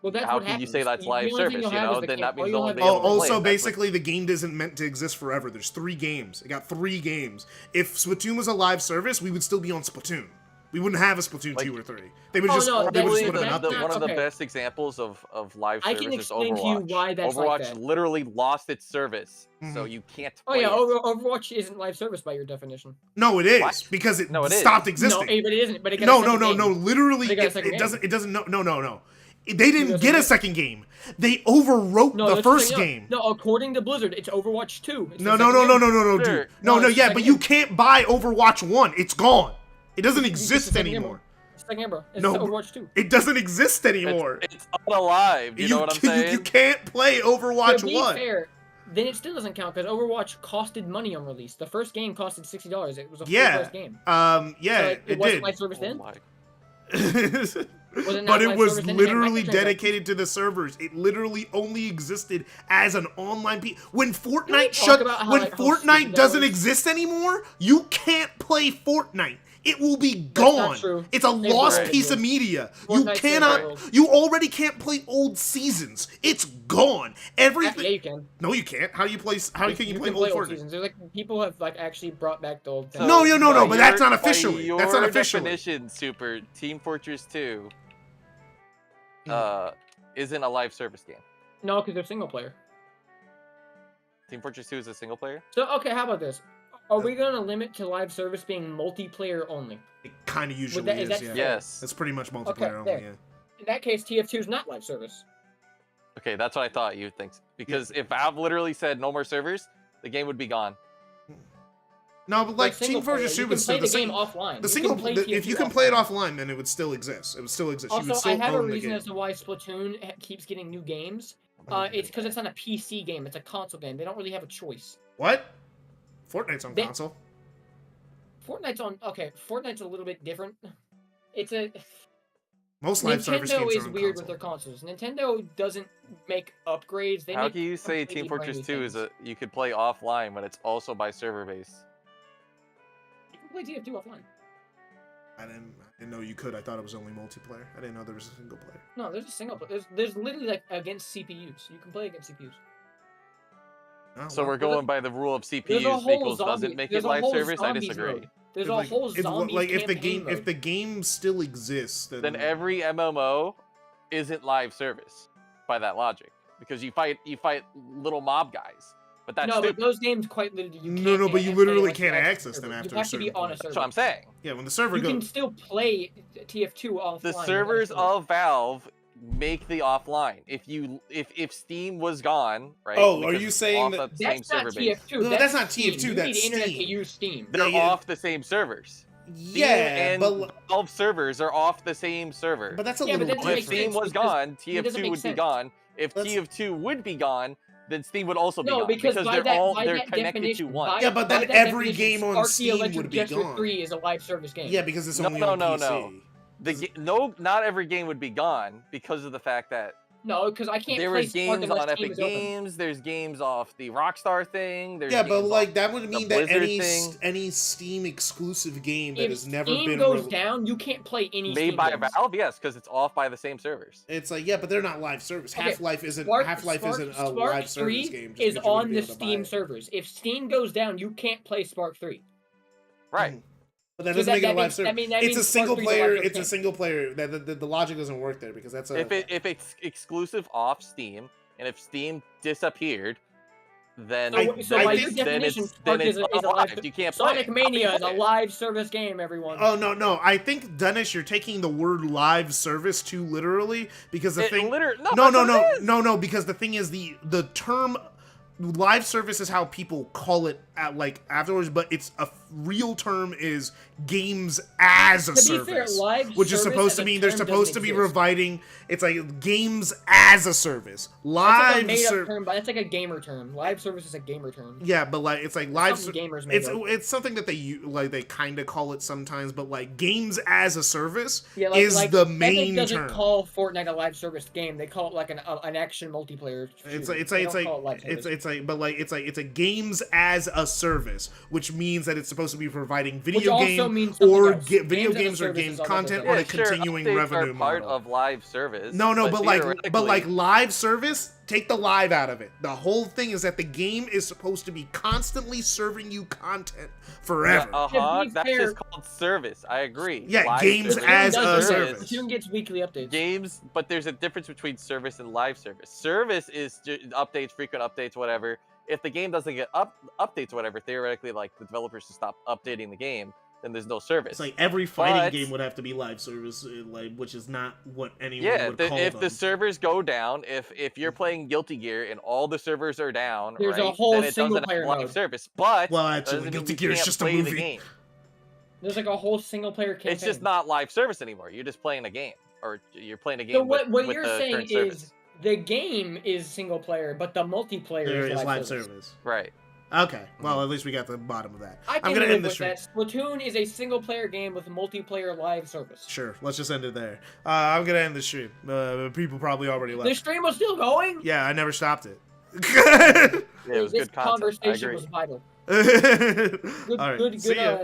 well, that's how what can happens. you say that's live service? Then that means only also, basically, the game isn't meant to exist forever. There's 3 games. It got 3 games. If Splatoon was a live service, we would still be on Splatoon. We wouldn't have a Splatoon 2 or 3. They would just put an update. One of the best examples of live service is Overwatch. I can explain to you why that's Overwatch like that. literally lost its service, so you can't play it. Overwatch isn't live service by your definition. No, it is because it stopped existing. No, but it isn't. But it got No. Literally, it doesn't. No. They didn't get a second game. They overwrote the first game. No, according to Blizzard, it's Overwatch 2. No, dude. No, yeah, but you can't buy Overwatch 1. It's gone. It doesn't exist anymore. It's No, Overwatch 2. it doesn't exist anymore. It's unalive. You know what I'm saying? You can't play Overwatch 1. To be fair, then it still doesn't count because Overwatch costed money on release. The first game costed $60. It was a full price game. Yeah, so it wasn't did. live service then. But it was literally dedicated to the servers. It literally only existed as an online when Fortnite doesn't exist anymore, you can't play Fortnite. It will be gone. It's a lost piece of media. You already can't play old seasons. It's gone. Everything. Yeah, you can. No, you can't. How can you play old Fortnite? Seasons. There's people have actually brought back the old. No, but that's not officially. That's not officially. Definition, Super Team Fortress 2 isn't a live service game. No, because they're single player. Team Fortress 2 is a single player. So okay, how about this? Are we going to limit to live service being multiplayer only? It kind of usually is, yeah. Yes. It's pretty much multiplayer only, yeah. In that case, TF2 is not live service. Okay, that's what I thought you'd think. Because if Valve literally said no more servers, the game would be gone. No, but Team Fortress 2 would still the game offline. If you can play it offline, then it would still exist. It would still exist. Also, I have a reason as to why Splatoon keeps getting new games. It's because it's not a PC game. It's a console game. They don't really have a choice. What? Fortnite's on console. Fortnite's a little bit different. It's a most live service games Nintendo is weird with their consoles. Nintendo doesn't make upgrades. How can you say Team Fortress 2 you could play offline when it's also by server base? You can play TF2 offline. I didn't know you could. I thought it was only multiplayer. I didn't know there was a single player. No, there's a single player. There's literally against CPUs. You can play against CPUs. So we're going by the rule of CPUs equals doesn't make it live service. I disagree. There's a whole zombie if the game still exists, then every MMO isn't live service by that logic because you fight little mob guys. But that's but those games quite literally but you literally can't access them after. You have to be on a server. That's what I'm saying. Yeah, when the server goes, you can still play TF2 offline. The servers of Valve make the offline. If Steam was gone, right? Oh, are you saying that that's not TF2? No, that's not TF2. You that's need Steam. internet to use Steam. They're off the same servers. Yeah, Steam and Valve servers are off the same server. But that's a little different. If Steam was gone, TF2 would be gone. If TF2 would be gone, then Steam would also be gone because they're connected to one. Yeah, but then every game on Steam would be Gesture gone. 3 is a live service game. Yeah, because it's only on PC. Not every game would be gone because of the fact that no, because I can't. There was games on Epic Games. There's games off the Rockstar thing. There's but that would mean that any Steam exclusive game that has never been Steam goes down, you can't play any. Made by Valve, yes, because it's off by the same servers. It's but they're not live service. Half-Life isn't a live service game. Is on the Steam servers. If Steam goes down, you can't play Spark 3. Right. But that So doesn't make it a live means- service. that It's a means single Spark 3 's a live player. service It's a game. single player. The logic doesn't work there because that's a. If it's exclusive off Steam, and if Steam disappeared, then So, so by then your it's, then definition, it's Spark then it's is a live. unlive. You can't play Sonic it. Mania How is do a you play it? live service game, everyone. Oh no! I think Dennis, you're taking the word live service too literally because the thing. No. Because the thing is the term live service is how people call it at like afterwards, but it's a real term is games as a To be service, fair, live which is service supposed as to a mean they're term supposed to doesn't be exist. reviving. It's like games as a service. That's like a Live made-up service. term, but that's like a gamer term. Live service is a gamer term. Yeah, but like it's like live. Something gamers made up. It's something that they kind of call it sometimes, but like games as a service Yeah, is the Epic main doesn't term. call Fortnite a live service game. They call it like an action multiplayer. It's shooter. like They don't call it live service. it's a games as a service, which means that it's supposed to be providing Which video also game means something or else. video Games as a games or service game is all content different. on a continuing updates revenue are part model. of live service. No, but theoretically- like live service, take the live out of it. The whole thing is that the game is supposed to be constantly serving you content forever. That's just called service. I agree. Yeah, Live games service as is a service. Splatoon gets weekly updates. Games, but there's a difference between service and live service. Service is updates, frequent updates, whatever. If the game doesn't get updates, whatever, theoretically, like the developers should stop updating the game. Then there's no service. It's like every fighting But- game would have to be live service, like which is not what anyone Yeah, would call if them. the servers go down, if you're playing Guilty Gear and all the servers are down, There's a right, whole then it doesn't single-player have live mode. service. But Well, that actually, doesn't Guilty mean Gear you is can't just a play the movie. game. There's like a whole single player campaign. It's just not live service anymore. You're just playing a game, or you're playing a game. So what with you're the saying current service. is the game is single player, but the multiplayer There is is live service. Right. Okay, well at least we got the bottom of that. I can I'm gonna live end the with stream. that. Splatoon is a single player game with multiplayer live service. Sure, let's just end it there. I'm gonna end the stream. People probably already left. The stream was still going? Yeah, I never stopped it. Yeah, it was This good content. I conversation agree. was vital. All right, Good, see ya.